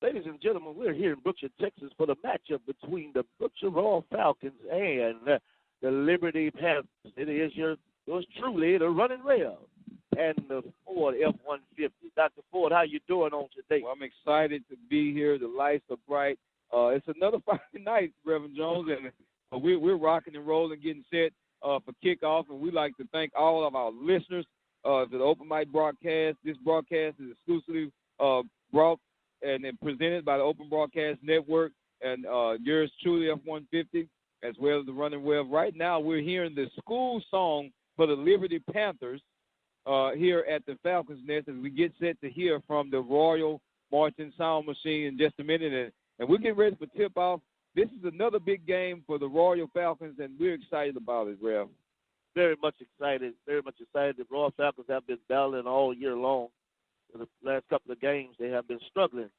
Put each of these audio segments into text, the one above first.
Ladies and gentlemen, we're here in Brookshire, Texas for the matchup between the Brookshire Royal Falcons and the Liberty Panthers. It is yours truly, the Running Rail, and the Ford F-150. Dr. Ford, how you doing on today? Well, I'm excited to be here. The lights are bright. It's another Friday night, Reverend Jones, and we're rocking and rolling, getting set for kickoff, and we'd like to thank all of our listeners to the Open Mic broadcast. This broadcast is exclusively brought and then presented by the Open Broadcast Network and yours truly, F-150, as well as the Running Web. Right now, we're hearing the school song for the Liberty Panthers here at the Falcons Nest as we get set to hear from the Royal Marching Sound Machine in just a minute. And we're getting ready for tip-off. This is another big game for the Royal Falcons, and we're excited about it, Rev. Very much excited, very much excited. The Royal Falcons have been battling all year long. For the last couple of games, they have been struggling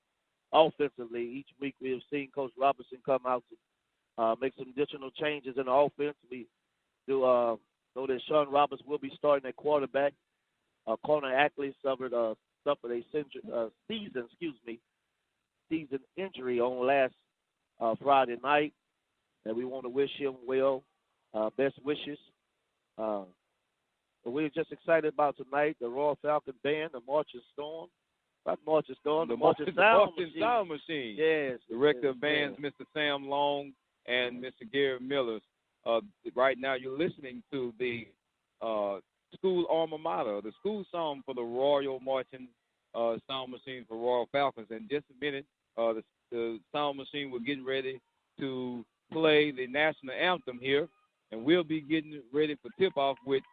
offensively. Each week we have seen Coach Robinson come out to make some additional changes in the offense. We do know that Sean Roberts will be starting at quarterback. Corner Ackley suffered a season injury on last Friday night, and we want to wish him well, best wishes. But we're just excited about tonight. The Royal Falcon Band, the Marching Storm. Not Marching Storm, the Marching Sound Machine. Yes. Director of Bands, Mr. Sam Long and Mr. Gary Millers. Right now you're listening to the school alma mater, the school song for the Royal Marching Sound Machine for Royal Falcons. In just a minute, the sound machine, we're getting ready to play the national anthem here, and we'll be getting ready for tip-off with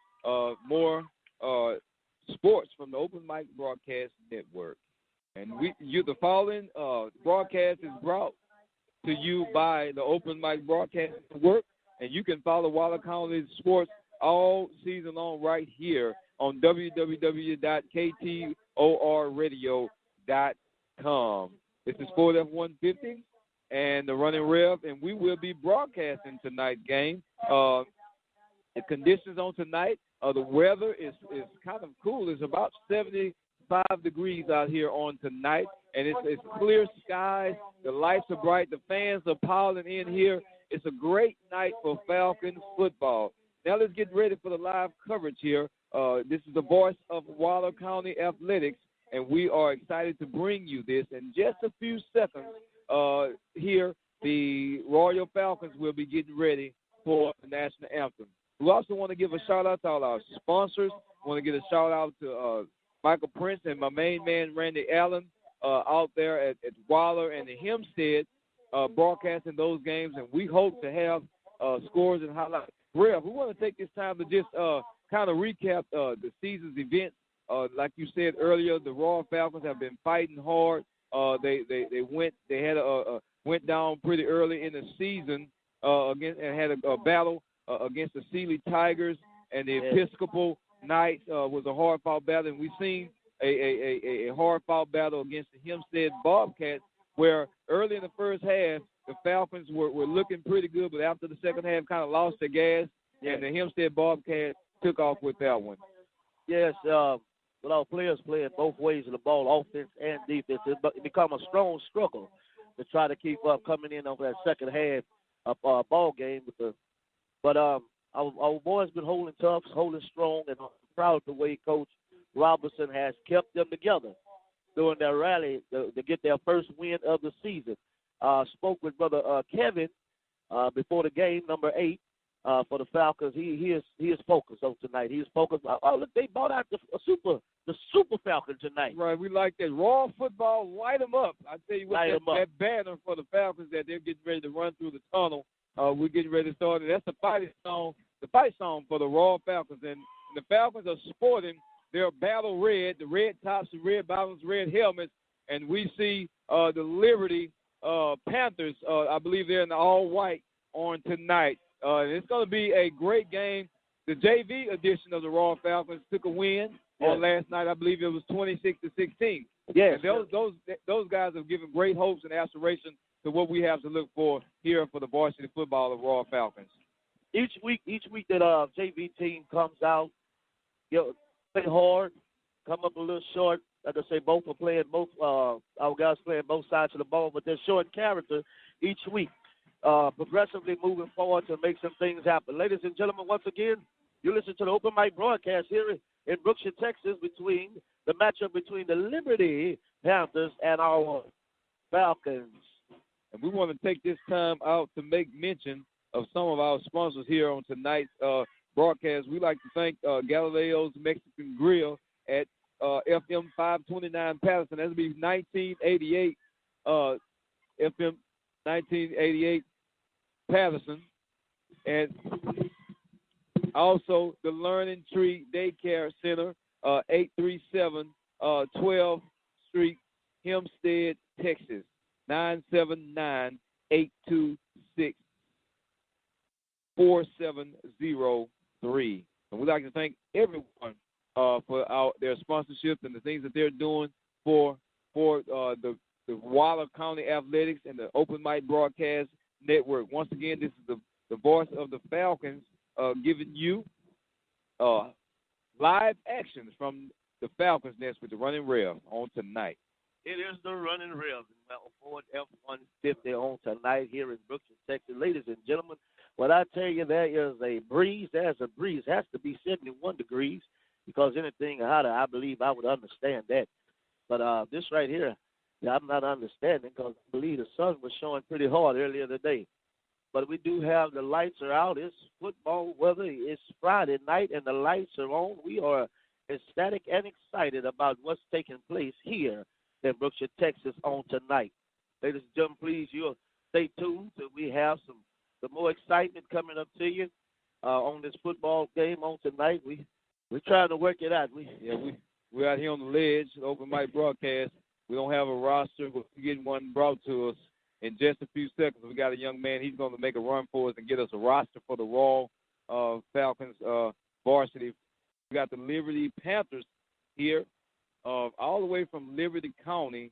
more sports from the Open Mic Broadcast Network. And the following broadcast is brought to you by the Open Mic Broadcast Network, and you can follow Waller County sports all season long right here on www.ktorradio.com. This is Ford F-150 and the Running Rev, and we will be broadcasting tonight's game. The conditions on tonight, the weather is kind of cool. It's about 75 degrees out here on tonight, and it's clear skies. The lights are bright. The fans are piling in here. It's a great night for Falcons football. Now let's get ready for the live coverage here. This is the voice of Waller County Athletics, and we are excited to bring you this. In just a few seconds here, the Royal Falcons will be getting ready for the national anthem. We also want to give a shout-out to all our sponsors. We want to give a shout-out to Michael Prince and my main man, Randy Allen, out there at Waller and the Hempstead broadcasting those games, and we hope to have scores and highlights. Rev, we want to take this time to just kind of recap the season's events. Like you said earlier, the Royal Falcons have been fighting hard. They went down pretty early in the season and had a battle against the Sealy Tigers, and the Episcopal Knights was a hard-fought battle. And we've seen a hard-fought battle against the Hempstead Bobcats, where early in the first half, the Falcons were looking pretty good, but after the second half kind of lost their gas, and the Hempstead Bobcats took off with that one. Yes, with our players playing both ways of the ball, offense and defense, it become a strong struggle to try to keep up coming in over that second half ball game. But our boys been holding tough, holding strong, and I'm proud of the way Coach Robinson has kept them together during their rally to get their first win of the season. Spoke with Brother Kevin before the game, number 8, for the Falcons. He is focused on tonight. He is focused. Oh, look, they bought out the Super Falcon tonight. Right, we like that. Raw football, light them up. I tell you what, that banner for the Falcons that they're getting ready to run through the tunnel. We're getting ready to start it. That's the fight song for the Raw Falcons. And the Falcons are sporting their battle red, the red tops, the red bottoms, red helmets, and we see the Liberty Panthers, I believe they're in the all-white on tonight. It's going to be a great game. The JV edition of the Raw Falcons took a win on last night. I believe it was 26-16. Yes. And those guys have given great hopes and aspirations to what we have to look for here for the varsity football of Raw Falcons. Each week that JV team comes out, play hard, come up a little short, like I say, both are playing our guys playing both sides of the ball, but they're showing character each week, progressively moving forward to make some things happen. Ladies and gentlemen, once again, you listen to the open mic broadcast here in Brookshire, Texas, between the matchup between the Liberty Panthers and our Falcons. And we want to take this time out to make mention of some of our sponsors here on tonight's broadcast. We'd like to thank Galileo's Mexican Grill at FM 529 Patterson. That'll be 1988 FM 1988 Patterson. And also the Learning Tree Daycare Center, 837 12th Street, Hempstead, Texas, 979-826-4703. And we'd like to thank everyone for their sponsorship and the things that they're doing for the Waller County Athletics and the Open Mic Broadcast Network. Once again, this is the voice of the Falcons giving you live actions from the Falcons Nest with the Running Rev on tonight. It is the Running Rev, Ford F-150 on tonight here in Brookshire, Texas. Ladies and gentlemen, what I tell you, there is a breeze. There's a breeze. It has to be 71 degrees because anything hotter, I believe I would understand that. But this right here, I'm not understanding because I believe the sun was showing pretty hard earlier today. But we do have the lights are out. It's football weather. It's Friday night, and the lights are on. We are ecstatic and excited about what's taking place here in Brookshire, Texas on tonight. Ladies and gentlemen, please, you'll stay tuned till we have some more excitement coming up to you on this football game on tonight. We're trying to work it out. We're out here on the ledge, the open mic broadcast. We don't have a roster. We're getting one brought to us in just a few seconds. We got a young man. He's going to make a run for us and get us a roster for the Raw Falcons varsity. We got the Liberty Panthers here, all the way from Liberty County,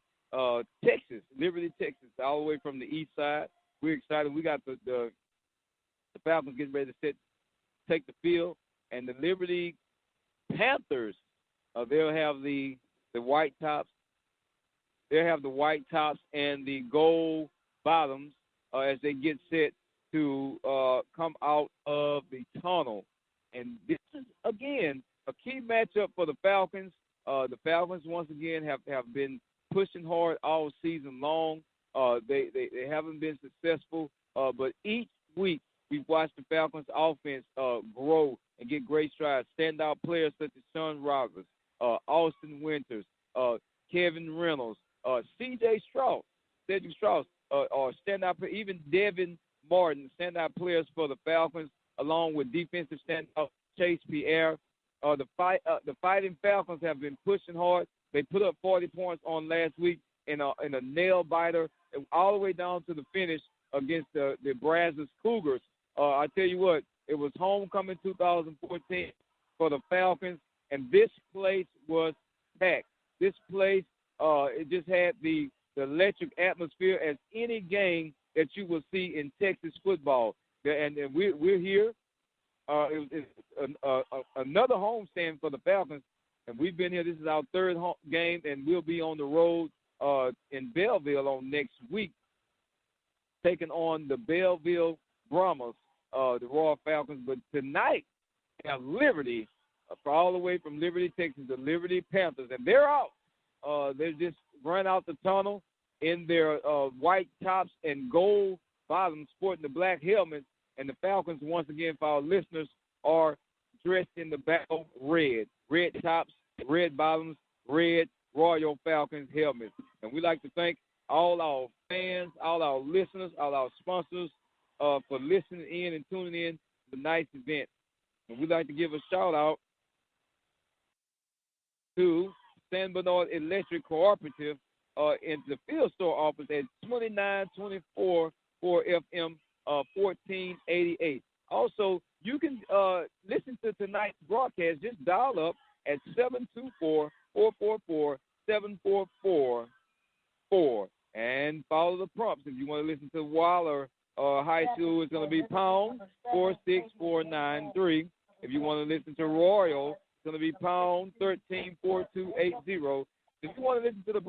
Texas, Liberty, Texas, all the way from the east side. We're excited. We got the Falcons getting ready to take the field, and the Liberty Panthers, they'll have the white tops. They'll have the white tops and the gold bottoms as they get set to come out of the tunnel. And this is, again, a key matchup for the Falcons. The Falcons, once again, have been pushing hard all season long. They haven't been successful, but each week we've watched the Falcons' offense grow and get great strides. Standout players such as Sean Roberts, Austin Winters, Kevin Reynolds, C.J. Strauss, Cedric Strauss, or standout, even Devin Martin, standout players for the Falcons, along with defensive standout Chase Pierre. The Fighting Falcons have been pushing hard. They put up 40 points on last week in a nail biter, all the way down to the finish against the Brazos Cougars. I tell you what, it was homecoming 2014 for the Falcons, and this place was packed. This place, it just had the electric atmosphere as any game that you will see in Texas football. And we're here. It's another homestand for the Falcons, and we've been here. This is our third game, and we'll be on the road in Belleville on next week, taking on the Belleville Brahmas, the Royal Falcons. But tonight, we have Liberty, all the way from Liberty, Texas, the Liberty Panthers, and they're out. They just run out the tunnel in their white tops and gold bottoms, sporting the black helmets. And the Falcons, once again, for our listeners, are dressed in the battle red. Red tops, red bottoms, red Royal Falcons helmets. And we'd like to thank all our fans, all our listeners, all our sponsors for listening in and tuning in to tonight's event. And we'd like to give a shout-out to San Bernard Electric Cooperative in the field store office at 2924 4FM 1488. Also, you can listen to tonight's broadcast. Just dial up at 724-444-7444 and follow the prompts. If you want to listen to Waller High School, it's going to be pound 46493. If you want to listen to Royal, it's going to be pound 134280. If you want to listen to the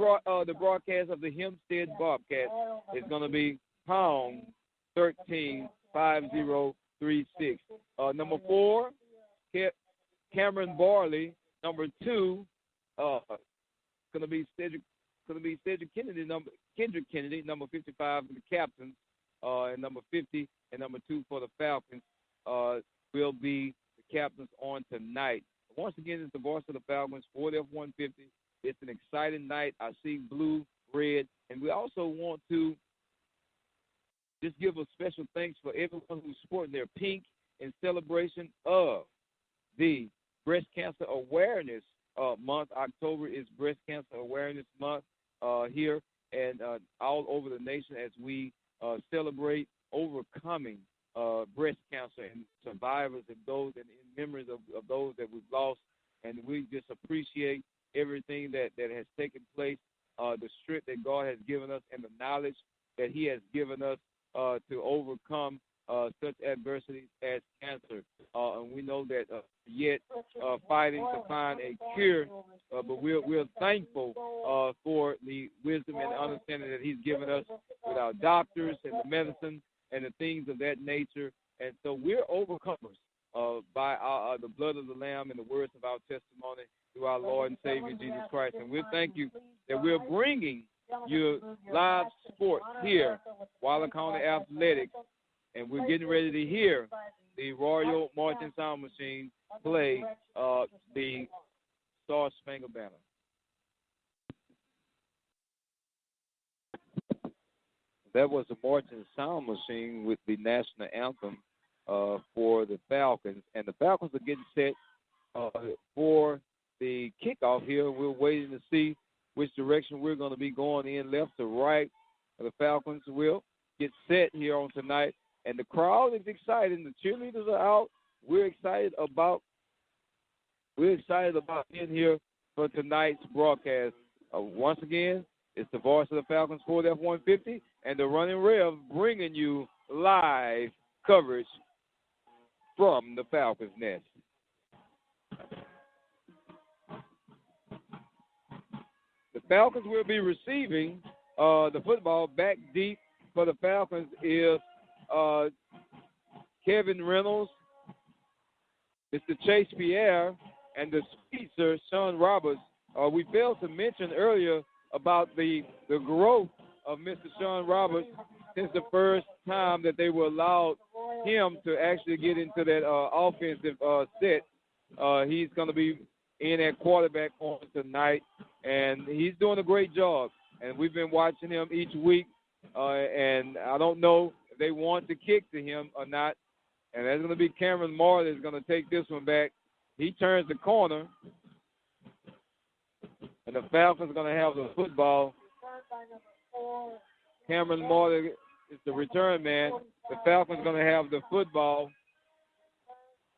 broadcast of the Hempstead Bobcats, it's going to be pound 135036. Number 4, Cameron Barley. Number 2, going to be Cedric Kennedy. Kendrick Kennedy, number 55 for the Captains, and number 50 and number 2 for the Falcons will be the captains on tonight. Once again, it's the voice of the Falcons, 40F150. It's an exciting night. I see blue, red, and we also want to just give a special thanks for everyone who's sporting their pink in celebration of the Breast Cancer Awareness Month. October is Breast Cancer Awareness Month here and all over the nation as we celebrate overcoming breast cancer and survivors and those and in memories of those that we've lost. And we just appreciate everything that has taken place, the strength that God has given us and the knowledge that he has given us to overcome such adversities as cancer. And we know that yet fighting to find a cure, but we're thankful for the wisdom and the understanding that he's given us with our doctors and the medicine and the things of that nature. And so we're overcomers by the blood of the Lamb and the words of our testimony through our Lord and Savior Jesus Christ. And we thank you that we're bringing you live sport here, Waller County Athletics, and we're getting ready to hear the Royal Marching Sound Machine play the Star Spangled Banner. That was the Marching Sound Machine with the national anthem for the Falcons. And the Falcons are getting set for the kickoff here. We're waiting to see which direction we're going to be going in, left to right. The Falcons will get set here on tonight. And the crowd is excited. The cheerleaders are out. We're excited about being here for tonight's broadcast. Once again, it's the voice of the Falcons, 4F150, and the Running Rev bringing you live coverage from the Falcons' nest. The Falcons will be receiving the football. Back deep for the Falcons is Kevin Reynolds, Mr. Chase Pierre, and the speedster, Sean Roberts. We failed to mention earlier about the growth of Mr. Sean Roberts since the first time that they were allowed him to actually get into that offensive set. He's going to be in at quarterback on tonight, and he's doing a great job. And we've been watching him each week, and I don't know if they want to kick to him or not. And that's going to be Cameron Moore that's going to take this one back. He turns the corner, and the Falcons are going to have the football. Cameron Moore is the return man. The Falcons are going to have the football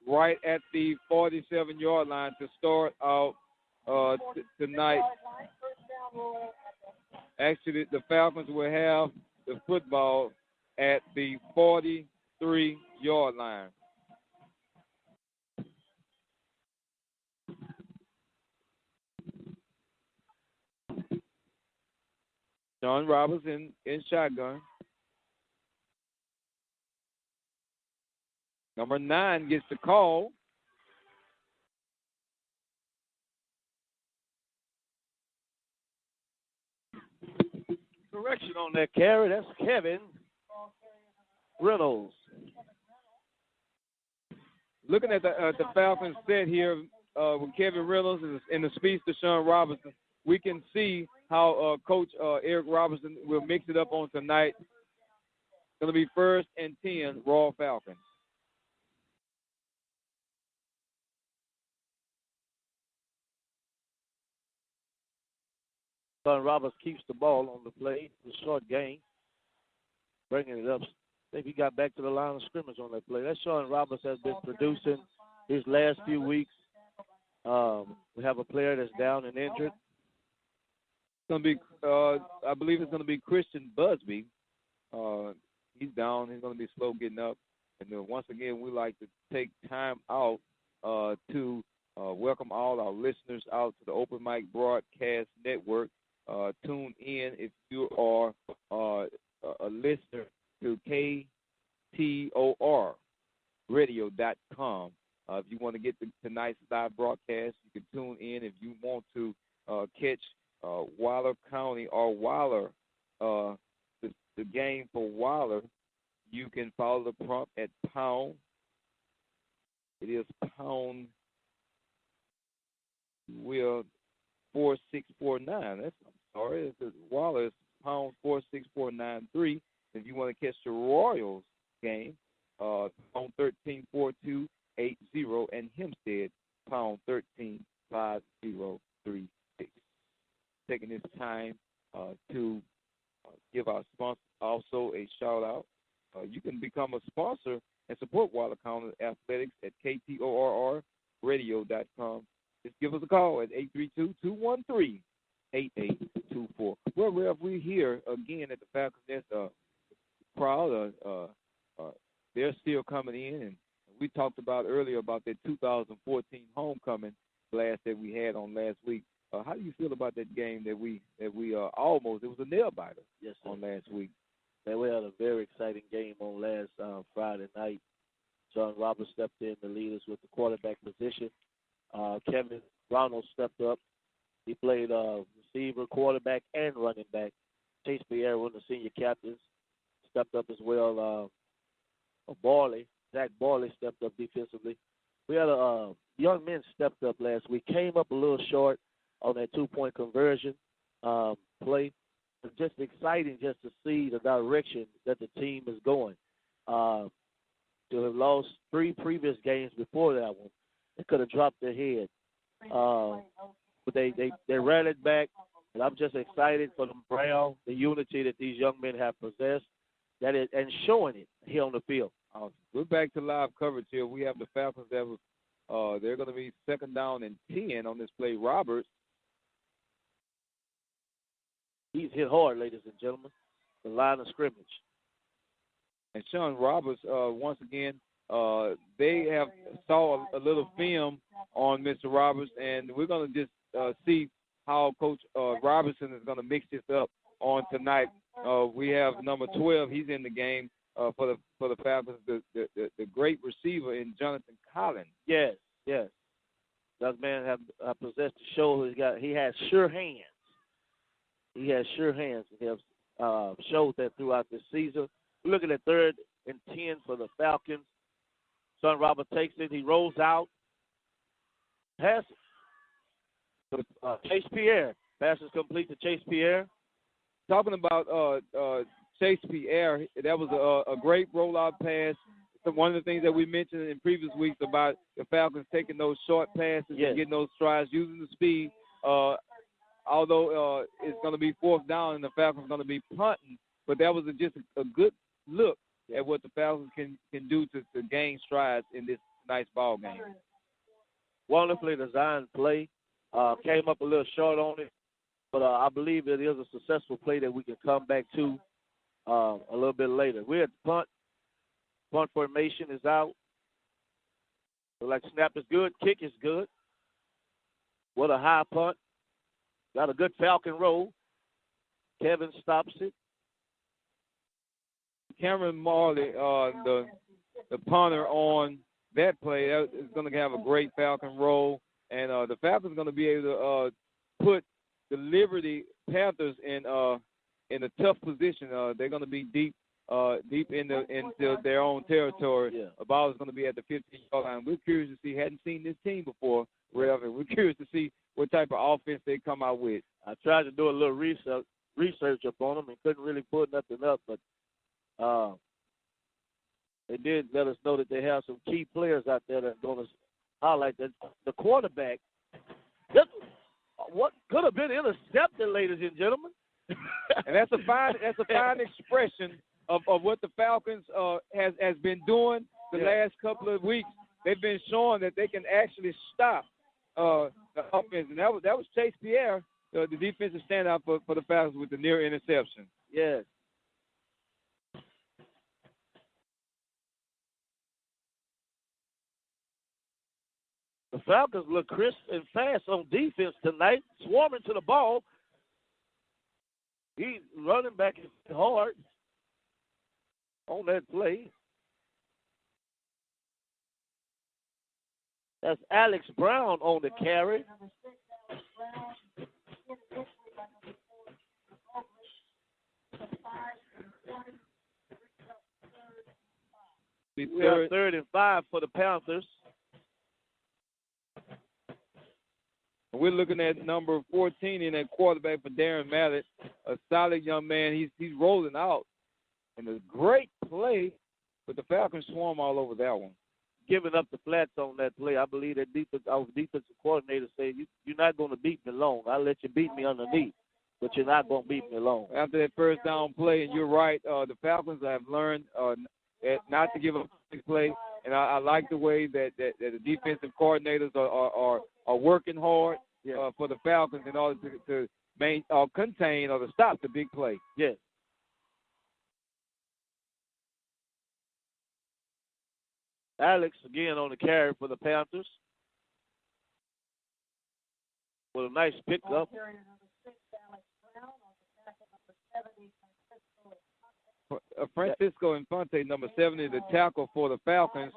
right at the 47-yard line to start out tonight. Actually, the Falcons will have the football at the 43-yard line. Sean Roberts in shotgun. Number 9 gets the call. Correction on that carry. That's Kevin Reynolds. Looking at the Falcons set here with Kevin Reynolds and the speedster Sean Robinson, we can see how Coach Eric Robertson will mix it up on tonight. It's going to be 1st and 10, Royal Falcons. Sean Roberts keeps the ball on the play, the short gain, bringing it up. I think he got back to the line of scrimmage on that play. That Sean Roberts has been producing his last few weeks. We have a player that's down and injured. It's going to be, I believe it's going to be Christian Busby. He's down. He's going to be slow getting up. And then once again, we like to take time out to welcome all our listeners out to the Open Mic Broadcast Network. Tune in if you are a listener to KTORradio.com. If you want to get tonight's live broadcast, you can tune in. If you want to catch Waller County or Waller, the game for Waller, you can follow the prompt at pound. It is pound 4649. Waller is pound 46493. If you want to catch the Royals game, pound 134280, and Hempstead, pound 135036. Taking this time to give our sponsor also a shout out. You can become a sponsor and support Waller County Athletics at KTORradio.com. Just give us a call at 832-213-8824. Well, Rev, we're here again at the Falcons Nest crowd. They're still coming in, and we talked about earlier about that 2014 homecoming blast that we had on last week. How do you feel about that game that we almost, it was a nail biter on last week? Man, we had a very exciting game on last Friday night. John Roberts stepped in to lead us with the quarterback position. Kevin Ronald stepped up. He played receiver, quarterback, and running back. Chase Pierre, one of the senior captains, stepped up as well. Zach Barley stepped up defensively. We had young men stepped up last week. Came up a little short on that 2-point conversion play. It's just exciting just to see the direction that the team is going. To have lost 3 previous games before that one, they could have dropped their head. But they rallied back, and I'm just excited for the morale, the unity that these young men have possessed, and showing it here on the field. We're back to live coverage here. We have the Falcons that was they're going to be 2nd down and 10 on this play. Roberts. He's hit hard, ladies and gentlemen, the line of scrimmage. And Sean Roberts, once again, they have saw a little film on Mr. Roberts, and we're going to just see how Coach Robertson is going to mix this up on tonight. We have number 12. He's in the game for the Falcons, the great receiver in Jonathan Collins. Yes. That man have possessed the show. He has sure hands. He has sure hands. He has showed that throughout this season. We're looking at 3rd and 10 for the Falcons. Son Robert takes it. He rolls out. Pass to Chase Pierre. Pass is complete to Chase Pierre. Talking about Chase Pierre, that was a great rollout pass. One of the things that we mentioned in previous weeks about the Falcons taking those short passes and getting those strides, using the speed. Although it's going to be 4th down and the Falcons are going to be punting, but that was just a good look at what the Falcons can do to gain strides in this nice ball game. Wonderfully designed play. Came up a little short on it, but I believe it is a successful play that we can come back to a little bit later. We're at the punt. Punt formation is out. Look like snap is good. Kick is good. What a high punt. Got a good Falcon roll. Kevin stops it. Cameron Marley, the punter on that play, is going to have a great Falcon roll. And the Falcons are going to be able to put the Liberty Panthers in a tough position. They're going to be deep into their own territory. Yeah. The ball is going to be at the 15-yard line. We're curious to see. Hadn't seen this team before, Rev, and we're curious to see what type of offense they come out with. I tried to do a little research upon them and couldn't really pull nothing up, but they did let us know that they have some key players out there that are going to highlight that. The quarterback, what could have been intercepted, ladies and gentlemen. And that's a fine expression of what the Falcons has been doing the last couple of weeks. They've been showing that they can actually stop the offense, and that was Chase Pierre, the defensive standout for the Falcons with the near interception. Yes. The Falcons look crisp and fast on defense tonight, swarming to the ball. He's running back hard on that play. That's Alex Brown on the carry. We have 3rd and 5 for the Panthers. We're looking at number 14 in that quarterback for Darren Mallett, a solid young man. He's rolling out. And a great play, but the Falcons swarm all over that one. Giving up the flats on that play. I believe that our defensive coordinator said, you're not going to beat me long. I'll let you beat me underneath, but you're not going to beat me long. After that first down play, and you're right, the Falcons have learned not to give up a play, and I like the way that the defensive coordinators are working hard for the Falcons in order to contain or to stop the big play. Yes. Alex again on the carry for the Panthers with a nice pickup. Francisco Infante, number 70, the tackle for the Falcons.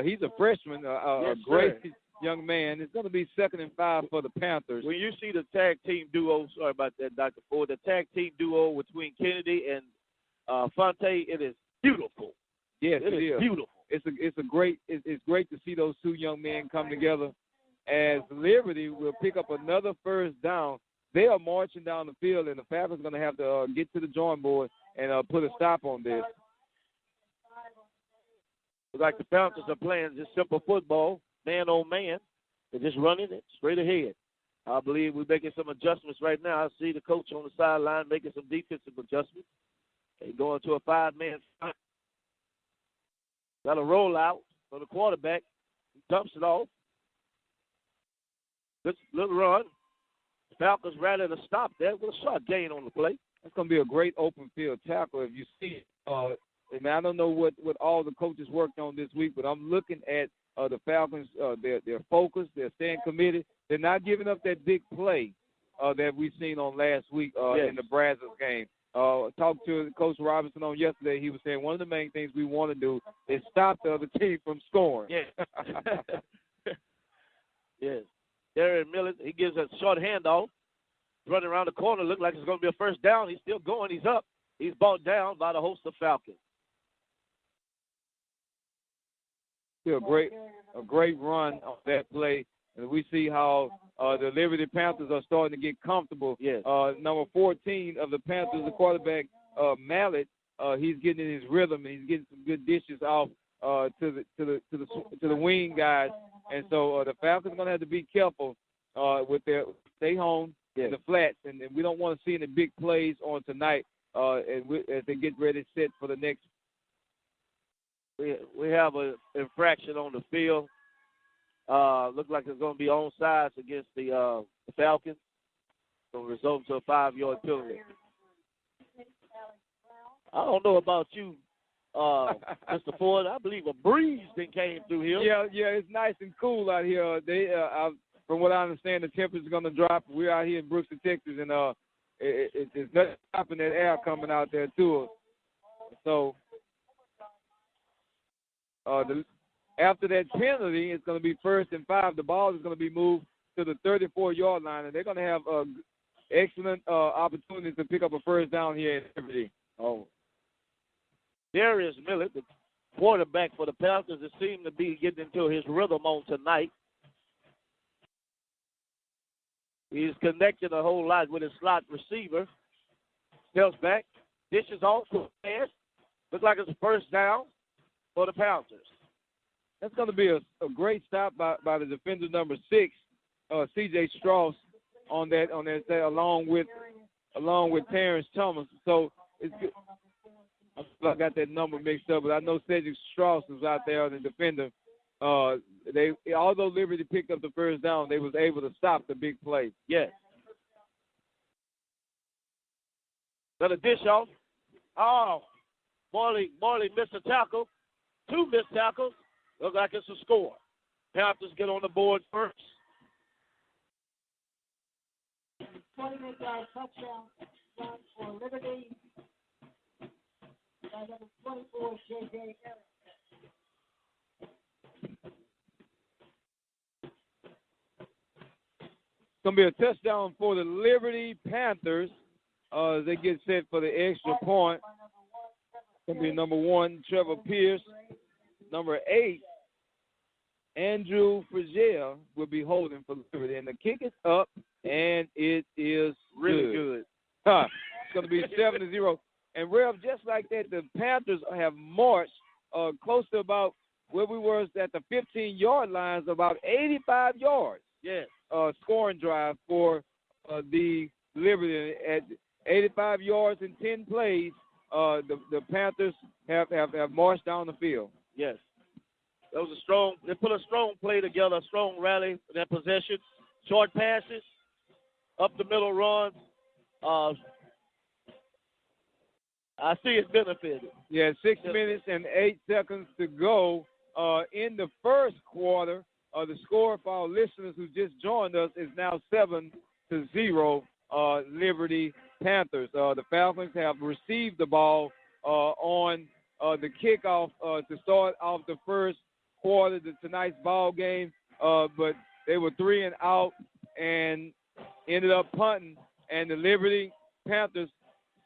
He's a freshman, a great young man. It's going to be 2nd and 5 for the Panthers. When you see the tag team duo, sorry about that, Dr. Ford, the tag team duo between Kennedy and Fonte, it is beautiful. Yes, it is beautiful. It's great to see those two young men come together. As Liberty will pick up another first down, they are marching down the field, and the Falcons are going to have to get to the drawing board and put a stop on this. It's like the Falcons are playing just simple football, man on man. They're just running it straight ahead. I believe we're making some adjustments right now. I see the coach on the sideline making some defensive adjustments. They're going to a 5-man front. Got a rollout for the quarterback. He dumps it off. Good little run. Falcons ready to stop that with a short gain on the play. That's going to be a great open field tackle if you see it. I don't know what all the coaches worked on this week, but I'm looking at the Falcons. They're focused. They're staying committed. They're not giving up that big play that we've seen on last week in the Brazos game. Talked to Coach Robinson on yesterday. He was saying one of the main things we want to do is stop the other team from scoring. Yes. Yes. Darren Miller, he gives a short handoff. Running around the corner, look like it's going to be a first down. He's still going. He's up. He's brought down by the host of Falcons. Still a great run on that play. And we see how the Liberty Panthers are starting to get comfortable. Yes. Number 14 of the Panthers, the quarterback, Mallett, he's getting in his rhythm. And he's getting some good dishes off to the wing guys. And so the Falcons are going to have to be careful with their stay home in the flats. And we don't want to see any big plays on tonight as they get ready set for the next. We have an infraction on the field. Looks like it's going to be onside against the Falcons. Going to result in a 5-yard penalty. I don't know about you, Mr. Ford. I believe a breeze then came through here. Yeah, it's nice and cool out here. From what I understand, the temperature is going to drop. We're out here in Brookshire, Texas, and it's not stopping that air coming out there to us. So after that penalty, it's going to be 1st and 5. The ball is going to be moved to the 34-yard line, and they're going to have excellent opportunities to pick up a first down here in Liberty. Oh. Darius Millett, the quarterback for the Panthers, that seemed to be getting into his rhythm on tonight. He's connected a whole lot with his slot receiver. Steps back, dishes off, pass. Looks like it's a first down for the Panthers. That's going to be a great stop by the defender number 6, C.J. Strauss, on that along with Terrence Thomas. So it's good. I got that number mixed up, but I know Cedric Strauss was out there on the defender. Although Liberty picked up the first down, they was able to stop the big play. Yes. Another dish off. Oh, Morley missed a tackle. 2 missed tackles. Looks like it's a score. Panthers get on the board first. 28-yard touchdown run for Liberty. By number 24, J.J. Eric. It's going to be a touchdown for the Liberty Panthers. They get set for the extra point. It's going to be number 1, Trevor Pierce. Number 8, Andrew Frigiel will be holding for Liberty. And the kick is up, and it is Really good. It's going to be 7-0. And, Rev, just like that, the Panthers have marched close to about where we were at the 15-yard lines, about 85 yards. Yes. Scoring drive for the Liberty. At 85 yards in 10 plays, the Panthers have marched down the field. Yes. That was they put a strong play together, a strong rally in that possession. Short passes, up the middle runs. I see it's benefited. Yeah, 6 minutes and 8 seconds to go in the first quarter. The score for our listeners who just joined us is now 7-0, Liberty Panthers. The Falcons have received the ball on the kickoff to start off the first quarter of tonight's ball game, but they were 3 and out and ended up punting, and the Liberty Panthers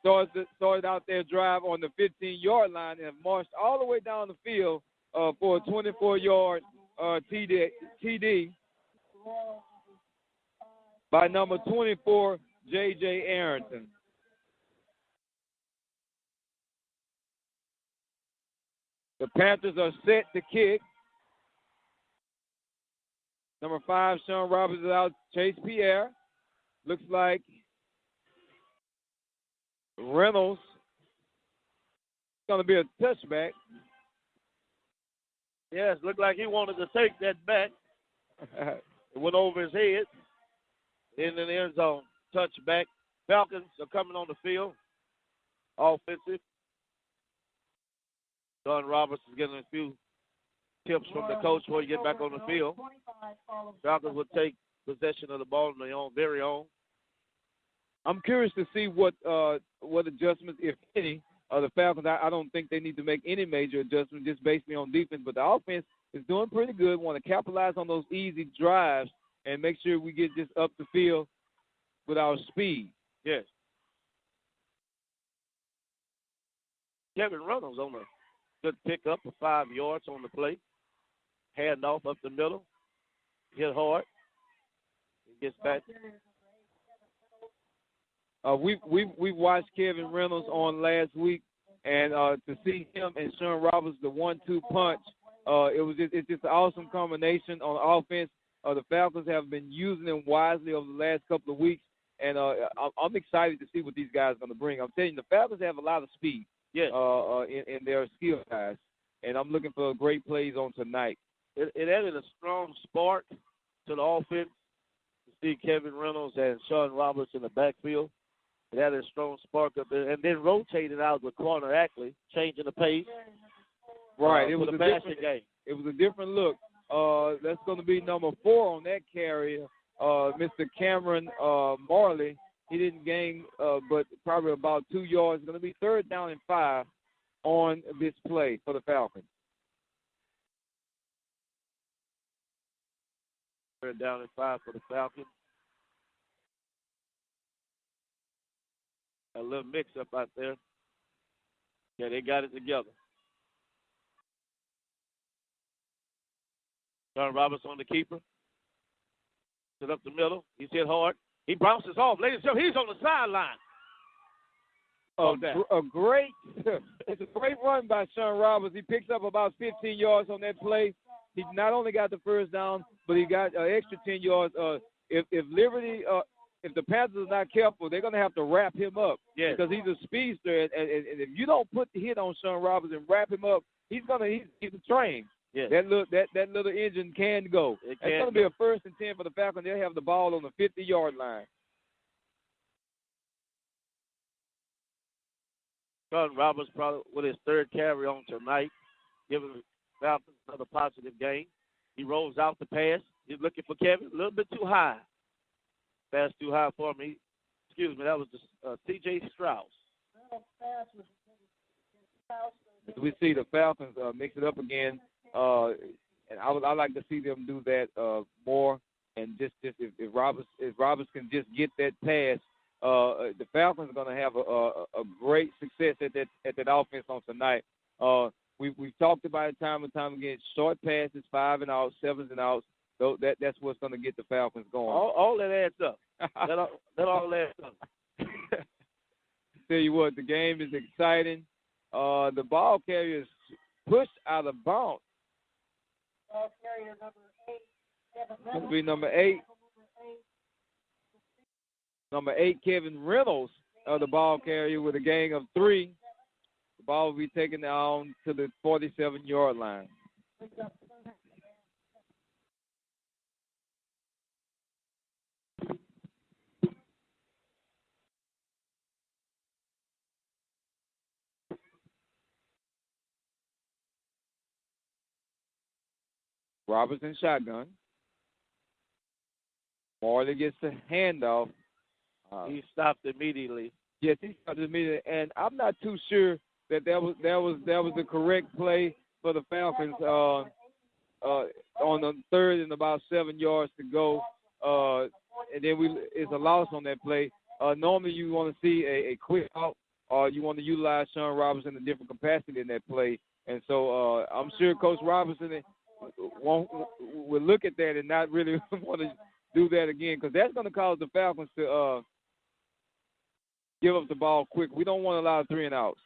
started out their drive on the 15-yard line and have marched all the way down the field for a 24-yard TD by number 24, J.J. Arrington. The Panthers are set to kick. Number 5, Sean Roberts is out. Chase Pierre. Looks like Reynolds is going to be a touchback. Yes, looked like he wanted to take that back. It went over his head. In the end zone. Touchback. Falcons are coming on the field. Offensive. Don Roberts is getting a few tips from the coach before you get back on the field. Falcons will take possession of the ball on their own, very own. I'm curious to see what adjustments, if any, the Falcons. I don't think they need to make any major adjustments just based on defense, but the offense is doing pretty good. Want to capitalize on those easy drives and make sure we get just up the field with our speed. Yes. Kevin Reynolds on a good pickup of 5 yards on the play. Hand off up the middle. Hit hard. He gets back. We've watched Kevin Reynolds on last week, and to see him and Sean Roberts, the 1-2 punch, it's just an awesome combination on offense. The Falcons have been using them wisely over the last couple of weeks, and I'm excited to see what these guys are going to bring. I'm telling you, the Falcons have a lot of speed. Yes. In their skill guys, and I'm looking for great plays on tonight. It added a strong spark to the offense to see Kevin Reynolds and Sean Roberts in the backfield. It added a strong spark up there, and then rotated out with corner Ackley, changing the pace. Right, it was a passing game. It was a different look. That's going to be number 4 on that carry, Mr. Cameron Marley. He didn't gain but probably about 2 yards. It's going to be 3rd down and 5 on this play for the Falcons. 3rd down and 5 for the Falcons. A little mix-up out there. Yeah, they got it together. John Roberts on the keeper. Set up the middle. He's hit hard. He bounces off. Ladies and gentlemen, he's on the sideline. It's a great run by Sean Roberts. He picks up about 15 yards on that play. He not only got the 1st down, but he got an extra 10 yards. If the Panthers are not careful, they're going to have to wrap him up. Yes. Because he's a speedster, and if you don't put the hit on Sean Roberts and wrap him up, he's a train. Yes. That little engine can go. It's going to be a 1st and 10 for the Falcons. They'll have the ball on the 50-yard line. Sean Roberts probably with his 3rd carry on tonight, giving the Falcons another positive game. He rolls out the pass. He's looking for Kevin. A little bit too high. Pass too high for me. Excuse me, that was C.J. Strauss. As we see the Falcons mix it up again, and I like to see them do that more. And just if Roberts can just get that pass, the Falcons are going to have a great success at that offense on tonight. We've talked about it time and time again. Short passes, 5 and outs, 7s and outs. That's what's going to get the Falcons going. All that adds up. that all adds up. Tell you what, the game is exciting. The ball carrier is pushed out of bounds. Ball carrier number 8. That'll be number 8. Number 8, Kevin Reynolds, the ball carrier with a gain of 3. The ball will be taken down to the 47-yard line. Robertson shotgun. Morley gets the handoff. He stopped immediately. Yes, he stopped immediately, and I'm not too sure that was the correct play for the Falcons on the 3rd and about 7 yards to go, and then it's a loss on that play. Normally, you want to see a quick out, or you want to utilize Sean Robinson in a different capacity in that play, and so I'm sure Coach Robinson will look at that and not really want to do that again, because that's going to cause the Falcons to give up the ball quick. We don't want to allow 3 and outs.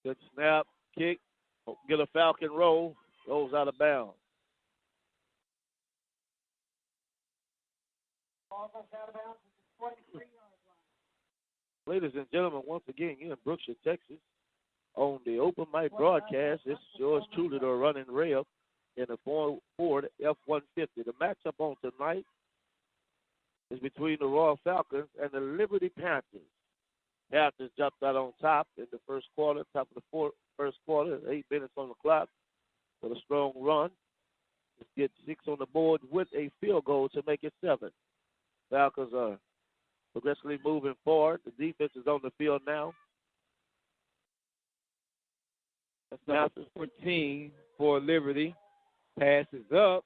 Good snap, kick, get a Falcon roll, rolls out of bounds. Ladies and gentlemen, once again, here in Brookshire, Texas, on the Open Mic broadcast, this is yours truly, the running rail in the Ford F-150. The matchup on tonight is between the Royal Falcons and the Liberty Panthers. Panthers jumped out on top in the first quarter, top of the first quarter, 8 minutes on the clock with a strong run. Just get 6 on the board with a field goal to make it 7. Falcons are progressively moving forward. The defense is on the field now. That's number 14 for Liberty. Pass is up.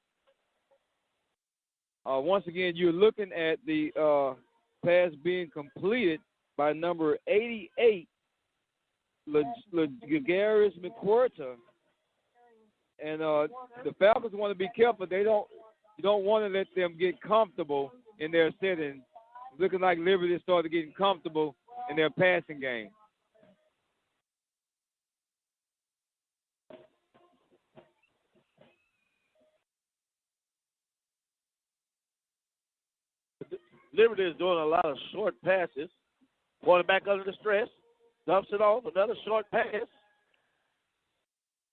Once again, you're looking at the pass being completed by number 88, Gagaris McQuarta. And the Falcons want to be careful. You don't want to let them get comfortable in their setting. It's looking like Liberty started getting comfortable in their passing game. Liberty is doing a lot of short passes. Quarterback under the stress. Dumps it off. Another short pass.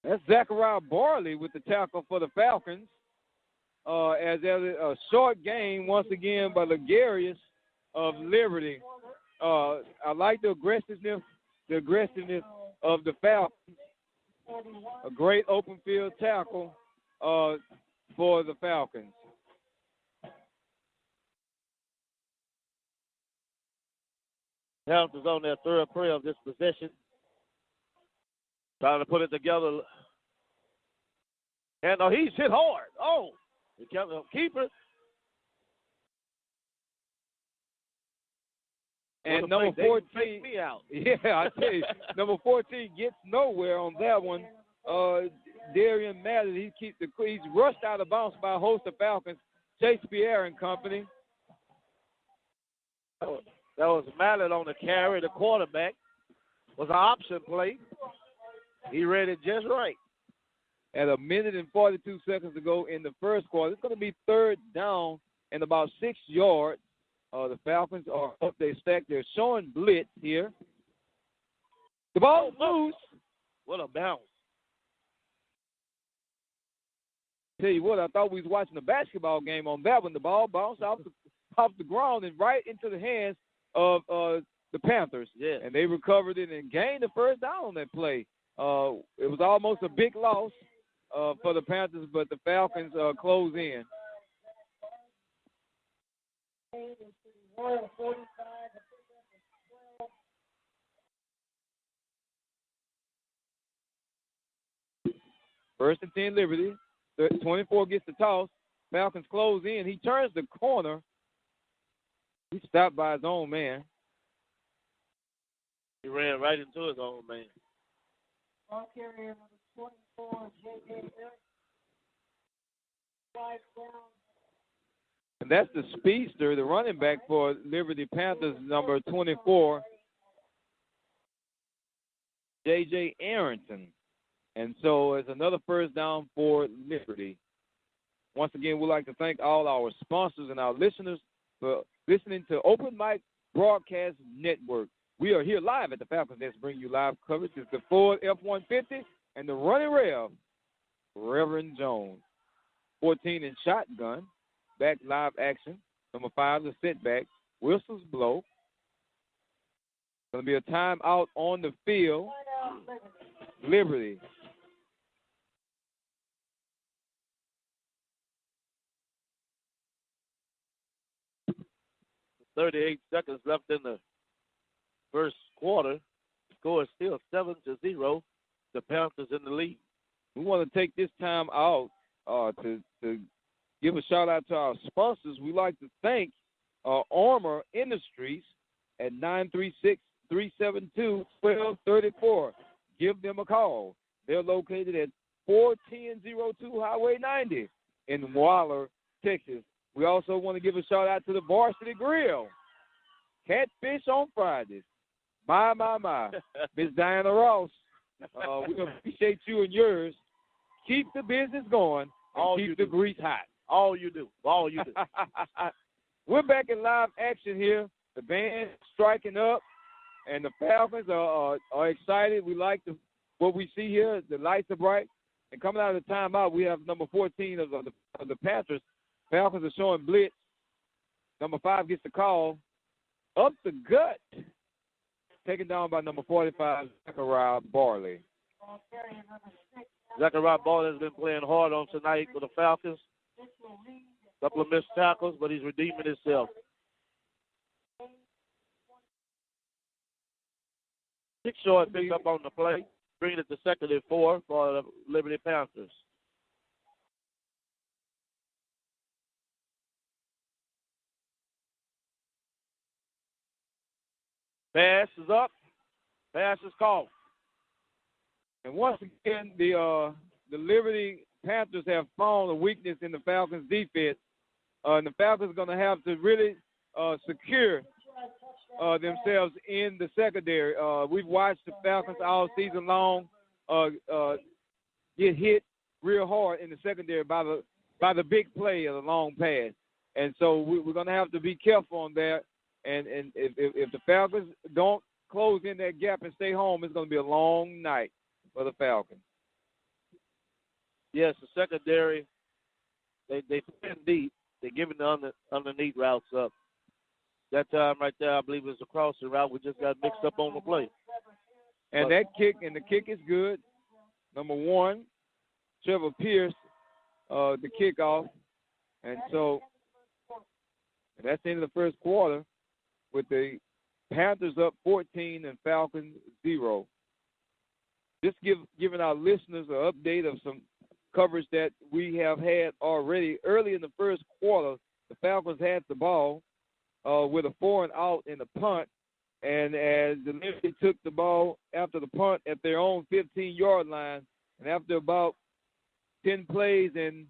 That's Zachariah Barley with the tackle for the Falcons. As a short game, once again, by Ligarius of Liberty. I like the aggressiveness of the Falcons. A great open field tackle for the Falcons. Falcons on their third play of this possession. Trying to put it together. And he's hit hard. Oh, the keeper. And number 14, me out. Yeah, I tell you, number 14 gets nowhere on that one. Darian Madden, he's rushed out of bounds by a host of Falcons, Chase Pierre and company. That was Mallet on the carry. The quarterback was an option play. He read it just right. At 1 minute and 42 seconds to go in the first quarter. It's going to be 3rd down and about 6 yards. The Falcons are up. They stack. They're showing blitz here. The ball loose. What a bounce. Tell you what, I thought we was watching a basketball game on that one. The ball bounced off the ground and right into the hands of the Panthers. Yeah. And they recovered it and gained the first down on that play. It was almost a big loss for the Panthers, but the Falcons close in. First and 10, Liberty. 24 gets the toss. Falcons close in. He turns the corner. He stopped by his own man. He ran right into his own man. Ball carrier number 24, J.J. And that's the speedster, the running back for Liberty Panthers, number 24, J.J. Arrington. And so it's another first down for Liberty. Once again, we'd like to thank all our sponsors and our listeners for listening to Open Mic Broadcast Network. We are here live at the Falcons Nest, bringing you live coverage. It's the Ford F-150 and the running Rev, Reverend Jones. 14 in shotgun, back live action. Number 5, the setback. Whistles blow. Going to be a timeout on the field. Liberty. 38 seconds left in the first quarter. Score is still 7-0. The Panthers in the lead. We want to take this time out to give a shout out to our sponsors. We like to thank Armor Industries at 936-372-1234. Give them a call. They're located at 4102 Highway 90 in Waller, Texas. We also want to give a shout out to the Varsity Grill. Catfish on Fridays. My. Miss Diana Ross. We appreciate you and yours. Keep the business going and keep the grease hot. All you do. We're back in live action here. The band striking up, and the Falcons are excited. We like what we see here. The lights are bright. And coming out of the timeout, we have number 14 of the Panthers. Falcons are showing blitz. Number 5 gets the call. Up the gut. Taken down by number 45, Zachariah Barley. Zachariah Barley has been playing hard on tonight for the Falcons. Couple of missed tackles, but he's redeeming himself. Dick Short picks up on the play, bringing it to 2nd and 4 for the Liberty Panthers. Pass is up. Pass is called. And once again, the Liberty Panthers have found a weakness in the Falcons' defense. And the Falcons are going to have to really secure themselves in the secondary. We've watched the Falcons all season long get hit real hard in the secondary by the big play of the long pass. And so we're going to have to be careful on that. And if the Falcons don't close in that gap and stay home, it's going to be a long night for the Falcons. Yes, the secondary, they play deep. They're giving the underneath routes up. That time right there, I believe it was a crossing route. We just got mixed up on the play. And the kick is good. Number 1, Trevor Pierce, the kickoff. And so that's the end of the first quarter with the Panthers up 14 and Falcons 0. Just giving our listeners an update of some coverage that we have had already. Early in the first quarter, the Falcons had the ball with a 4-and-out in the punt. And as the Liberty took the ball after the punt at their own 15-yard line, and after about 10 plays and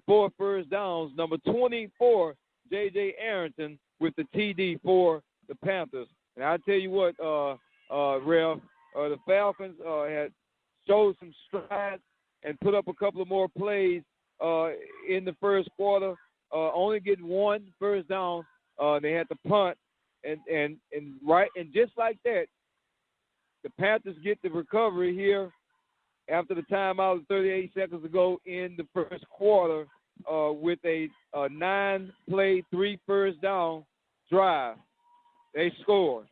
4 first downs, number 24, J.J. Arrington, with the TD for the Panthers. And I tell you what, Rev, the Falcons had showed some strides and put up a couple of more plays in the first quarter, only getting 1 first down. They had to punt, and just like that, the Panthers get the recovery here after the timeout 38 seconds ago in the first quarter with a 9-play, 3 first down drive. They scored.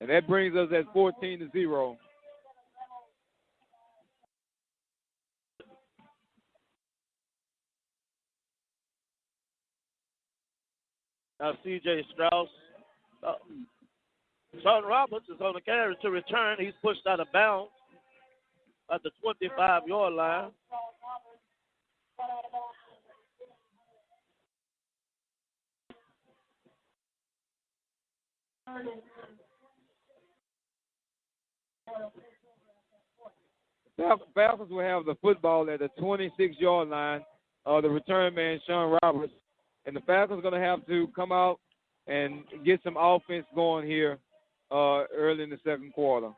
And that brings us at 14-0. Now C.J. Strauss. Sean Roberts is on the carry to return. He's pushed out of bounds at the 25-yard line. Falcons will have the football at the 26-yard line. The return man, Sean Roberts. And the Falcons are going to have to come out and get some offense going here early in the second quarter.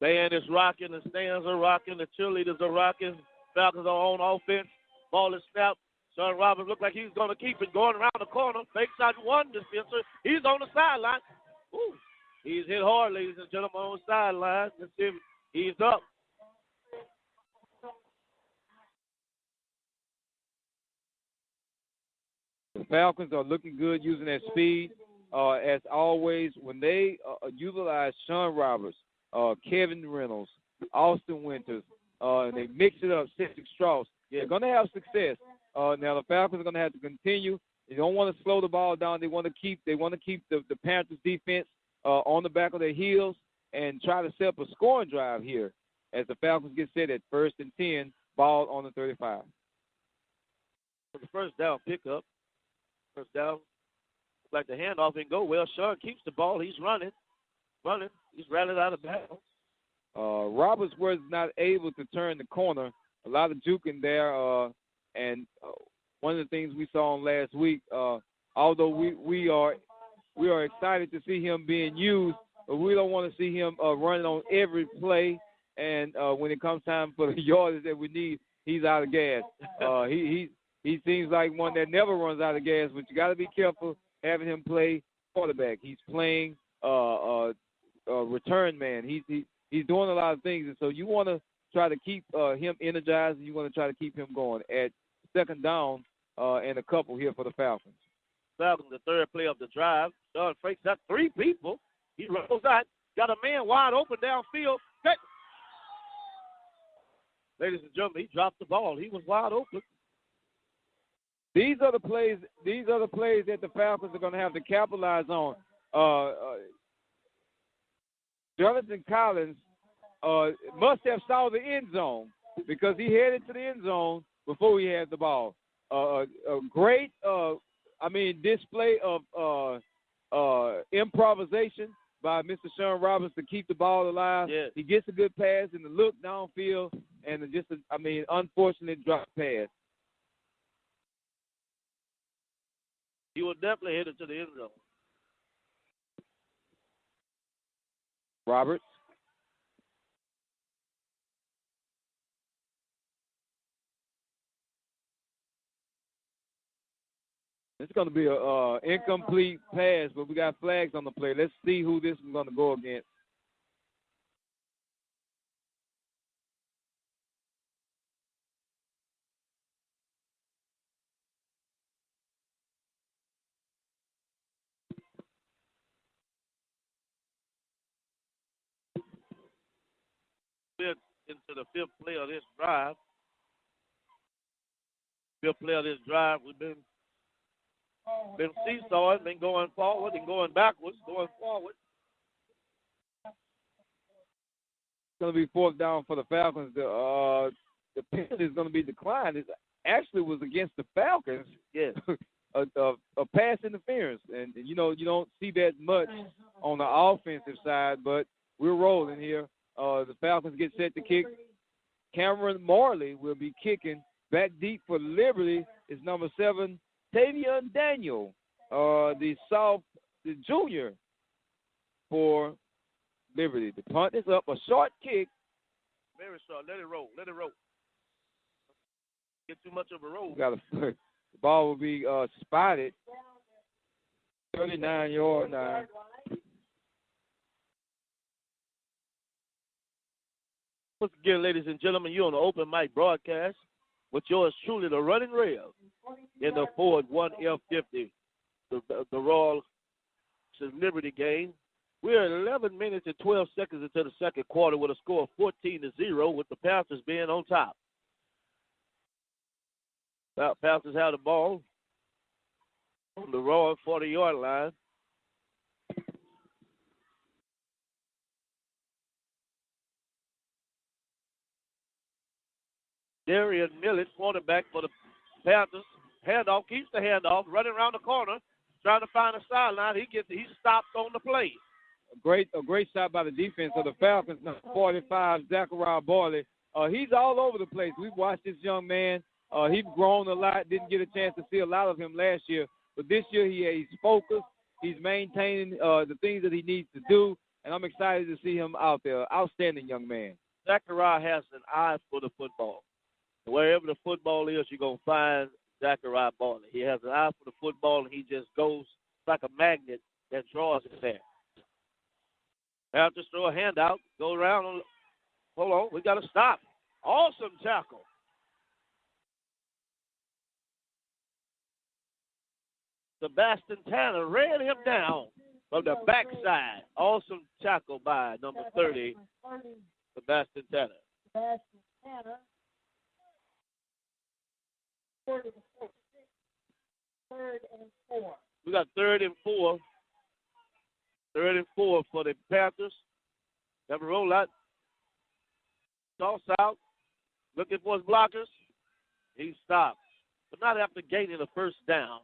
Band is rocking, the stands are rocking, the cheerleaders are rocking. Falcons are on offense. Ball is snapped. Sean Roberts looked like he's going to keep it going around the corner. Fakes out one defender. He's on the sideline. Ooh, he's hit hard, ladies and gentlemen, on the sideline. Let's see if he's up. The Falcons are looking good using their speed. As always, when they utilize Sean Roberts, Kevin Reynolds, Austin Winters, and they mix it up, Cedric Strauss, they're going to have success. Now the Falcons are going to have to continue. They don't want to slow the ball down. They want to keep the Panthers defense on the back of their heels and try to set up a scoring drive here as the Falcons get set at 1st and 10, ball on the 35. For the first down pickup. First down. Like the handoff and go well. Sean keeps the ball. He's running. He's running out of bounds. Roberts was not able to turn the corner. A lot of juking there. And one of the things we saw on last week, although we are excited to see him being used, but we don't want to see him running on every play. And when it comes time for the yardage that we need, he's out of gas. He seems like one that never runs out of gas, but you got to be careful having him play quarterback. He's playing return man. He's doing a lot of things, and so you want to try to keep him energized, and you want to try to keep him going at second down and a couple here for the Falcons. Falcons, the third play of the drive. Sean fakes out three people. He rolls out, got a man wide open downfield. Ladies and gentlemen, he dropped the ball. He was wide open. These are the plays that the Falcons are going to have to capitalize on. Jonathan Collins must have saw the end zone because he headed to the end zone before he had the ball. A great, display of improvisation by Mr. Sean Roberts to keep the ball alive. Yeah. He gets a good pass in the look downfield and unfortunate drop pass. He will definitely hit it to the end zone. Roberts. It's going to be a incomplete pass, but we got flags on the play. Let's see who this is going to go against. Into the fifth play of this drive. We've been seesawing, been going forward and going backwards, going forward. It's going to be fourth down for the Falcons. The penalty is going to be declined. It actually was against the Falcons. Yes. a pass interference. And, you don't see that much on the offensive side, but we're rolling here. The Falcons get set to kick. Cameron Morley will be kicking. Back deep for Liberty is number 7, Tavion Daniel, the junior for Liberty. The punt is up. A short kick. Very short. Let it roll. Get too much of a roll. The ball will be spotted. 39-yard line. Once again, ladies and gentlemen, you're on the open mic broadcast with yours truly, the Running Rev, in the Ford 1F50, the Royal Liberty game. We're 11 minutes and 12 seconds into the second quarter with a score of 14-0, with the Panthers being on top. Panthers have the ball on the Royal 40-yard line. Darian Millett, quarterback for the Panthers. Handoff, keeps the handoff, running around the corner, trying to find a sideline. He stopped on the play. A great shot by the defense of the Falcons. Number 45, Zachariah Barley. He's all over the place. We've watched this young man. He's grown a lot. Didn't get a chance to see a lot of him last year, but this year he's focused. He's maintaining the things that he needs to do, and I'm excited to see him out there. Outstanding young man. Zachariah has an eye for the football. Wherever the football is, you're going to find Zachariah Barley. He has an eye for the football, and he just goes like a magnet that draws it there. Have to throw a handout, go around. Hold on, we got to stop. Awesome tackle. Sebastian Tanner ran him down from the backside. Awesome tackle by number 30, Sebastian Tanner. Sebastian Tanner. 3rd and 4. We got 3rd and 4. 3rd and 4 for the Panthers. Have a roll out. Toss out. Looking for his blockers. He stopped. But not after gaining the first down.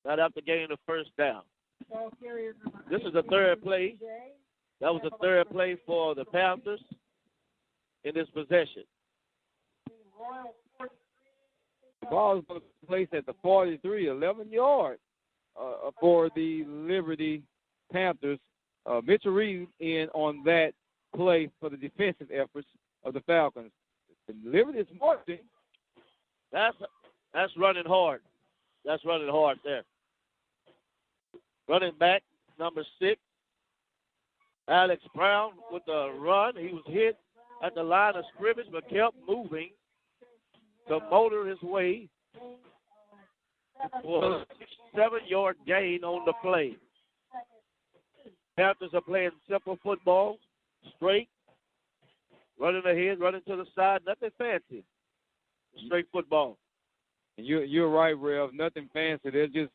Not after gaining the first down. This is the 3rd play. That was the 3rd play for the Panthers in this possession. The ball is going to be placed at the 43, 11 yards for the Liberty Panthers. Mitchell Reed in on that play for the defensive efforts of the Falcons. The Liberty is marching. That's running hard. That's running hard there. Running back, number 6, Alex Brown with the run. He was hit at the line of scrimmage but kept moving to motor his way for a 7-yard gain on the play. Panthers are playing simple football, straight, running ahead, running to the side, nothing fancy. Straight football. And you're right, Rev. Nothing fancy. They're just,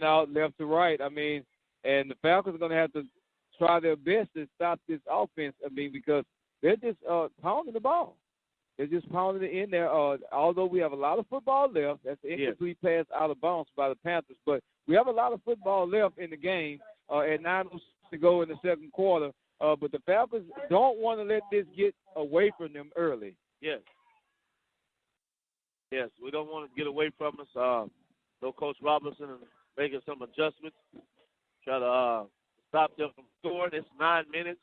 out left to right. I mean, and the Falcons are going to have to try their best to stop this offense. I mean, because they're just pounding the ball. They're just pounding it in there. Although we have a lot of football left, that's an incomplete pass out of bounds by the Panthers. But we have a lot of football left in the game at 9 to go in the second quarter. But the Falcons don't want to let this get away from them early. Yes. Yes, we don't want to get away from us. So Coach Robinson is making some adjustments, try to stop them from scoring. It's 9 minutes,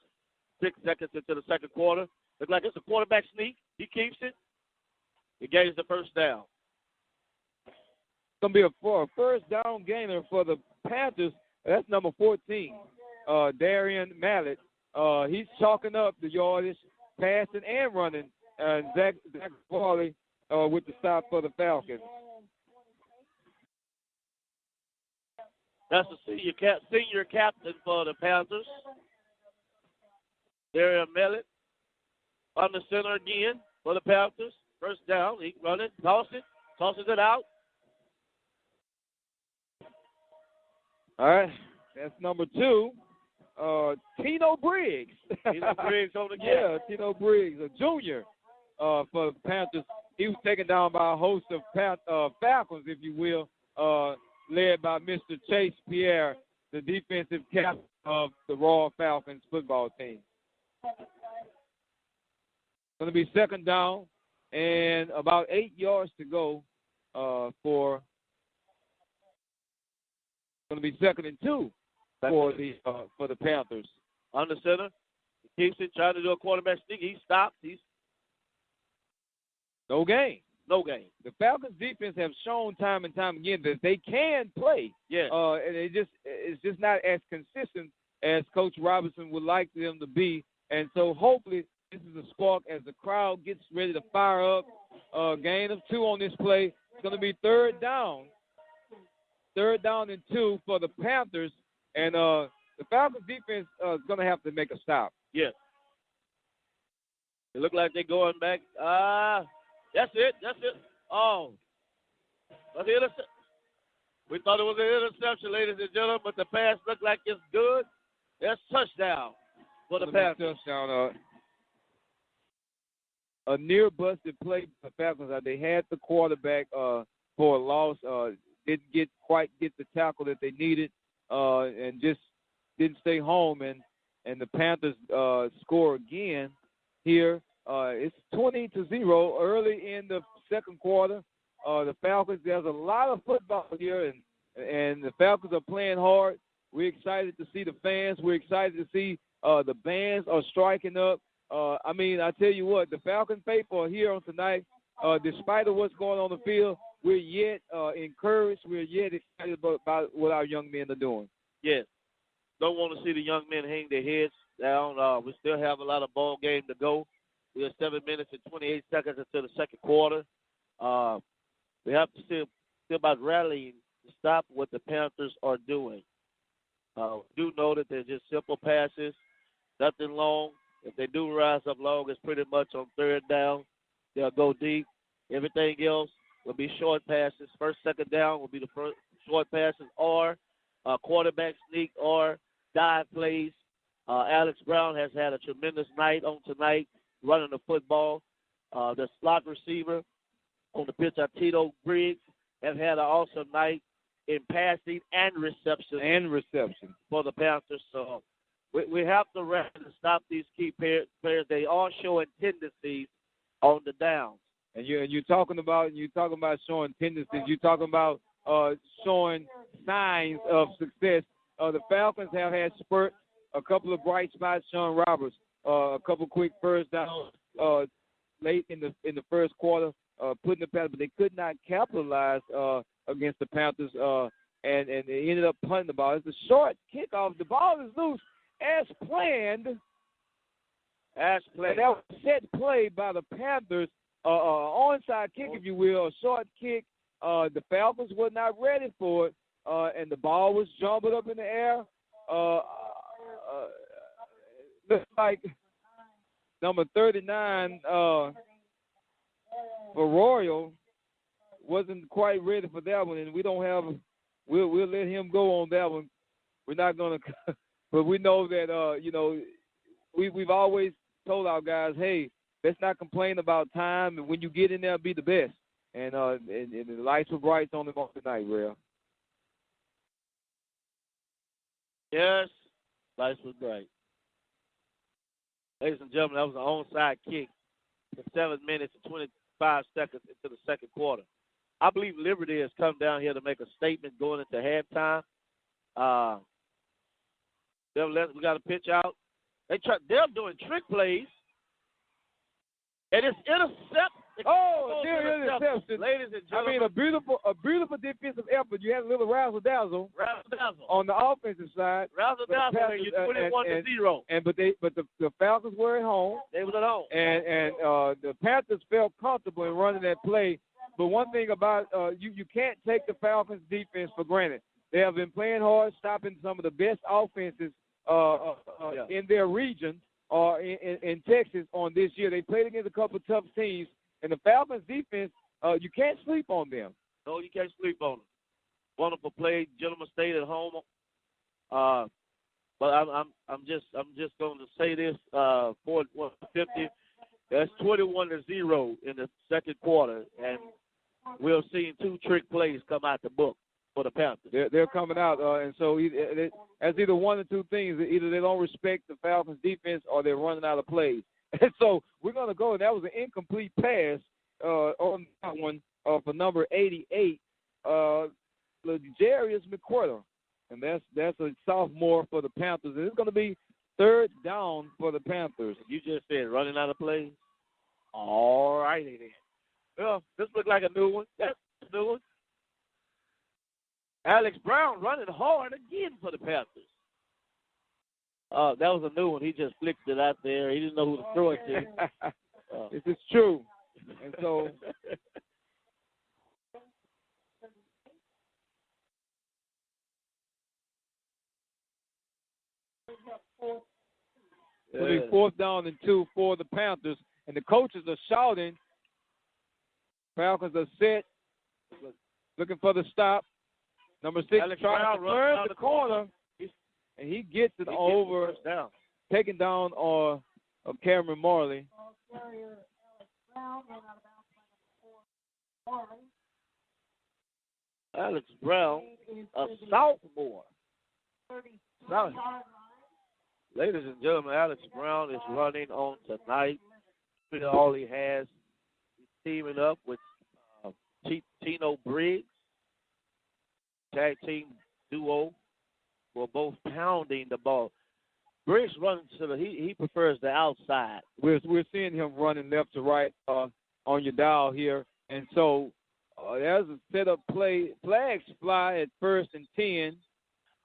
6 seconds into the second quarter. Looks like it's a quarterback sneak. He keeps it. He gains the first down. It's going to be a first down gainer for the Panthers. That's number 14, Darian Mallet. He's chalking up the yardage, passing and running. And Zach Farley with the stop for the Falcons. That's the senior captain for the Panthers. Darian Mallet on the center again for the Panthers. First down. He running, tosses it out. All right. That's number 2. Tino Briggs. Tino Briggs on the game. Yeah, Tino Briggs, a junior for the Panthers. He was taken down by a host of Falcons, if you will, led by Mr. Chase Pierre, the defensive captain of the Royal Falcons football team. Going to be second down and about 8 yards to go for going to be 2nd and 2 for the Panthers. On the center, he keeps it, trying to do a quarterback sneak. He stops. No gain. No gain. The Falcons defense have shown time and time again that they can play. Yes. And it's just not as consistent as Coach Robinson would like them to be. And so hopefully this is a spark as the crowd gets ready to fire up. Gain of 2 on this play. It's going to be 3rd down 3rd down and 2 for the Panthers. And the Falcons defense is going to have to make a stop. Yes. It look like they're going back. That's it. Oh. We thought it was an interception, ladies and gentlemen, but the pass looked like it's good. That's touchdown for the Panthers. Touchdown. A near busted play for the Falcons. They had the quarterback for a loss. Didn't quite get the tackle that they needed, and just didn't stay home. And the Panthers score again here. It's 20-0 early in the second quarter. The Falcons, there's a lot of football here, and the Falcons are playing hard. We're excited to see the fans. We're excited to see the bands are striking up. I tell you what, the Falcon faithful are here on tonight. Despite of what's going on the field, we're yet encouraged. We're yet excited about what our young men are doing. Yes. Don't want to see the young men hang their heads down. We still have a lot of ball game to go. We have 7 minutes and 28 seconds until the second quarter. We have to see about rallying to stop what the Panthers are doing. Do know that they're just simple passes, nothing long. If they do rise up long, it's pretty much on 3rd down. They'll go deep. Everything else will be short passes. 1st, 2nd down will be the first short passes or quarterback sneak or dive plays. Alex Brown has had a tremendous night on tonight running the football. The slot receiver on the pitch, Tito Briggs, have had an awesome night in passing and reception. For the Panthers. So we have to rest and stop these key players. They are showing tendencies on the downs. And you're talking about showing tendencies. You're talking about showing signs of success. The Falcons have had spurts, a couple of bright spots. Sean Roberts, a couple quick first downs late in the first quarter, putting the pass, but they could not capitalize against the Panthers, and they ended up punting the ball. It's a short kickoff. The ball is loose as planned. And that was set play by the Panthers, onside kick, if you will, a short kick. The Falcons were not ready for it, and the ball was jumbled up in the air. Looks like number 39 for Royal wasn't quite ready for that one, and we'll let him go on that one. We're not going to, but we know that, we've always told our guys, hey, let's not complain about time, and when you get in there, be the best. And the lights were bright on them on tonight, Real. Yes, lights were bright. Ladies and gentlemen, that was an onside kick for 7 minutes and 25 seconds into the second quarter. I believe Liberty has come down here to make a statement going into halftime. We got to pitch out. They're doing trick plays, and it's intercept. Interception. Ladies and gentlemen. A beautiful defensive effort. You had a little razzle-dazzle on the offensive side. Razzle-dazzle, you're 21-0. But the Falcons were at home. They were at home. And the Panthers felt comfortable in running that play. But one thing about you can't take the Falcons' defense for granted. They have been playing hard, stopping some of the best offenses in their region or in Texas on this year. They played against a couple of tough teams, and the Falcons' defense, you can't sleep on them. No, you can't sleep on them. Wonderful play. Gentlemen stayed at home. But I'm just going to say this for 50. That's 21-0 in the second quarter, and we're seeing 2 trick plays come out the book for the Panthers. They're coming out, and so that's either one or two things. Either they don't respect the Falcons' defense or they're running out of plays. And so we're going to go. That was an incomplete pass on that one for number 88, Jarius McQuarter. And that's a sophomore for the Panthers. And it's going to be 3rd down for the Panthers. You just said running out of plays? All righty then. Well, this looks like a new one. That's a new one. Alex Brown running hard again for the Panthers. That was a new one. He just flicked it out there. He didn't know who to throw it to. This is true. And so It's going to be 4th down and 2 for the Panthers. And the coaches are shouting. Falcons are set, looking for the stop. Number 6 trying to turn the corner. And he gets it over, taken down Cameron Marley. Alex Brown, a sophomore. Ladies and gentlemen, Alex Brown is running on tonight. All he has, he's teaming up with Tino Briggs, tag team duo, for both pounding the ball. Briggs runs he prefers the outside. We're seeing him running left to right on your dial here, and so there's a setup play. Flags fly at 1st and 10.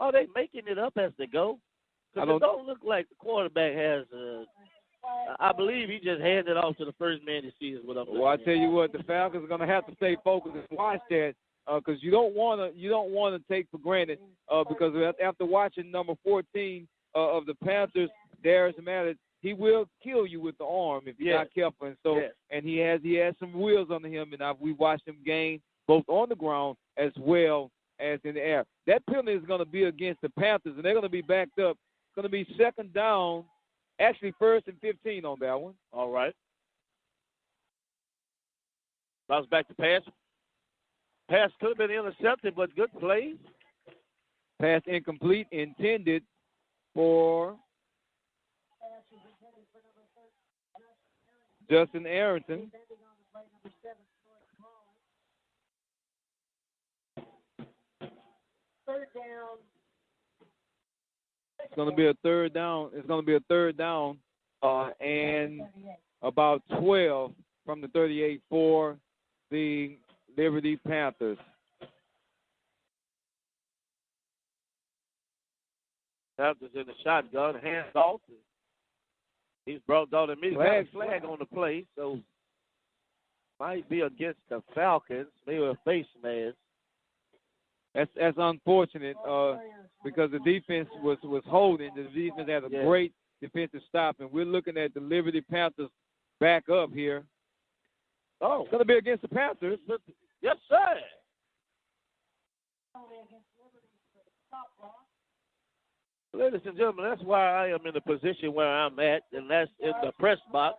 Oh, they making it up as they go. Because it don't look like the quarterback has. I believe he just handed it off to the first man to see what I'm. Well, I tell you what, the Falcons are going to have to stay focused and watch that because you don't want to take for granted because after watching number 14 of the Panthers, Darius Mathew, he will kill you with the arm if you're not careful. And so, and he has some wheels under him, and we watched him gain both on the ground as well as in the air. That penalty is going to be against the Panthers, and they're going to be backed up. It's going to be 2nd down, actually 1st and 15 on that one. All right. Bounce back to pass. Pass could have been intercepted, but good play. Pass incomplete, intended for Justin Arrington. It's going to be a 3rd down. It's going to be a 3rd down and about 12 from the 38 for the Liberty Panthers. Panthers in the shotgun, hands off. He's brought down immediately. Flag on the play, so might be against the Falcons. Maybe a face mask. That's unfortunate because the defense was holding. The defense had a great defensive stop, and we're looking at the Liberty Panthers back up here. Oh, it's going to be against the Panthers. Yes, sir. Ladies and gentlemen, that's why I am in the position where I'm at, and that's in the press box,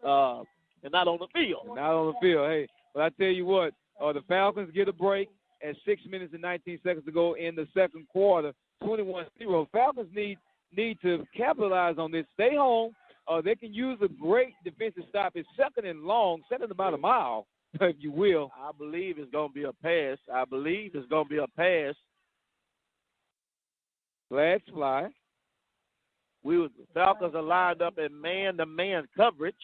and not on the field. Not on the field. Hey, but I tell you what, the Falcons get a break at 6 minutes and 19 seconds to go in the 2nd quarter, 21-0. Falcons need to capitalize on this. Stay home. They can use a great defensive stop. It's 2nd and long, 2nd about a mile, if you will. I believe it's going to be a pass. Flags fly. The Falcons are lined up in man-to-man coverage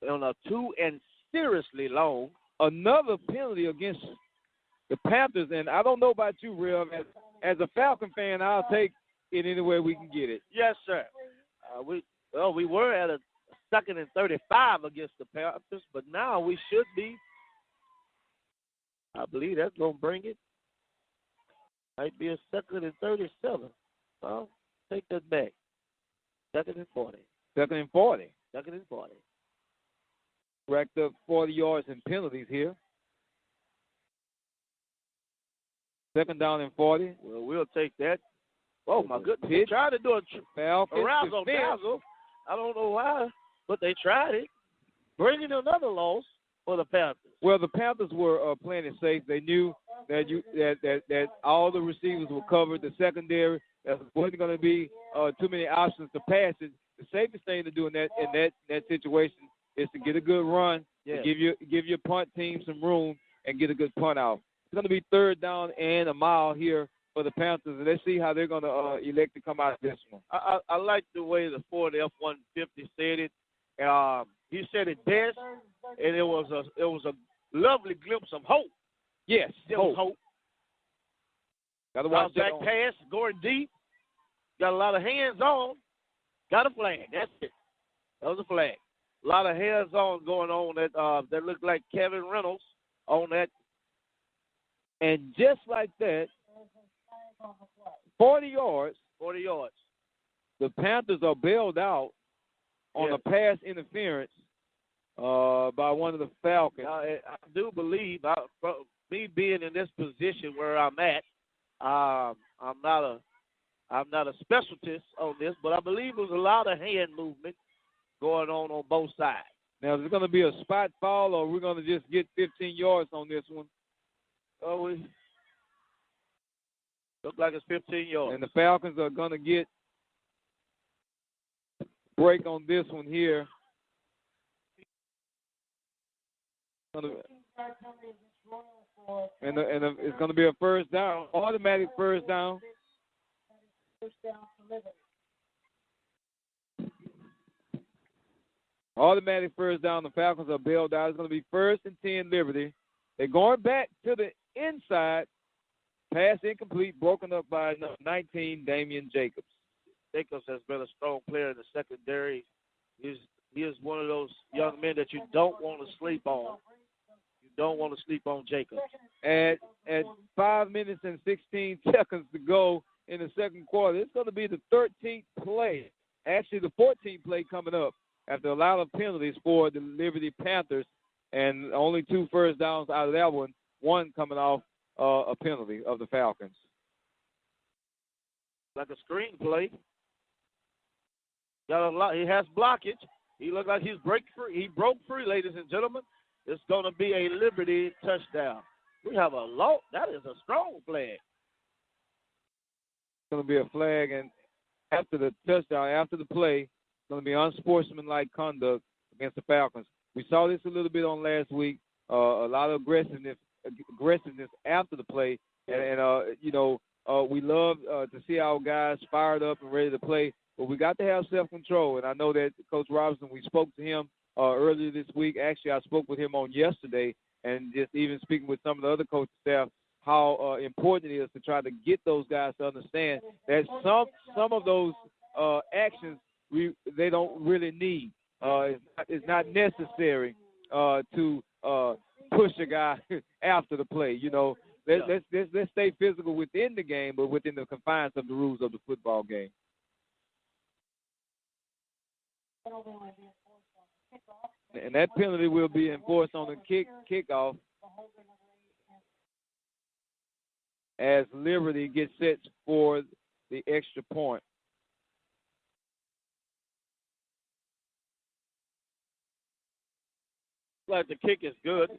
on a 2 and seriously long. Another penalty against the Panthers, and I don't know about you, Rev. As a Falcon fan, I'll take it any way we can get it. Yes, sir. We were at a 2nd and 35 against the Panthers, but now we should be. I believe that's going to bring it. Might be a 2nd and 37. Well, take that back. 2nd and 40. 2nd and 40. 2nd and 40. Racked up 40 yards in penalties here. 2nd down and 40. Well, we'll take that. Oh, my goodness. They tried to do a razzle dazzle. I don't know why, but they tried it. Bringing another loss for the Panthers. Well, the Panthers were playing it safe. They knew that all the receivers were covered. The secondary, there wasn't going to be too many options to pass it. The safest thing to do in that situation is to get a good run, and give your punt team some room, and get a good punt out. It's going to be 3rd down and a mile here for the Panthers, and let's see how they're going to elect to come out of this one. I like the way the Ford F-150 said it. He said it best, and it was a lovely glimpse of hope. Yes, there was hope. Got to watch that pass, going deep. Got a lot of hands on. Got a flag. That's it. That was a flag. A lot of hands on going on that looked like Kevin Reynolds on that. And just like that, 40 yards. 40 yards. the Panthers are bailed out on a pass interference by one of the Falcons. I do believe, me being in this position where I'm at, I'm not a specialist on this, but I believe there's a lot of hand movement going on both sides. Now, is it going to be a spot foul, or we're going to just get 15 yards on this one? Oh, we look like it's 15 yards. And the Falcons are going to get break on this one here. And it's going to be a first down, automatic first down. Automatic first down. The Falcons are bailed out. It's going to be 1st and 10 Liberty. They're going back to the inside. Pass incomplete, broken up by number 19, Damian Jacobs. Jacobs has been a strong player in the secondary. He is one of those young men that you don't want to sleep on. You don't want to sleep on Jacobs. At 5 minutes and 16 seconds to go in the second quarter, it's going to be the 13th play. Actually, the 14th play coming up after a lot of penalties for the Liberty Panthers, and only 2 first downs out of that one coming off a penalty of the Falcons. Like a screenplay. Got a lot. He has blockage. He looked like he's break free. He broke free, ladies and gentlemen. It's going to be a Liberty touchdown. We have a low. That is a strong flag. It's going to be a flag, and after the touchdown, after the play, it's going to be unsportsmanlike conduct against the Falcons. We saw this a little bit on last week. A lot of aggressiveness after the play, and we love to see our guys fired up and ready to play, but we got to have self-control. And I know that Coach Robinson, we spoke to him earlier this week. Actually, I spoke with him on yesterday, and just even speaking with some of the other coaching staff, how important it is to try to get those guys to understand that some of those actions they don't really need. It's not necessary to push a guy after the play. Let's stay physical within the game, but within the confines of the rules of the football game. And that penalty will be enforced on the kickoff as Liberty gets set for the extra point. Like the kick is good.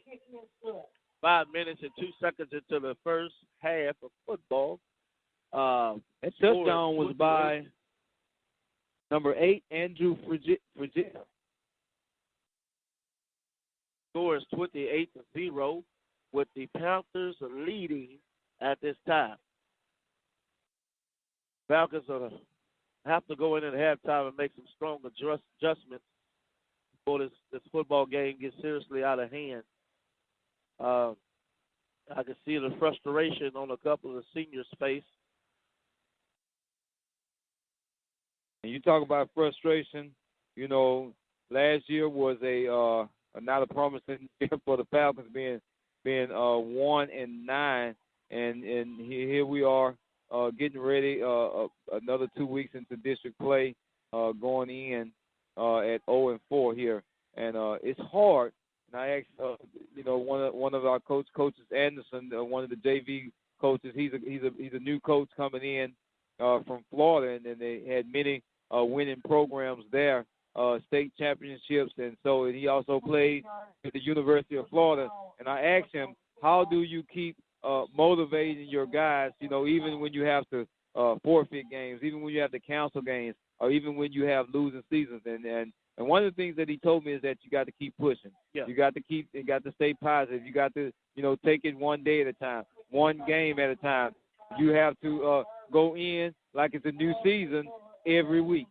5 minutes and 2 seconds into the first half of football. That touchdown was by number 8, Andrew Frigid. Score is 28-0, with the Panthers leading at this time. Falcons have to go in at halftime and make some strong adjustments before this football game gets seriously out of hand. I can see the frustration on a couple of the seniors' face. And you talk about frustration. Last year was not a promising year for the Falcons, being 1-9, and here we are getting ready. Another 2 weeks into district play, going in at 0-4 here, and it's hard. And I asked, one of our coaches, Anderson, one of the JV coaches. He's a new coach coming in from Florida, and they had many winning programs there, state championships, and he also played at the University of Florida. And I asked him, how do you keep motivating your guys? Even when you have to forfeit games, even when you have to cancel games, or even when you have losing seasons, and one of the things that he told me is that you got to keep pushing. Yeah. You got to stay positive. You got to, take it one day at a time, one game at a time. You have to go in like it's a new season every week.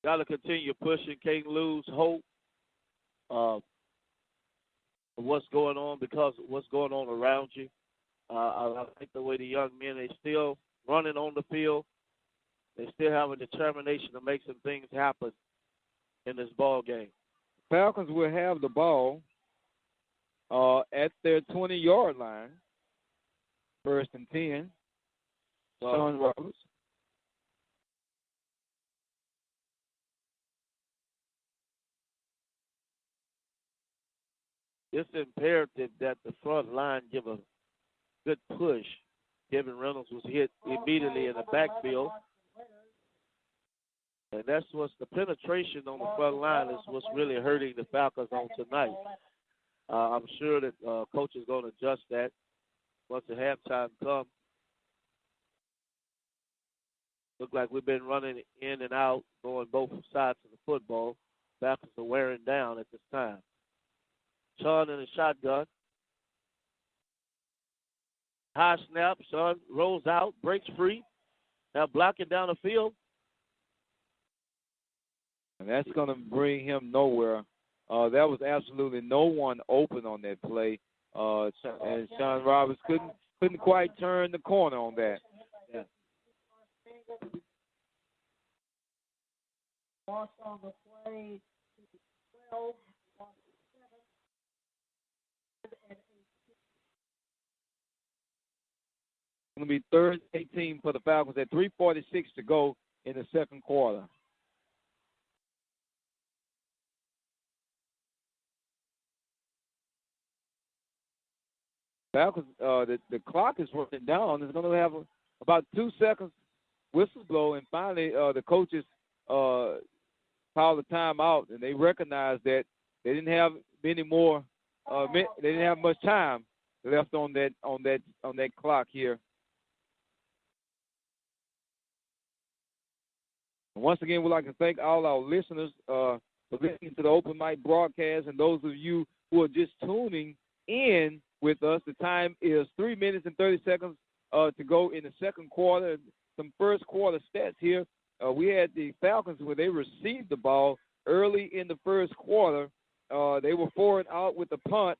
Got to continue pushing. Can't lose hope of what's going on because of what's going on around you. I like the way the young men, they still running on the field. They still have a determination to make some things happen in this ball game. Falcons will have the ball at their 20-yard line, 1st and 10. Sean Roberts. it's imperative that the front line give a good push. Kevin Reynolds was hit immediately in the backfield. And that's what's the penetration on the front line is what's really hurting the Falcons on tonight. I'm sure that coach is going to adjust that once the halftime comes. Look like we've been running in and out, going both sides of the football. Falcons are wearing down at this time. Sean in the shotgun. High snap. Sean rolls out, breaks free. Now blocking down the field. And that's going to bring him nowhere. There was absolutely no one open on that play. And Sean Roberts couldn't quite turn the corner on that. Yeah. Lost on the play to 12, 7, It's going to be third and 18 for the Falcons at 3:46 to go in the second quarter. Falcons, the clock is running down. It's going to have about 2 seconds whistles blow, and finally the coaches call the timeout, and they recognize that they didn't have many more. They didn't have much time left on that clock here. And once again, we'd like to thank all our listeners for listening to the Open Mic broadcast, and those of you who are just tuning in with us. The time is 3 minutes and 30 seconds to go in the second quarter. Some first quarter stats here. We had the Falcons where they received the ball early in the first quarter. They were 4 and out with the punt,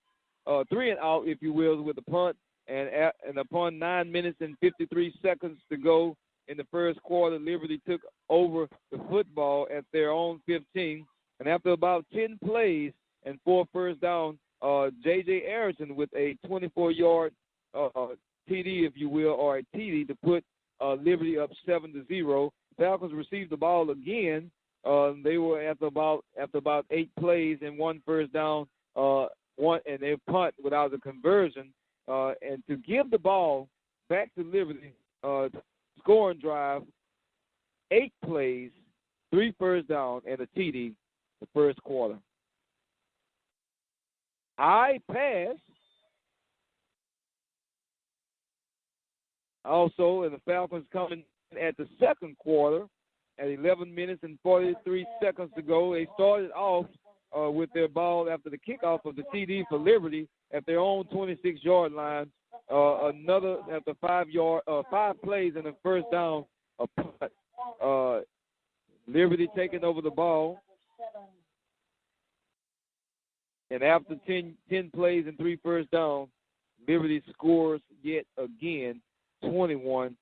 3 and out, if you will, with the punt. And upon 9 minutes and 53 seconds to go in the first quarter, Liberty took over the football at their own 15. And after about 10 plays and 4 first down, J.J. Ayrton with a 24-yard TD, if you will, or a TD to put Liberty up 7-0. Falcons received the ball again. They were after about 8 plays and 1 first down, and they punt without a conversion. And to give the ball back to Liberty, scoring drive, 8 plays, 3 first down, and a TD the first quarter. High pass. Also, and the Falcons coming at the second quarter at 11 minutes and 43 seconds to go. They started off with their ball after the kickoff of the TD for Liberty at their own 26-yard line. Another after 5 plays and a first down, a punt. Liberty taking over the ball. And after 10 plays and 3 first downs, Liberty scores yet again, 21-0.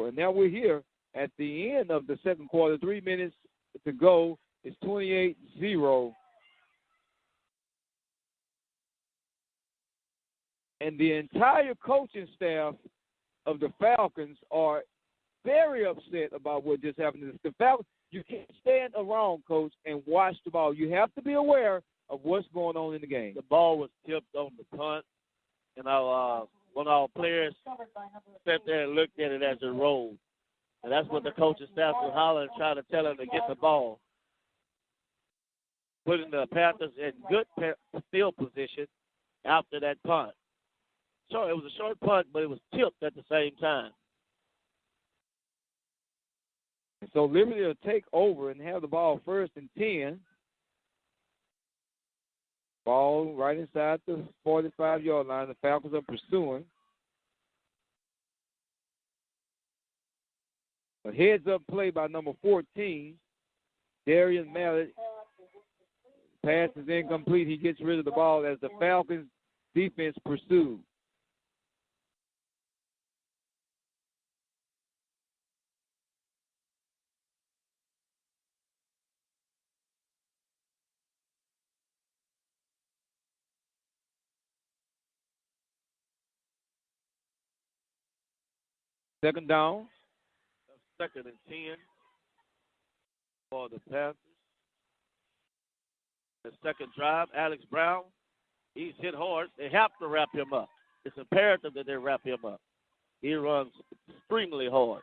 And now we're here at the end of the second quarter. 3 minutes to go. It's 28-0. And the entire coaching staff of the Falcons are very upset about what just happened. The Falcons, you can't stand around, Coach, and watch the ball. You have to be aware of what's going on in the game. The ball was tipped on the punt, and one of our players sat there and looked at it as it rolled. And that's what the coaching staff was hollering, trying to tell him to get the ball. Putting the Panthers in good field position after that punt. So it was a short punt, but it was tipped at the same time. And so Liberty will take over and have the ball first and 10. Ball right inside the 45-yard line. The Falcons are pursuing. A heads-up play by number 14, Darian Mallett. Pass is incomplete. He gets rid of the ball as the Falcons defense pursues. Second down. Second and 10 for the Panthers. The second drive, Alex Brown He's hit hard. They have to wrap him up. It's imperative that they wrap him up. He runs extremely hard.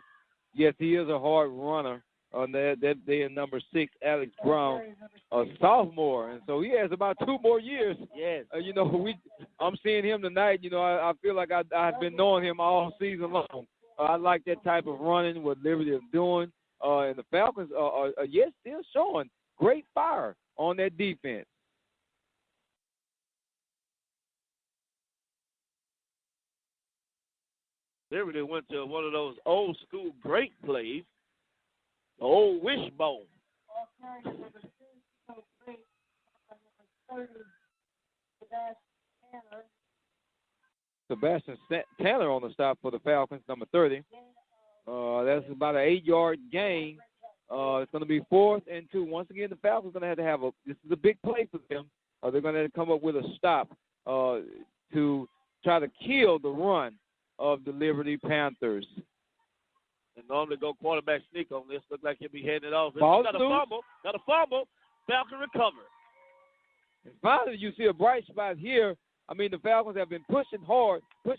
Yes, he is a hard runner. On that day, number 6, Alex Brown, a sophomore, and so he has about 2 more years. Yes. I'm seeing him tonight. I feel like I've been knowing him all season long. I like that type of running, what Liberty is doing, and the Falcons are still showing great fire on that defense. Liberty went to one of those old school great plays, the old wishbone. Sebastian Tanner on the stop for the Falcons, number 30. That's about an 8-yard gain. It's going to be 4th and 2. Once again, the Falcons are going to have this is a big play for them. They're going to have to come up with a stop to try to kill the run of the Liberty Panthers. And normally go quarterback sneak on this. Look like he'll be heading it off. Got a fumble. Falcon recover. And finally, you see a bright spot here. I mean, the Falcons have been pushing hard. A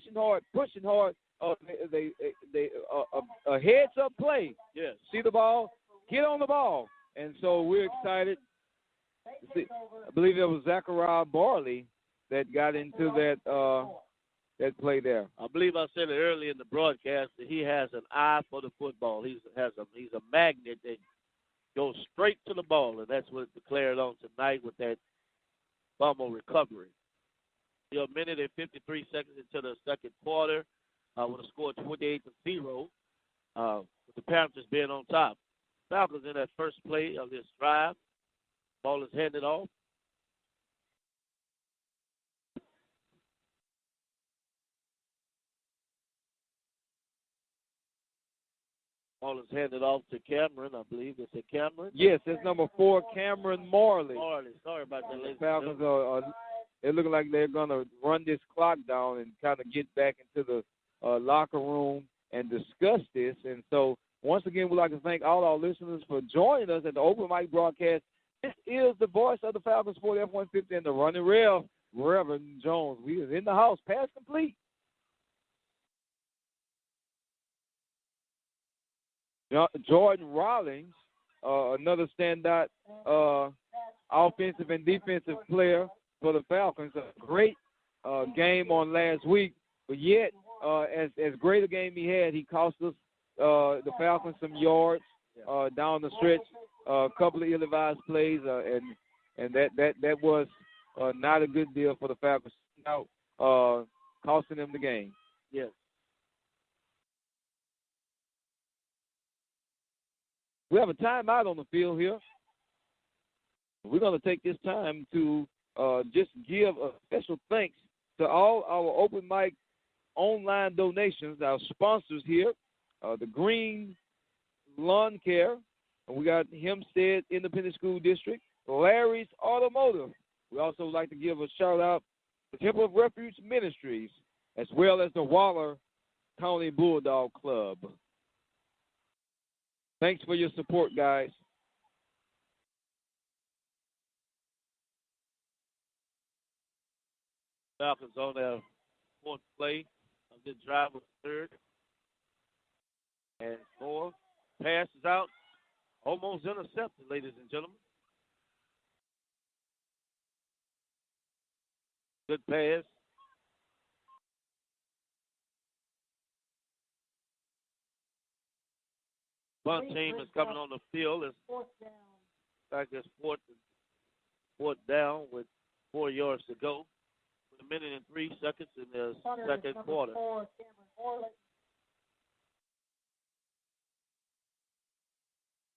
heads-up play. Yes. See the ball, get on the ball. And so we're excited. I believe it was Zachariah Barley that got into that play there. I believe I said it earlier in the broadcast that he has an eye for the football. He's a magnet that goes straight to the ball, and that's what declared on tonight with that fumble recovery. Still a minute and 53 seconds into the second quarter with a score 28-0, with the Panthers being on top. Falcons in that first play of this drive. Ball is handed off. Ball is handed off to Cameron, I believe. Is it Cameron? Yes, that's number 4, Cameron Marley. Sorry about that, ladies. Falcons they're looking like they're going to run this clock down and kind of get back into the locker room and discuss this. And so, once again, we'd like to thank all our listeners for joining us at the Open Mic broadcast. This is the voice of the Falcons for the F-150 and the running rev, Reverend Jones. We are in the house. Pass complete. Jordan Rollins, another standout offensive and defensive player for the Falcons. A great game on last week, but yet as great a game he had, he cost us the Falcons some yards down the stretch. A couple of ill-advised plays, and that was not a good deal for the Falcons. Costing them the game. Yes. We have a timeout on the field here. We're going to take this time to just give a special thanks to all our Open Mic online donations, our sponsors here, the Green Lawn Care, and we got Hempstead Independent School District, Larry's Automotive. We also like to give a shout-out to Temple of Refuge Ministries, as well as the Waller County Bulldog Club. Thanks for your support, guys. Falcons on their 4th play of this drive with 3rd and 4. Pass is out. Almost intercepted, ladies and gentlemen. Good pass. Bunt team is coming on the field. It's like it's fourth down with 4 yards to go. With a minute and 3 seconds in the second quarter.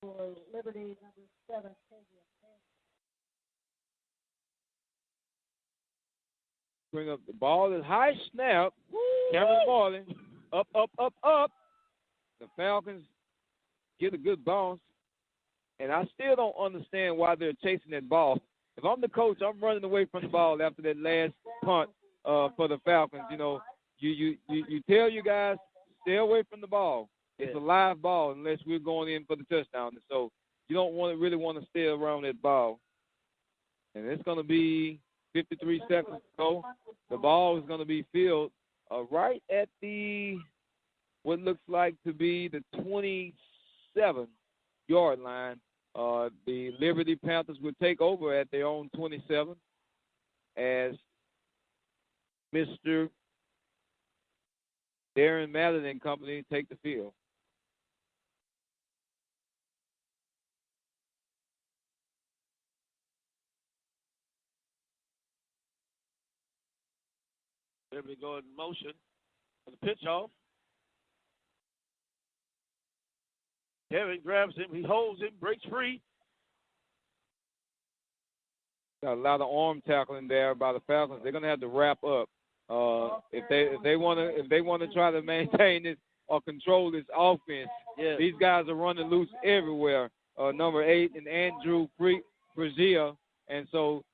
For Liberty, number 7, Bring up the ball. Is high snap. Cameron Marley. Up. The Falcons get a good bounce. And I still don't understand why they're chasing that ball. If I'm the coach, I'm running away from the ball after that last punt for the Falcons. You know, you tell you guys, stay away from the ball. It's a live ball unless we're going in for the touchdown. And so you don't really want to stay around that ball. And it's going to be 53 seconds to go. The ball is going to be fielded right at what looks like to be the 27-yard line. The Liberty Panthers will take over at their own 27 as Mr. Darren Madden and company take the field. Liberty going in motion for the pitch off. Kevin grabs him. He holds him, breaks free. Got a lot of arm tackling there by the Falcons. They're going to have to wrap up if they want to try to maintain this or control this offense. Yeah. These guys are running loose everywhere. Number 8 and Andrew Frisia, and so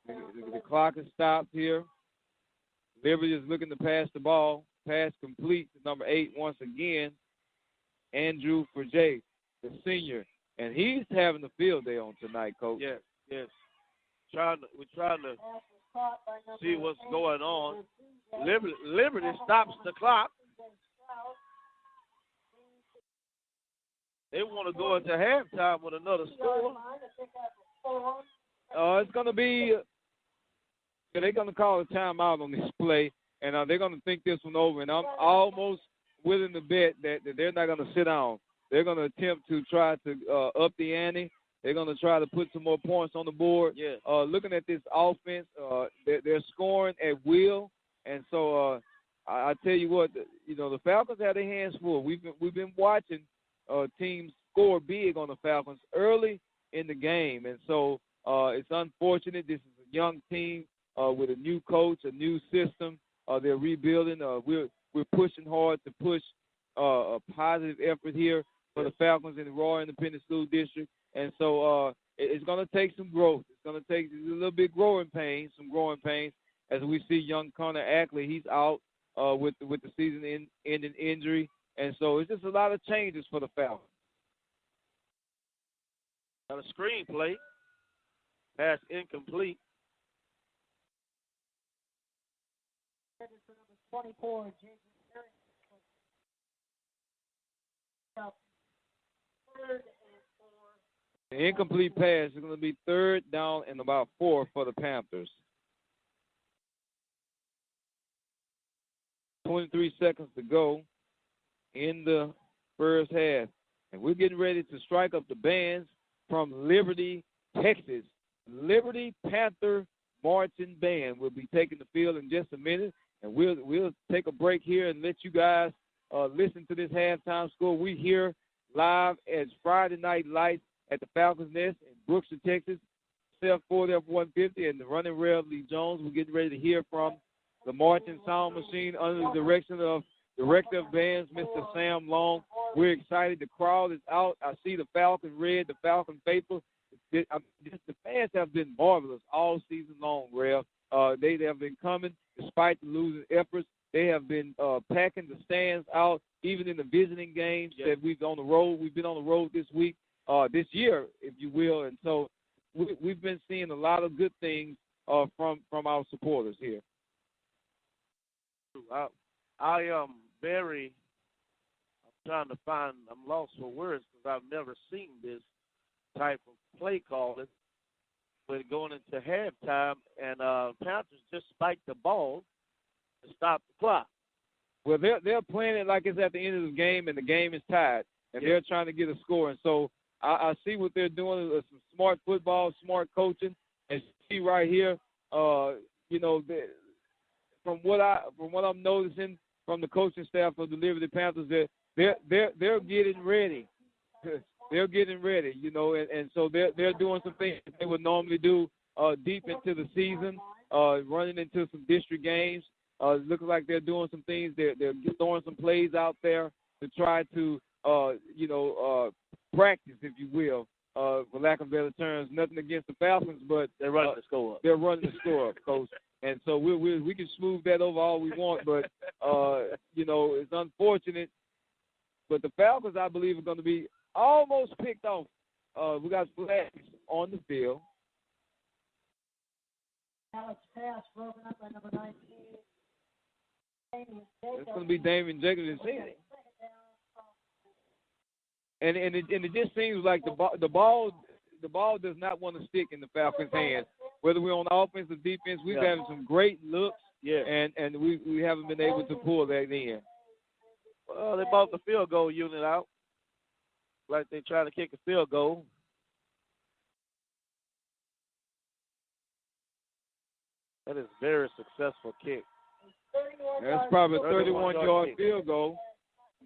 the clock is stopped here. Liberty is looking to pass the ball. Pass complete to number 8 once again, Andrew Frisia, the senior, and he's having a field day on tonight, Coach. Yes. We're trying to see what's going on. Liberty stops the clock. They want to go into halftime with another score. It's going to be. They're going to call a timeout on this play, and they're going to think this one over. And I'm almost willing to bet that they're not going to sit down. They're going to attempt to try to up the ante. They're going to try to put some more points on the board. Yeah. Looking at this offense, they're scoring at will, and so I tell you what, the Falcons have their hands full. We've been watching teams score big on the Falcons early in the game, and so it's unfortunate. This is a young team with a new coach, a new system. They're rebuilding. We're pushing hard to push a positive effort here for the Falcons in the Royal Independent School District. And so it's going to take some growth. It's going to take a little bit growing pains as we see young Connor Ackley. He's out with the season-ending injury. And so it's just a lot of changes for the Falcons. Got a screen play. Pass incomplete. 24, Jason. The incomplete pass is going to be 3rd down and about 4 for the Panthers. 23 seconds to go in the first half. And we're getting ready to strike up the bands from Liberty, Texas. Liberty Panther Marching Band will be taking the field in just a minute. And we'll take a break here and let you guys listen to this halftime score. We here live as Friday Night Lights at the Falcons Nest in Brookshire, Texas. Self Ford F-150 and the running Rev Lee Jones. We're getting ready to hear from the Marching Sound Machine under the direction of Director of Bands, Mr. Sam Long. We're excited. The crowd is out. I see the Falcon Red, the Falcon Faithful. The fans have been marvelous all season long, Rev. They have been coming despite the losing efforts. They have been packing the stands out, even in the visiting games that we've on the road. We've been on the road this week, this year, if you will. And so we've been seeing a lot of good things from our supporters here. I am I'm trying to find, I'm lost for words because I've never seen this type of play calling. But going into halftime, and Panthers just spiked the ball to stop the clock. Well, they're playing it like it's at the end of the game, and the game is tied, and they're trying to get a score. And so I see what they're doing is some smart football, smart coaching, and see right here, from what I'm noticing from the coaching staff of the Liberty Panthers, they're getting ready. They're getting ready, and so they're doing some things they would normally do deep into the season, running into some district games. It looks like they're doing some things. They're throwing some plays out there to try to, practice, if you will, for lack of better terms. Nothing against the Falcons, but they're running the score up. They're running the score up, Coach. And so we can smooth that over all we want, but, it's unfortunate. But the Falcons, I believe, are going to be almost picked off we got flags on the field. Alex pass broken up by number 19. It's going to be Damian Jacobs. And it just seems like the ball does not want to stick in the Falcons' hands. Whether we're on offense or defense, we've had some great looks, and we haven't been able to pull that in. Well, they bought the field goal unit out, like they trying to kick a field goal. That is a very successful kick. That's probably a 31-yard field goal.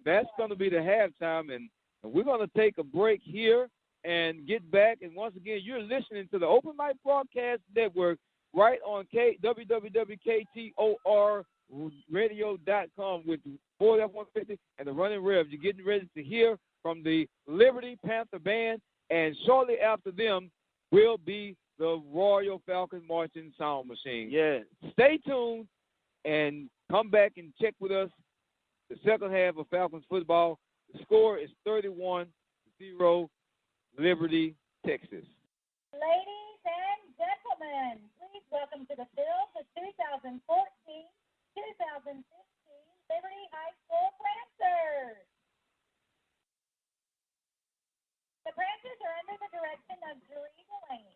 That's going to be the halftime, and we're going to take a break here and get back. And once again, you're listening to the Open Mic Broadcast Network right on www.KTORradio.com with Ford F-150 and the Running Rev. You're getting ready to hear from the Liberty Panther Band, and shortly after them will be the Royal Falcon Marching Sound Machine. Yeah. Stay tuned and come back and check with us the second half of Falcons football. The score is 31-0, Liberty, Texas. Ladies and gentlemen, please welcome to the field the 2014-2015 Liberty High School Prancers. The Prancers are under the direction of Julie Delaney.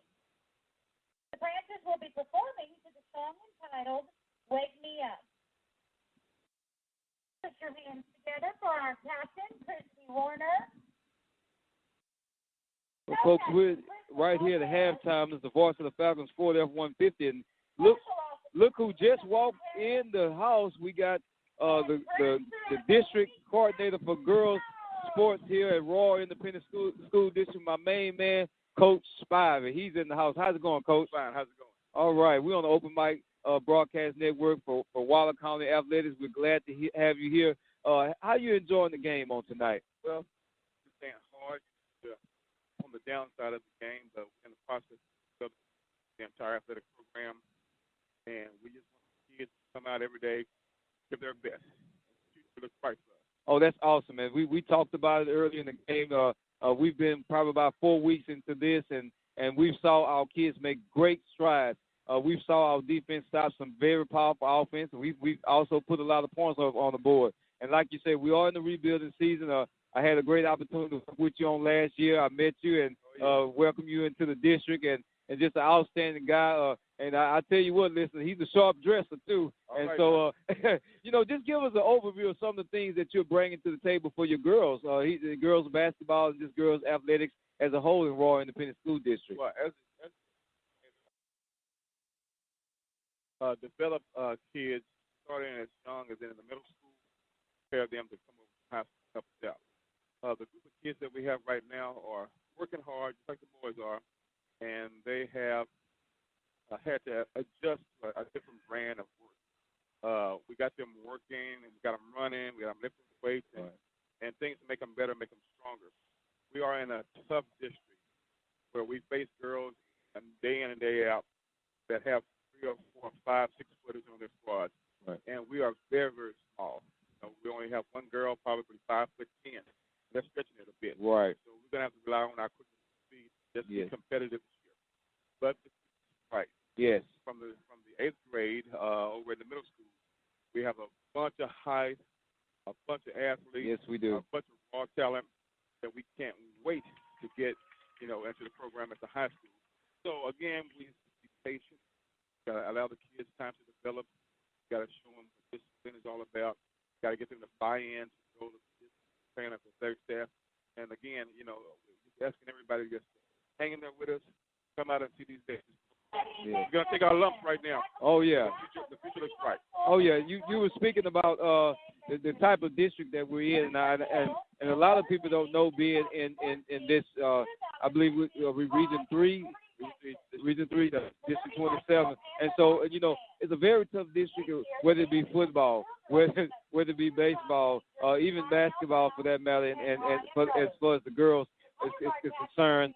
The Prancers will be performing to the song entitled Wake Me Up. Put your hands together for our captain, Christy Warner. Well, folks, we're right here at halftime. This is the voice of the Falcons, Ford F-150. And look who just walked in the house. We got the district coordinator for girls sports here at Royal Independent School District, my main man, Coach Spivey. He's in the house. How's it going, Coach? Fine. How's it going? All right. We're on the Open Mic Broadcast Network for Waller County Athletics. We're glad to have you here. How you enjoying the game on tonight? Well, just staying hard on the downside of the game, but we're in the process of the entire athletic program, and we just want the kids to come out every day, give their best. It looks bright for us. Oh, that's awesome, man. We talked about it earlier in the game. We've been probably about 4 weeks into this, and we saw our kids make great strides. We saw our defense stop some very powerful offense, and we've also put a lot of points on the board. And like you said, we are in the rebuilding season. I had a great opportunity to work with you on last year. I met you and welcomed you into the district, and just an outstanding guy. And I tell you what, listen, he's a sharp dresser, too. Just give us an overview of some of the things that you're bringing to the table for your girls, girls basketball and just girls athletics as a whole in Royal Independent School District. Well, develop kids starting as young as in the middle school, prepare them to come over to high school, help us out. The group of kids that we have right now are working hard, just like the boys are, and they have had to adjust to a different brand of work. We got them working, and we got them running, we got them lifting weights, and things to make them better, make them stronger. We are in a tough district where we face girls day in and day out that have 3 or 4 or 5, 6 footers on their squads, and we are very, very small. We only have one girl, probably 5'10". They're stretching it a bit. Right. So we're gonna have to rely on our quickness and speed just to be competitive this year. But right. Yes. From the 8th grade over in the middle school, we have a bunch of height, a bunch of athletes. Yes, we do. A bunch of raw talent that we can't wait to get, into the program at the high school. So again, we have to be patient. Got to allow the kids time to develop. Got to show them what discipline is all about. Got to get them to buy in to go to the trainer, the third staff. And again, just asking everybody to just hang in there with us, come out and see these days. Yeah. We're going to take our lumps right now. Oh, yeah. The future looks bright. Oh, yeah. You were speaking about the type of district that we're in, and a lot of people don't know being in this, I believe, we Region 3, District 27. And so, it's a very tough district, whether it be football, whether it be baseball, even basketball for that matter, and as far as the girls is concerned,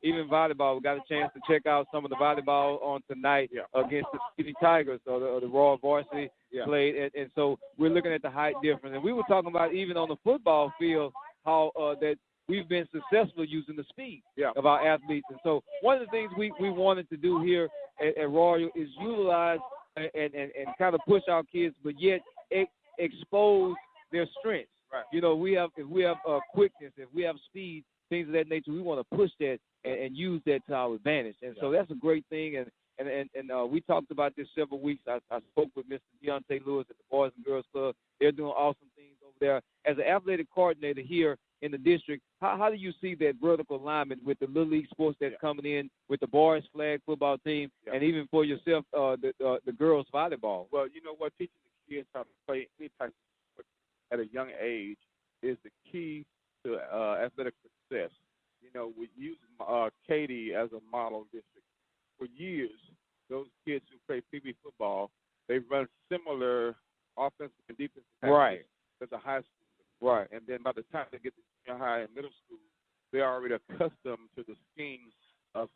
even volleyball. We got a chance to check out some of the volleyball on tonight against the City Tigers, or the Royal Varsity played, and so we're looking at the height difference. And we were talking about even on the football field how that we've been successful using the speed of our athletes. And so one of the things we wanted to do here at Royal is utilize and kind of push our kids, but yet expose their strengths. Right. You know, if we have quickness, if we have speed, things of that nature, we want to push that and use that to our advantage. And so that's a great thing. And we talked about this several weeks. I spoke with Mr. Deontay Lewis at the Boys and Girls Club. They're doing awesome things over there. As an athletic coordinator here in the district, how do you see that vertical alignment with the Little League sports that's coming in, with the boys flag football team, and even for yourself, the girls volleyball? Well, you know what? Teaching the kids how to play any type of sport at a young age is the key to athletic success. You know, we use Katy as a model district. For years, those kids who play PB football, they've run similar offensive and defensive tactics as a high school. Right. And then by the time they get to junior high and middle school, they're already accustomed to the schemes of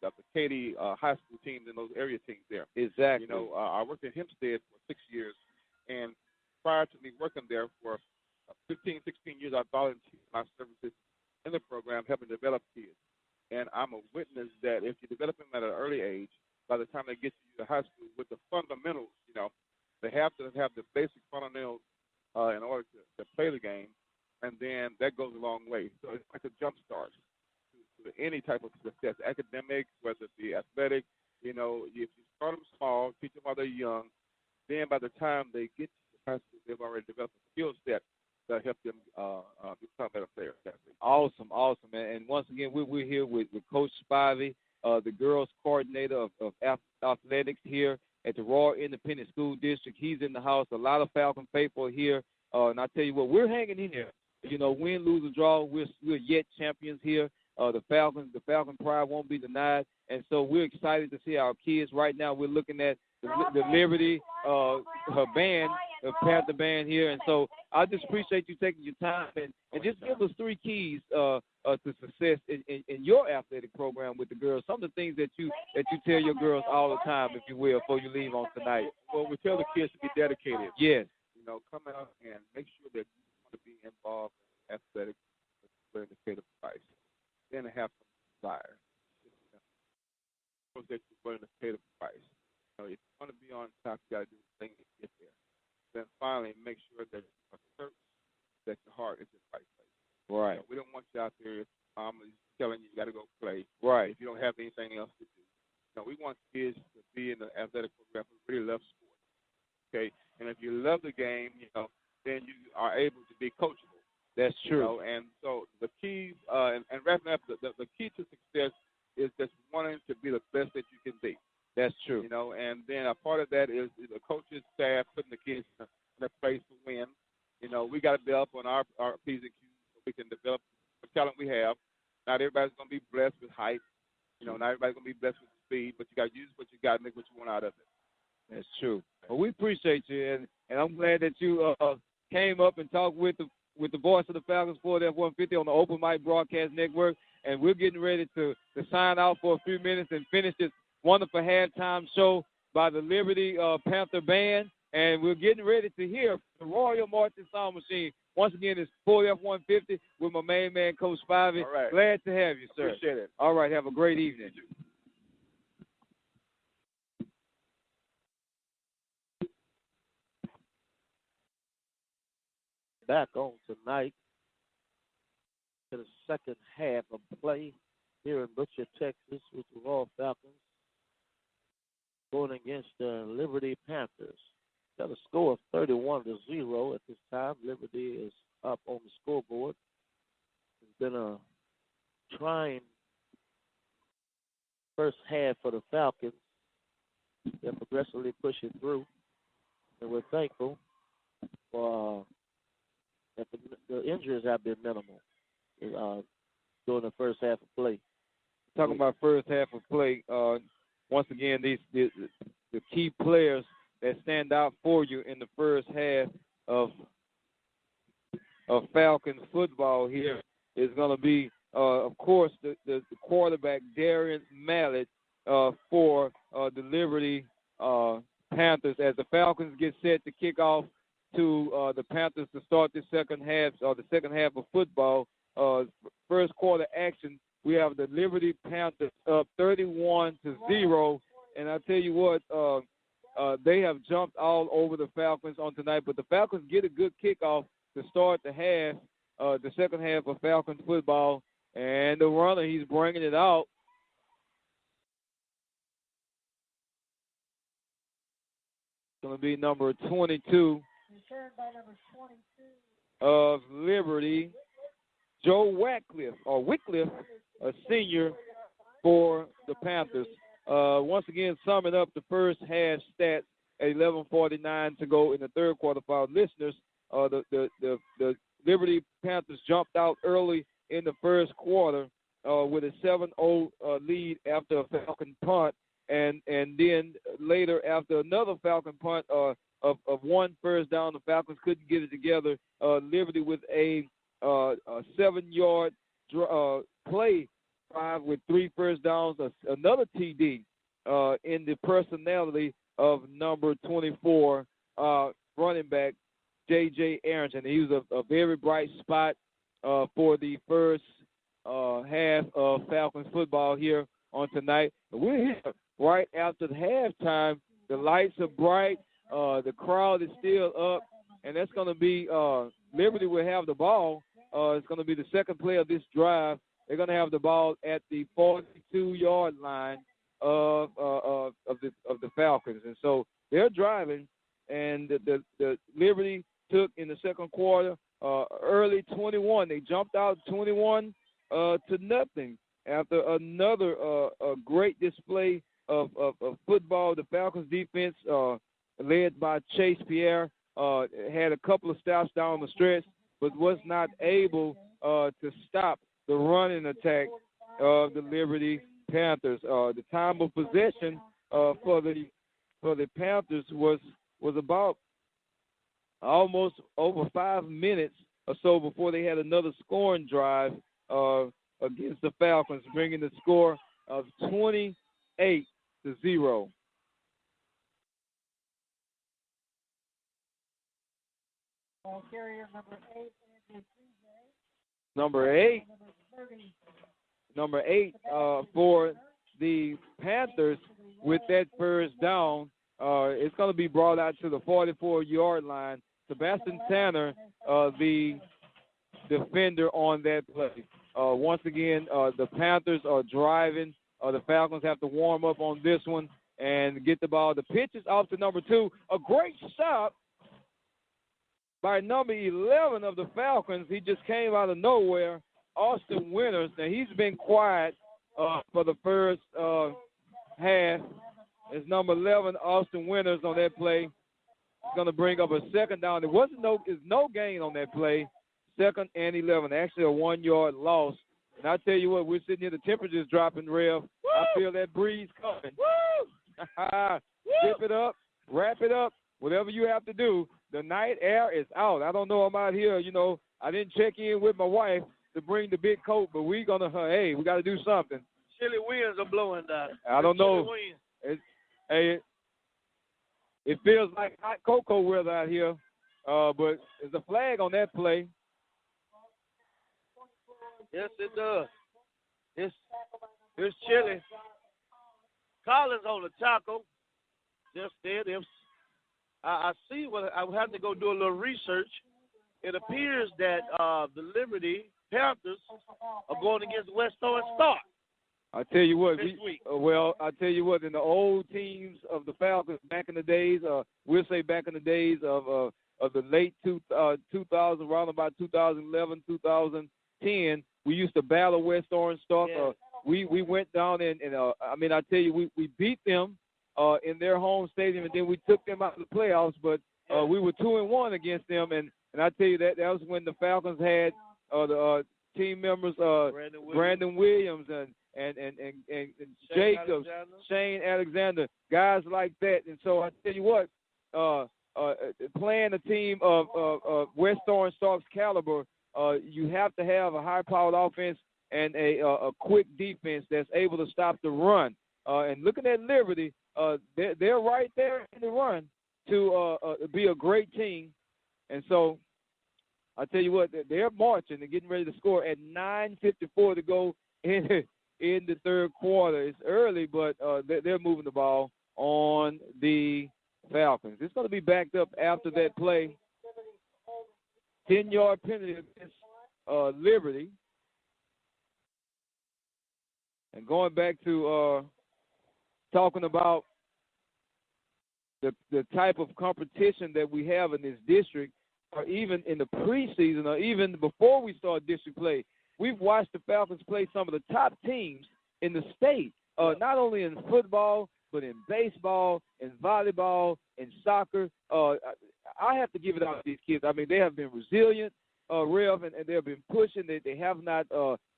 the Katy high school teams and those area teams there. Exactly. You know, I worked at Hempstead for 6 years, and prior to me working there for 15, 16 years, I volunteered my services in the program helping develop kids. And I'm a witness that if you develop them at an early age, by the time they get to high school with the fundamentals, you know, they have to have the basic fundamentals in order to play the game, and then that goes a long way. So it's like a jump start to any type of success, academic, whether it be athletic. You know, if you start them small, teach them while they're young, then by the time they get to high school, they've already developed a skill set that help them become better players. Awesome. And once again, we're here with Coach Spivey, the girls coordinator of athletics here at the Royal Independent School District. He's in the house. A lot of Falcon faithful here. And I tell you what, we're hanging in here. You know, win, lose, or draw, we're yet champions here. The Falcon pride won't be denied. And so we're excited to see our kids. Right now we're looking at the Liberty, her band, the Panther band here. And so I just appreciate you taking your time and just give us 3 keys to success in your athletic program with the girls. Some of the things that you tell your girls all the time, if you will, before you leave on tonight. Well, we tell the kids to be dedicated. Yes. You know, come out and make sure that you want to be involved in athletics with the state of price. Then have some desire. That you're willing to pay the price. You know, if you want to be on top, you got to do the thing to get there. Then finally, make sure that you're certain that your heart is in the right place. Right. You know, we don't want you out there telling you got to go play. Right. If you don't have anything else to do. You know, we want kids to be in the athletic program who really love sports. Okay. And if you love the game, you know, then you are able to be coachable. That's true. You know, and so the keys, and wrapping up, the key to success is just wanting to be the best that you can be. That's true. You know, and then a part of that is the coaches, staff, putting the kids in a place to win. You know, we got to be up on our P's and Q's so we can develop the talent we have. Not everybody's going to be blessed with height. You know, not everybody's going to be blessed with speed, but you got to use what you got and make what you want out of it. That's true. Well, we appreciate you, and I'm glad that you came up and talked with the voice of the Falcons for F-150 on the Open Mic Broadcast Network, and we're getting ready to sign out for a few minutes and finish this wonderful halftime show by the Liberty Panther Band, and we're getting ready to hear the Royal Marching Sound Machine. Once again, it's Ford F-150 with my main man, Coach Spivey. All right. Glad to have you, sir. Appreciate it. All right, have a great evening. Back on tonight to the second half of play here in Brookshire, Texas, with the Royal Falcons going against the Liberty Panthers. Got a score of 31-0 at this time. Liberty is up on the scoreboard. It's been a trying first half for the Falcons. They're progressively pushing through, and we're thankful for that the injuries have been minimal during the first half of play. Talking about first half of play, once again, the key players that stand out for you in the first half of Falcons football here is going to be, of course, the quarterback, Darian Mallett, for the Liberty Panthers, as the Falcons get set to kick off to the Panthers to start the second half of football. first quarter action. We have the Liberty Panthers up 31-0, and I tell you what, they have jumped all over the Falcons on tonight. But the Falcons get a good kickoff to start the half, the second half of Falcons football, and the runner, he's bringing it out. Going to be number 22 of Liberty, Joe Wycliffe, a senior for the Panthers. Once again, summing up the first half stats at 11:49 to go in the third quarter for our listeners. The Liberty Panthers jumped out early in the first quarter with a 7-0 lead after a Falcon punt. And then later, after another Falcon punt of one first down, the Falcons couldn't get it together. Liberty with a 7-yard play drive with 3 first downs, another TD in the personality of number 24 running back J.J. Arrington. He was a very bright spot for the first half of Falcons football here on tonight. We're here right after the halftime. The lights are bright. The crowd is still up, and that's going to be Liberty will have the ball. It's going to be the second play of this drive. They're going to have the ball at the 42-yard line of the Falcons, and so they're driving. And the Liberty took in the second quarter early 21. They jumped out 21 to nothing after another great display of football. The Falcons defense, led by Chase Pierre, had a couple of stops down the stretch, but was not able to stop the running attack of the Liberty Panthers. The time of possession for the Panthers was about almost over 5 minutes or so before they had another scoring drive against the Falcons, bringing the score of 28-0. Carrier number eight for the Panthers with that first down. It's going to be brought out to the 44-yard line. Sebastian Tanner, the defender on that play. Once again, the Panthers are driving. The Falcons have to warm up on this one and get the ball. The pitch is off to number 2. A great stop by number 11 of the Falcons. He just came out of nowhere, Austin Winters. Now, he's been quiet for the first half. It's number 11, Austin Winters, on that play. He's going to bring up a second down. There's no gain on that play. 2nd and 11, actually a 1-yard loss. And I tell you what, we're sitting here, the temperature's dropping, Rev. Woo! I feel that breeze coming. Woo! Zip it up, wrap it up, whatever you have to do. The night air is out. I don't know, I'm out here, I didn't check in with my wife to bring the big coat, but we got to do something. Chilly winds are blowing down. I don't know. It feels like hot cocoa weather out here, but there's a flag on that play. Yes, it does. It's chilly. Collins on the tackle. Just dead. I see what I would have to go do a little research. It appears that the Liberty Panthers are going against West Orange Star. I tell you what, this week. I tell you what, in the old teams of the Falcons back in the days, we'll say back in the days of the late 2000, around about 2011, 2010, we used to battle West Orange Star. Yeah. We went down and I tell you, we beat them in their home stadium, and then we took them out of the playoffs. But we were 2-1 against them, and I tell you that was when the Falcons had the team members Brandon Williams and Jacobs, Shane Alexander, guys like that. And so I tell you what, playing a team of West Orange Star's caliber, you have to have a high-powered offense and a quick defense that's able to stop the run. And looking at Liberty, they're right there in the run to be a great team. And so I tell you what, they're marching and getting ready to score at 9:54 to go in the third quarter. It's early, but they're moving the ball on the Falcons. It's going to be backed up after that play. 10-yard penalty against Liberty. And going back to talking about the type of competition that we have in this district, or even in the preseason, or even before we start district play, we've watched the Falcons play some of the top teams in the state, not only in football, but in baseball, in volleyball, in soccer. I have to give it out to these kids. I mean, they have been resilient, Rev, and they have been pushing. They have not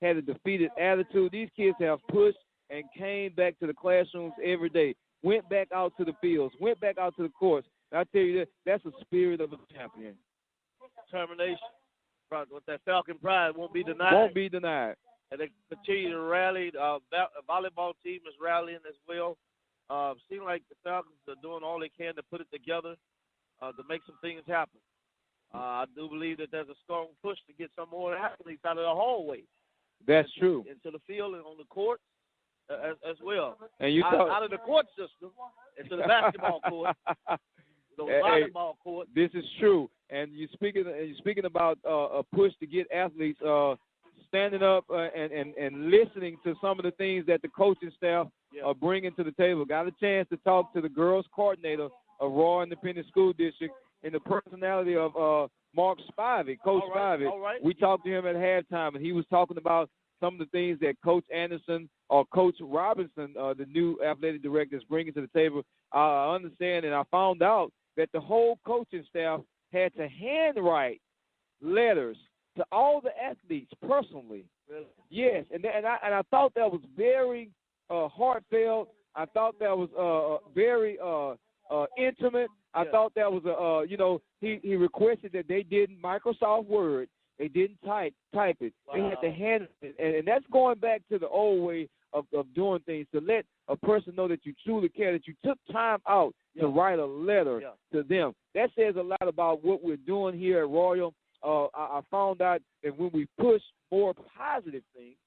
had a defeated attitude. These kids have pushed and came back to the classrooms every day, went back out to the fields, went back out to the courts. And I tell you, that's a spirit of a champion. Determination. With that Falcon pride won't be denied. Won't be denied. And they continue to rally. Volleyball team is rallying as well. Seems like the Falcons are doing all they can to put it together to make some things happen. I do believe that there's a strong push to get some more athletes out of the hallway. That's true. Into the field and on the court as well. And you out of the court system into the basketball court, the volleyball court. This is true. And you're speaking about a push to get athletes standing up and listening to some of the things that the coaching staff are bringing to the table. Got a chance to talk to the girls coordinator of Royal Independent School District in the personality of Mark Spivey, Coach Spivey. We talked to him at halftime, and he was talking about some of the things that Coach Anderson or Coach Robinson, the new athletic director, is bringing to the table. I understand, and I found out that the whole coaching staff had to handwrite letters to all the athletes personally. Really? Yes, and I thought that was very heartfelt. I thought that was very intimate. I thought that was he requested that they didn't Microsoft Word. They didn't type it. Wow. They had to hand it, and that's going back to the old way of doing things, to let a person know that you truly care, that you took time out to write a letter to them. That says a lot about what we're doing here at Royal. I found out that when we push more positive things,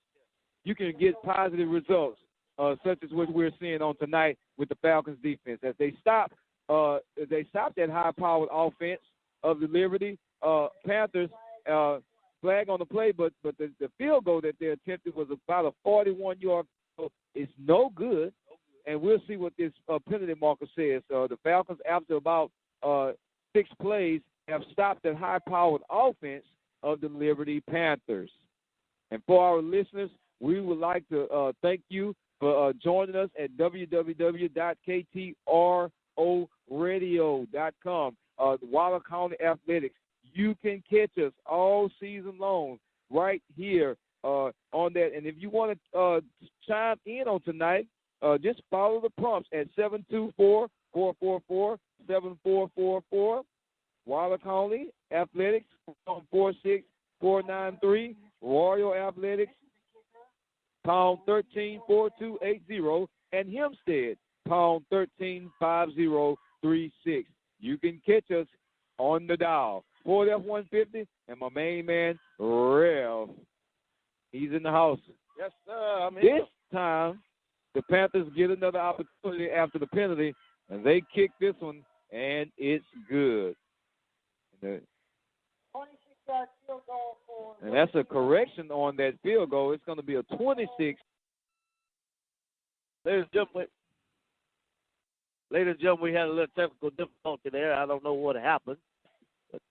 you can get positive results, such as what we're seeing on tonight with the Falcons defense. As they stopped that high-powered offense of the Liberty Panthers. Flag on the play, but the field goal that they attempted was about a 41-yard field. It's no good, and we'll see what this penalty marker says. The Falcons, after about 6 plays, have stopped that high-powered offense of the Liberty Panthers. And for our listeners, we would like to thank you for joining us at www.ktroradio.com. Waller County Athletics. You can catch us all season long right here on that. And if you want to chime in on tonight, just follow the prompts at 724-444-7444. Waller County Athletics, 46493. Royal Athletics, pound 134280. And Hempstead, pound 135036. You can catch us on the dial. Ford F-150, and my main man, Rev. He's in the house. Yes, sir. This time, the Panthers get another opportunity after the penalty, and they kick this one, and it's good. And that's a correction on that field goal. It's going to be a 26. Ladies and gentlemen, we had a little technical difficulty there. I don't know what happened.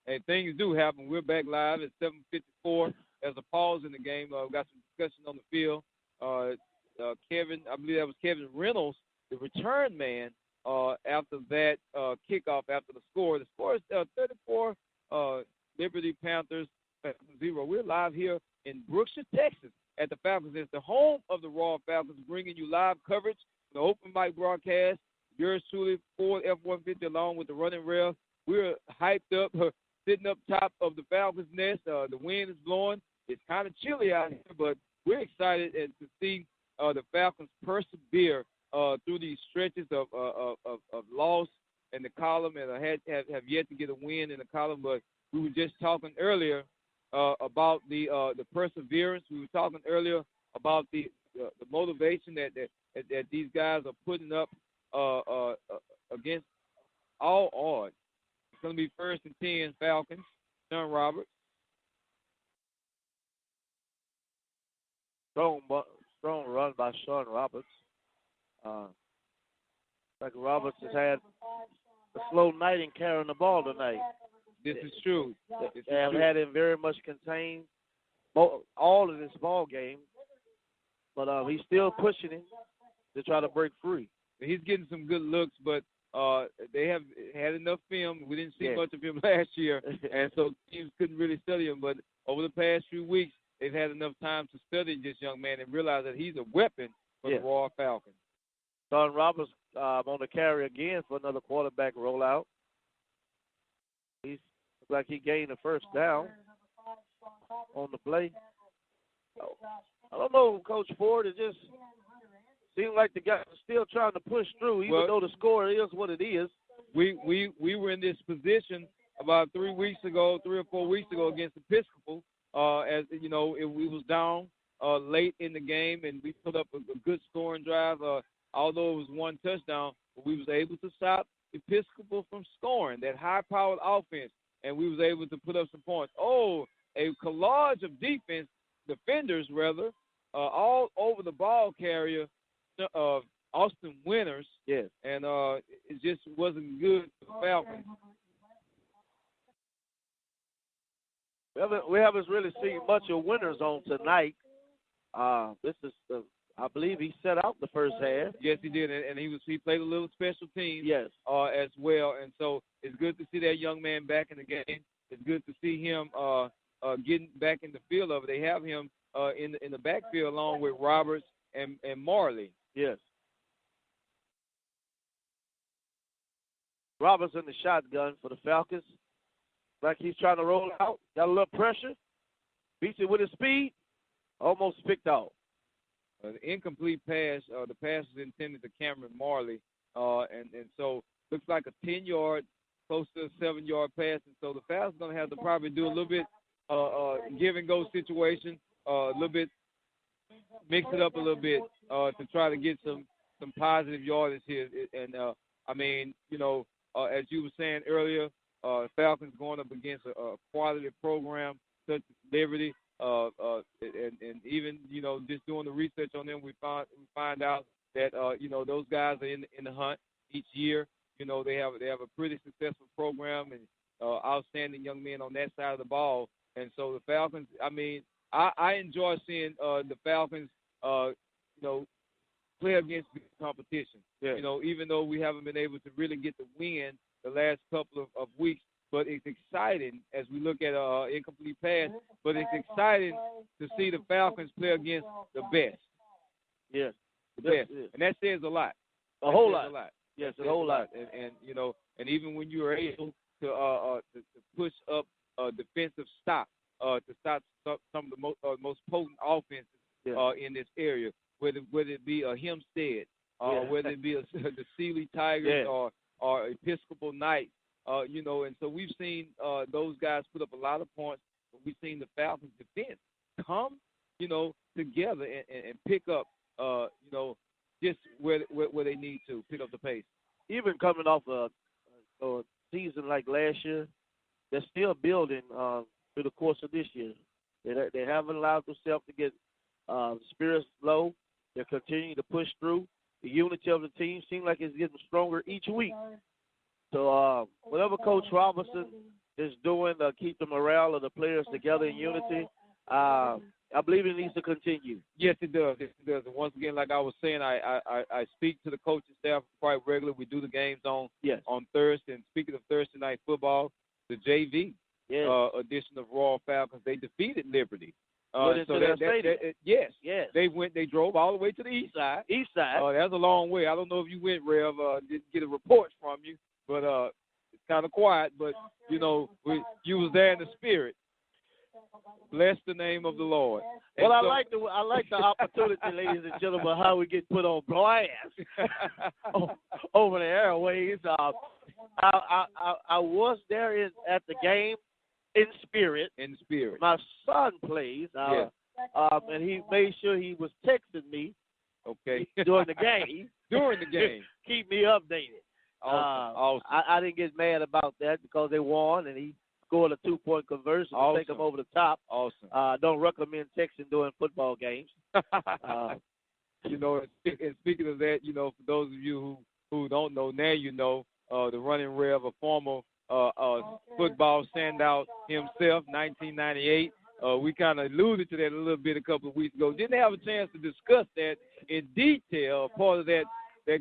Hey, things do happen. We're back live at 7:54. There's a pause in the game. We've got some discussion on the field. Kevin, I believe that was Kevin Reynolds, the return man, after that kickoff after the score. The score is 34 Liberty Panthers 0. We're live here in Brookshire, Texas at the Falcons. It's the home of the Raw Falcons, bringing you live coverage, the open mic broadcast. Yours truly, Ford F-150, along with the running rail. We're hyped up, sitting up top of the Falcons' nest. The wind is blowing. It's kind of chilly out here, but we're excited to see the Falcons persevere through these stretches of loss in the column and have yet to get a win in the column. But we were just talking earlier about the perseverance. We were talking earlier about the motivation that these guys are putting up against all odds. It's going to be 1st and 10 Falcons. Sean Roberts. Strong run by Sean Roberts. Like Roberts has had a slow night in carrying the ball tonight. This is true. They have had him very much contained all of this ball game, but he's still pushing him to try to break free. He's getting some good looks, but they have had enough film. We didn't see much of him last year, and so teams couldn't really study him. But over the past few weeks, they've had enough time to study this young man and realize that he's a weapon for the Royal Falcons. Sean Roberts on the carry again for another quarterback rollout. Looks like he gained a first down on the play. I don't know, Coach Ford. It just seems like the guys are still trying to push through, even though the score is what it is. We were in this position about 3 or 4 weeks ago against Episcopal. As you know, we was down late in the game, and we put up a good scoring drive. Although it was one touchdown, but we was able to stop Episcopal from scoring that high-powered offense, and we was able to put up some points. A collage of defenders, all over the ball carrier, Austin Winters. Yes. And it just wasn't good for the Falcons. We haven't really seen much of Winters on tonight. This is I believe he set out the first half. Yes, he did, and he played a little special teams. Yes. As well, and so it's good to see that young man back in the game. It's good to see him getting back in the field of it. They have him in the backfield along with Roberts and Marley. Yes. Roberts in the shotgun for the Falcons. Like he's trying to roll out. Got a little pressure. Beats it with his speed. Almost picked out. The incomplete pass, the pass is intended to Cameron Marley, and so looks like a 10-yard, close to a 7-yard pass, and so the Falcons going to have to probably do a little bit give-and-go situation, a little bit, mix it up a little bit to try to get some positive yardage here. And, I mean, as you were saying earlier, Falcons going up against a quality program such as Liberty. And even just doing the research on them, we find out that those guys are in the hunt each year. They have a pretty successful program and outstanding young men on that side of the ball. And so the Falcons, I mean, I enjoy seeing the Falcons play against the competition. Yeah. Even though we haven't been able to really get the win the last couple of weeks. But it's exciting as we look at incomplete pass. But it's exciting to see the Falcons play against the best. Yes, the best, and that says a lot. A whole lot. Yes, a whole lot. And and even when you are able to push up defensive stop to stop some of the most potent offenses in this area, whether it be a Hempstead, whether it be the Sealy Tigers or Episcopal Knights. And so we've seen those guys put up a lot of points, but we've seen the Falcons defense come, together and pick up, just where they need to pick up the pace. Even coming off a season like last year, they're still building through the course of this year. They haven't allowed themselves to get spirits low. They're continuing to push through. The unity of the team seems like it's getting stronger each week. So whatever Coach Robertson is doing to keep the morale of the players together in unity, I believe it needs to continue. Yes, it does. It does. And once again, like I was saying, I speak to the coaching staff quite regularly. We do the games on Thursday. And speaking of Thursday night football, the JV edition of Royal Falcons, they defeated Liberty. Yes. They drove all the way to the east side. That's a long way. I don't know if you went, Rev. Didn't get a report from you. But it's kind of quiet. But you was there in the spirit. Bless the name of the Lord. Well, I like the opportunity, ladies and gentlemen, how we get put on blast over the airways. I was there at the game in spirit. In spirit. My son plays. Yes. And he made sure he was texting me. Okay. During the game. During the game. Keep me updated. Awesome. I didn't get mad about that because they won and he scored a 2-point conversion to take them over the top. Awesome. Don't recommend texting during football games. You know, and speaking of that, you know, for those of you who don't know, now you know, the running rev, a former football standout himself, 1998. We kind of alluded to that a little bit a couple of weeks ago. Didn't have a chance to discuss that in detail, part of that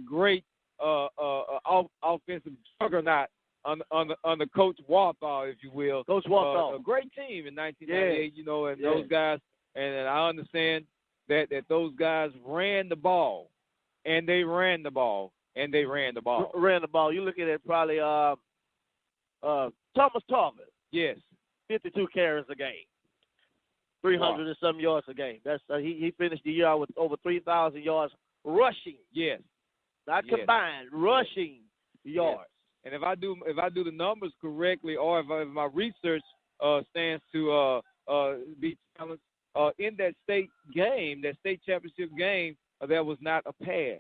great offensive juggernaut under Coach Warthaw, if you will. Coach Warthaw. A great team in 1998, you know, and those guys, and I understand that those guys ran the ball, and they ran the ball, and they ran the ball. Ran the ball. You're looking at probably Thomas Tarver. Yes. 52 carries a game. 300 and some yards a game. That's he finished the year with over 3,000 yards rushing. Yes. Not combined, rushing yards. And if I do the numbers correctly, or if my research stands to be challenged, in that state game, that state championship game, there was not a pass.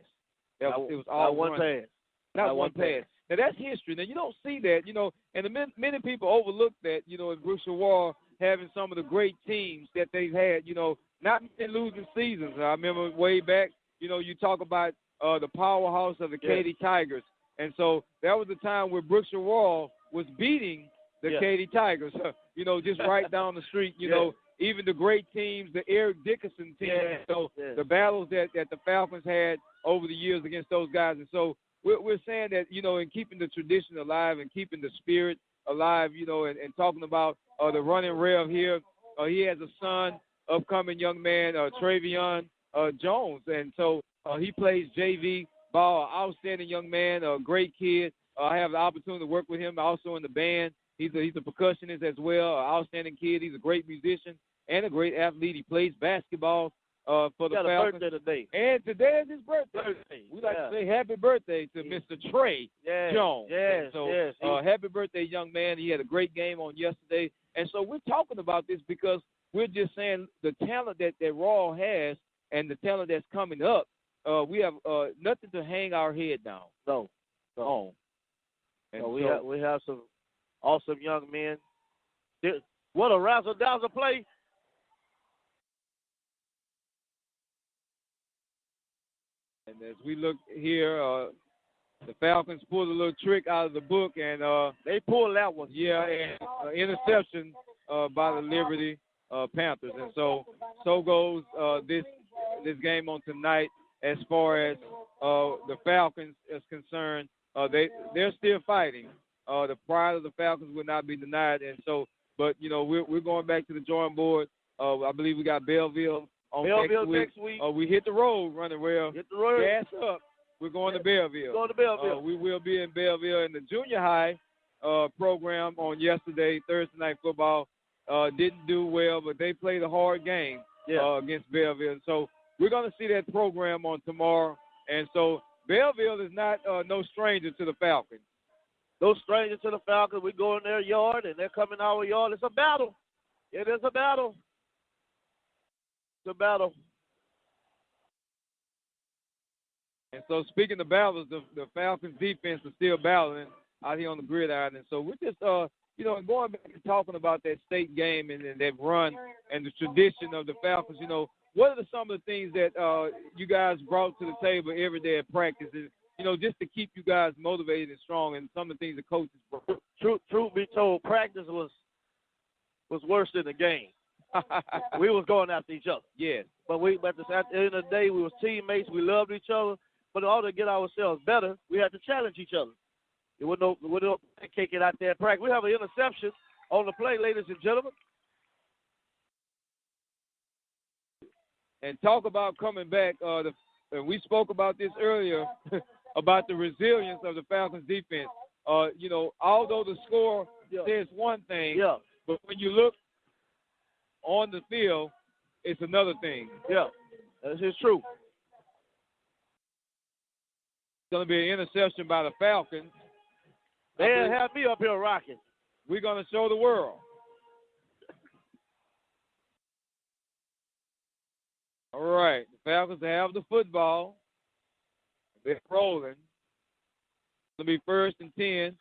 It was all one pass. Not one pass. Now that's history. Now you don't see that, you know, and many people overlook that, you know, in Brookshire having some of the great teams that they've had, you know, not in losing seasons. I remember way back, you know, you talk about the powerhouse of the Katy Tigers. And so that was the time where Brookshire was beating the Katy Tigers, you know, just right down the street, you know, even the great teams, the Eric Dickerson team. So the battles that the Falcons had over the years against those guys. And so we're saying that, you know, in keeping the tradition alive and keeping the spirit alive, you know, and talking about the running rev here. He has a son, upcoming young man, Travion Jones. And so he plays JV ball, outstanding young man, a great kid. I have the opportunity to work with him also in the band. He's a percussionist as well, an outstanding kid. He's a great musician and a great athlete. He plays basketball for the Falcons. Got a birthday today. And today is his birthday. We like to say happy birthday to Mr. Trey Jones. Yes, so happy birthday, young man. He had a great game on yesterday. And so we're talking about this because we're just saying the talent that Raw has and the talent that's coming up, we have nothing to hang our head down. No. And we have some awesome young men. What a razzle-dazzle play. And as we look here, the Falcons pulled a little trick out of the book, and they pulled that one. Yeah, and interception by the Liberty Panthers. And so goes this game on tonight. As far as the Falcons is concerned, they're still fighting. The pride of the Falcons will not be denied. And so, but you know, we're going back to the drawing board. I believe we got Belleville next week. We hit the road running well. Hit the road. Gas up. We're going to Belleville. Going to Belleville. We will be in Belleville. In the junior high program on yesterday, Thursday night football, didn't do well, but they played a hard game against Belleville. And so we're going to see that program on tomorrow. And so Belleville is not no stranger to the Falcons. No stranger to the Falcons. We go in their yard, and they're coming our yard. It's a battle. It is a battle. It's a battle. And so speaking of battles, the Falcons defense is still battling out here on the gridiron. And so we're just, you know, going back and talking about that state game and that run and the tradition of the Falcons, you know, what are some of the things that you guys brought to the table every day at practice, you know, just to keep you guys motivated and strong, and some of the things the coaches brought? Truth be told, practice was worse than the game. We was going after each other. Yes. But at the end of the day, we was teammates. We loved each other. But in order to get ourselves better, we had to challenge each other. There was no kicking out there at practice. We have an interception on the play, ladies and gentlemen. And talk about coming back. And we spoke about this earlier about the resilience of the Falcons defense. You know, although the score says one thing, but when you look on the field, it's another thing. Yeah, that is true. It's going to be an interception by the Falcons. Man, have me up here rocking. We're going to show the world. All right. The Falcons have the football. They're rolling. It'll be 1st and 10.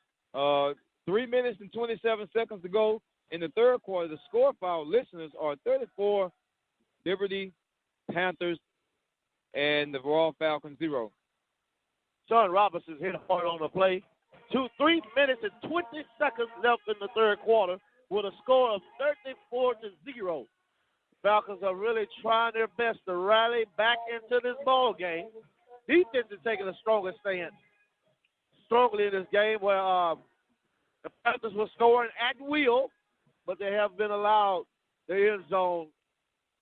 3 minutes and 27 seconds to go in the third quarter. The score for our listeners are 34 Liberty Panthers and the Royal Falcons 0. Sean Robinson's hit hard on the play. 3 minutes and 20 seconds left in the third quarter with a score of 34-0. Falcons are really trying their best to rally back into this ball game. Defense is taking a stronger stance strongly in this game where the Panthers were scoring at will, but they have been allowed the end zone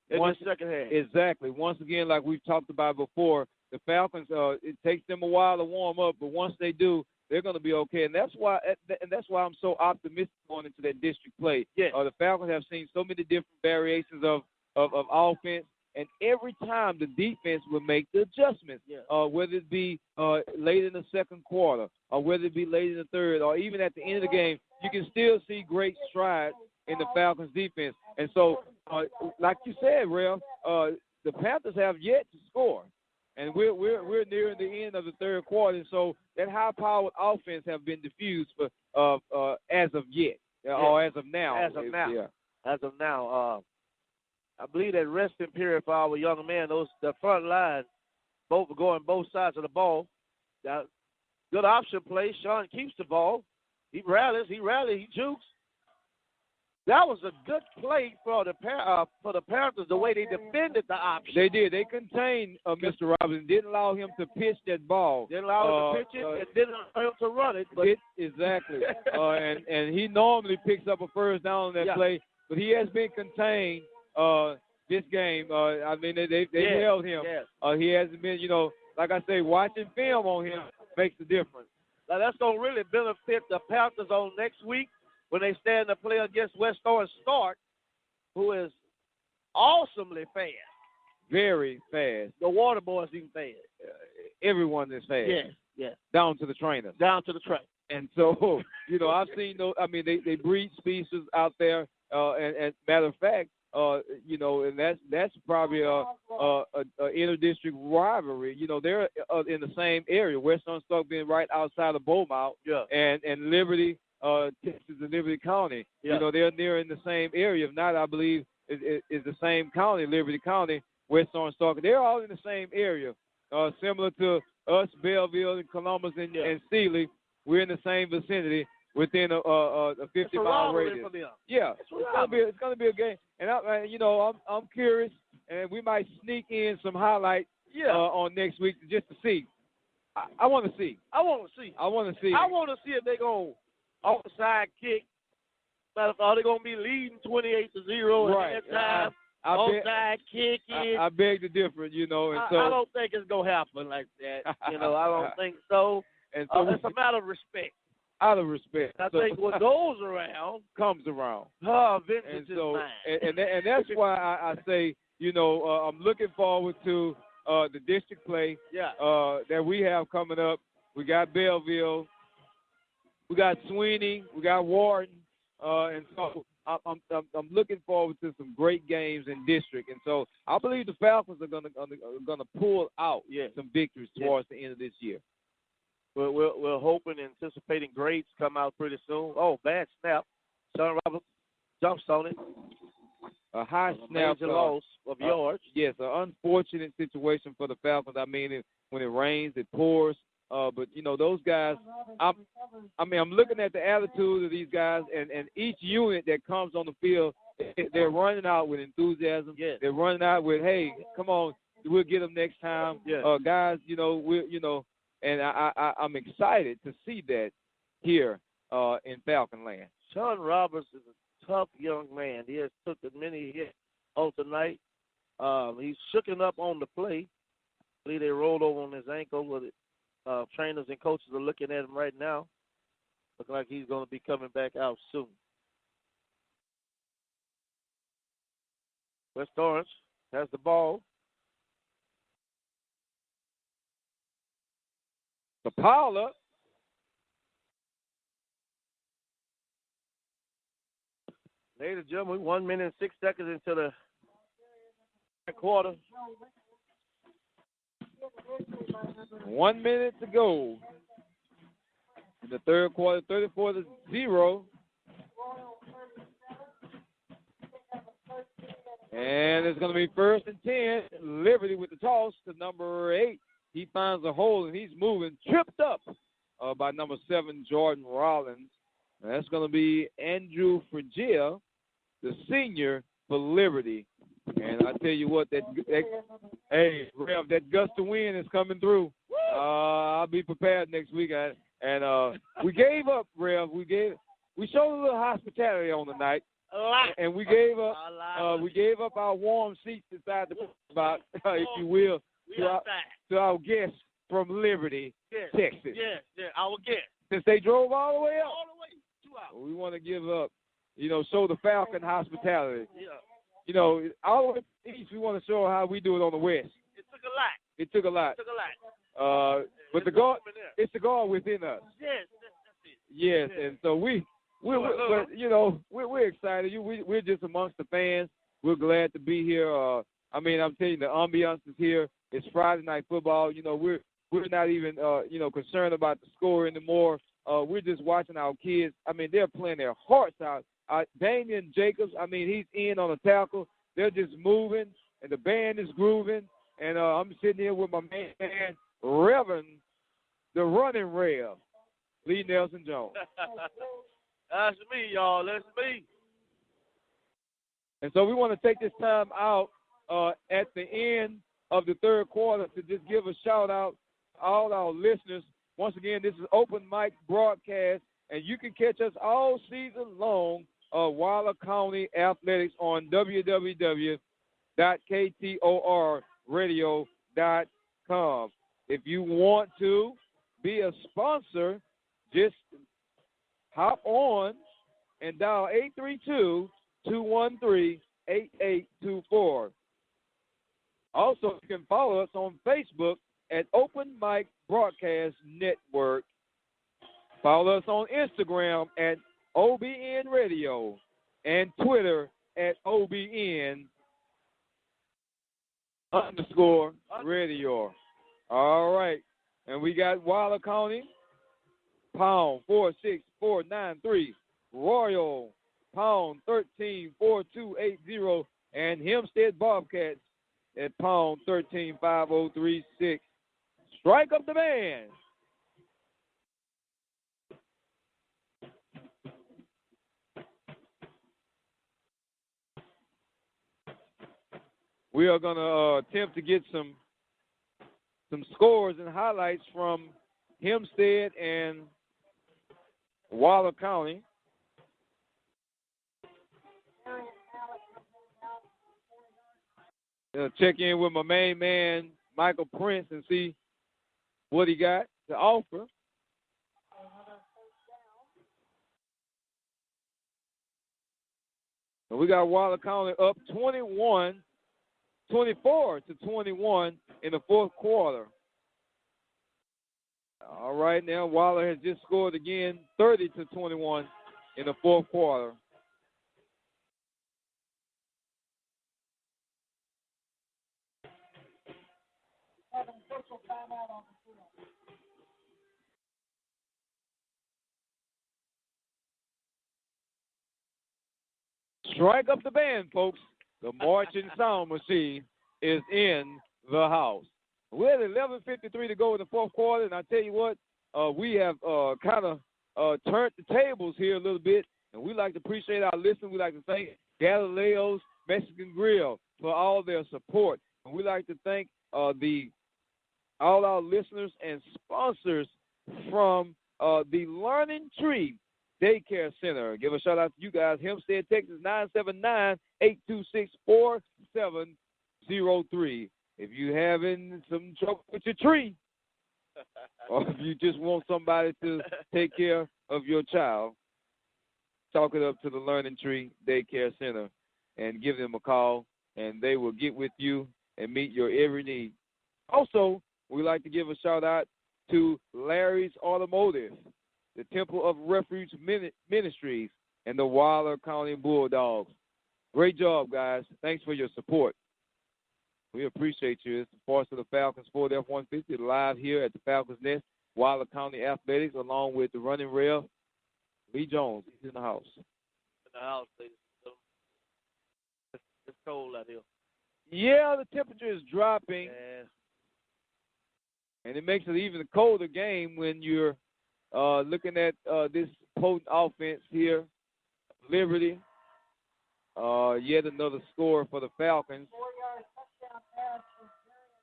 in the second half. Exactly. Once again, like we've talked about before, the Falcons, it takes them a while to warm up, but once they do, they're going to be okay. And that's why I'm so optimistic going into that district play. Yeah. The Falcons have seen so many different variations of offense, and every time the defense will make the adjustments, whether it be late in the second quarter or whether it be late in the third or even at the end of the game, you can still see great strides in the Falcons defense. And so, like you said, Ralph, the Panthers have yet to score. And we're nearing the end of the third quarter, and so that high-powered offense have been diffused for as of yet, or as of now. As of now, I believe that resting period for our young man, the front line, both sides of the ball. Good option play. Sean keeps the ball. He rallies. He jukes. That was a good play for the Panthers, the way they defended the option. They did. They contained Mr. Robinson. Didn't allow him to pitch that ball. Didn't allow him to pitch it and didn't allow him to run it. But exactly. And he normally picks up a first down on that play, but he has been contained this game. I mean, they held him. Yes. He hasn't been, like I say, watching film on him makes a difference. Now, that's going to really benefit the Panthers on next week when they stand to play against West Orange Stark, who is awesomely fast. Very fast. The water boys even fast. Everyone is fast. Yes. Down to the trainers. And so, I've seen those. I mean, they breed species out there. And matter of fact, and that's probably a inter-district rivalry. They're in the same area. West Orange Stark being right outside of Beaumont. Yeah. And Liberty. Texas and Liberty County. Yeah. They're near in the same area. If not, I believe is the same county, Liberty County, West Orange Stark. They're all in the same area, similar to us, Belleville, and Columbus, and Sealy. We're in the same vicinity within a 50-mile radius. For them. Yeah, it's gonna be a game, and I'm curious, and we might sneak in some highlights on next week just to see. I want to see. I want to see if they're going to offside kick. Matter of fact, they're going to be leading 28-0 right. at that time. Offside kick is. I beg to differ, and so I don't think it's going to happen like that. I don't think so. And so it's a matter of respect. Out of respect. I think what goes around comes around. Vengeance is mine. And that's why I say, I'm looking forward to the district play that we have coming up. We got Belleville. We got Sweeney, we got Warden, and so I'm looking forward to some great games in district, and so I believe the Falcons are gonna pull out some victories towards the end of this year. We're hoping, anticipating grades come out pretty soon. Oh, bad snap! Sean Roberts jumps on it. A high snap, major loss of yards. Yes, an unfortunate situation for the Falcons. I mean, when it rains, it pours. But those guys. I'm looking at the attitude of these guys, and each unit that comes on the field, they're running out with enthusiasm. Yes. They're running out with, hey, come on, we'll get them next time. Yes. Guys, and I'm excited to see that here in Falcon Land. Sean Roberts is a tough young man. He has took many hits on tonight. He's shooken up on the play. I believe they rolled over on his ankle with it. Trainers and coaches are looking at him right now. Looking like he's going to be coming back out soon. West Orange has the ball. The pile up. Ladies and gentlemen, 1 minute and 6 seconds into the third quarter. 1 minute to go in the third quarter, 34-0. And it's going to be 1st and 10. Liberty with the toss to number 8. He finds a hole, and he's moving, tripped up by number 7, Jordan Rollins. And that's going to be Andrew Frigia, the senior for Liberty. And I tell you what, hey, Rev, that gust of wind is coming through. I'll be prepared next week. And we gave up, Rev. We showed a little hospitality on the night. And we gave up our warm seats inside the spot, if you will, to our guests from Liberty, Texas. Yeah, our guests. Since they drove all the way up. All the way 2 hours. We want to give up, show the Falcon hospitality. Yeah. All the way east, we want to show how we do it on the west. It took a lot. It took a lot. But it's the God within us. Yes, that's it. Yes, and so we're excited. We're just amongst the fans. We're glad to be here. I'm telling you, the ambiance is here. It's Friday night football. We're not even concerned about the score anymore. We're just watching our kids. They're playing their hearts out. Damian Jacobs, he's in on a tackle. They're just moving, and the band is grooving. And I'm sitting here with my man, Reverend, the running Rev, Lee Nelson Jones. That's me, y'all. That's me. And so we want to take this time out at the end of the third quarter to just give a shout-out to all our listeners. Once again, this is Open Mic Broadcast, and you can catch us all season long, Waller County Athletics on www.ktorradio.com. If you want to be a sponsor, just hop on and dial 832-213-8824. Also, you can follow us on Facebook at Open Mic Broadcast Network. Follow us on Instagram at OBN-Radio and Twitter at OBN_radio. All right. And we got Waller County, pound 46493. Royal, pound 134280. And Hempstead Bobcats at pound 135036. Strike up the band. We are going to attempt to get some scores and highlights from Hempstead and Waller County. Check in with my main man, Michael Prince, and see what he got to offer. And we got Waller County up 24-21 in the fourth quarter. All right, now Waller has just scored again, 30-21 in the fourth quarter. Strike up the band, folks. The marching sound machine is in the house. We're at 11:53 to go in the fourth quarter, and I tell you what, we have kind of turned the tables here a little bit, and we like to appreciate our listeners. We like to thank Galileo's Mexican Grill for all their support, and we like to thank all our listeners and sponsors from the Learning Tree Daycare Center. Give a shout out to you guys. Hempstead, Texas, 979-826-4703. If you're having some trouble with your tree, or if you just want somebody to take care of your child, talk it up to the Learning Tree Daycare Center and give them a call, and they will get with you and meet your every need. Also, we like to give a shout out to Larry's Automotive, the Temple of Refuge Ministries, and the Waller County Bulldogs. Great job, guys. Thanks for your support. We appreciate you. It's the voice of the Falcons Ford F-150 live here at the Falcons Nest, Waller County Athletics, along with the running rail, Lee Jones. He's in the house. In the house, ladies and gentlemen. It's cold out here. Yeah, the temperature is dropping. Yeah. And it makes it even a colder game when you're looking at this potent offense here. Liberty. Yet another score for the Falcons.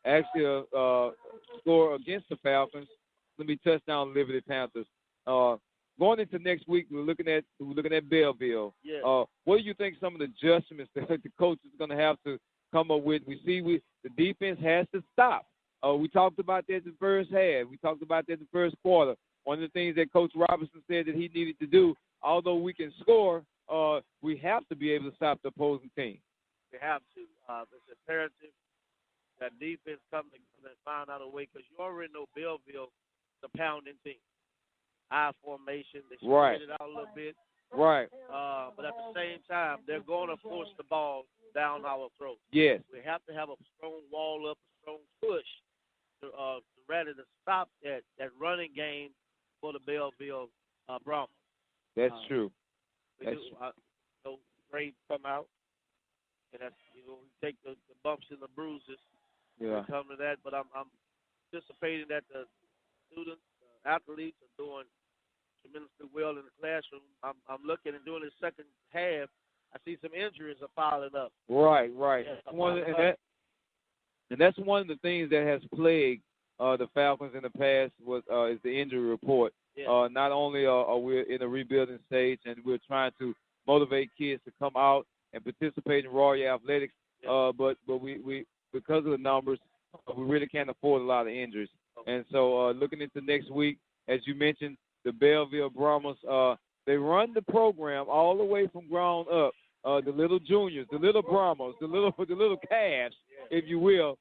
Actually, a score against the Falcons. Let me touchdown Liberty Panthers. Going into next week, we're looking at Belleville. Yeah. What do you think some of the adjustments that the coach is going to have to come up with? We see the defense has to stop. We talked about that in the first half. We talked about that in the first quarter. One of the things that Coach Robinson said that he needed to do, although we can score, we have to be able to stop the opposing team. We have to. It's imperative that defense come and find out a way, because you already know Belleville is a pounding team. High formation. They spread it out a little bit. Right. But at the same time, they're going to force the ball down our throat. Yes. We have to have a strong wall up, a strong push to ready to stop that running game for the Belleville Brahmas. That's true. So grades come out, and that's, we take the bumps and the bruises. Yeah. Come to that, but I'm anticipating that the students, athletes, are doing tremendously well in the classroom. I'm looking and during the second half, I see some injuries are piling up. Right. Yeah, and that's one of the things that has plagued the Falcons in the past is the injury report. Yeah. Not only are we in a rebuilding stage and we're trying to motivate kids to come out and participate in Royal Athletics, but we because of the numbers, we really can't afford a lot of injuries. Okay. And so looking into next week, as you mentioned, the Belleville Brahmas, they run the program all the way from ground up. The little juniors, the little Brahmas, the little calves, if you will,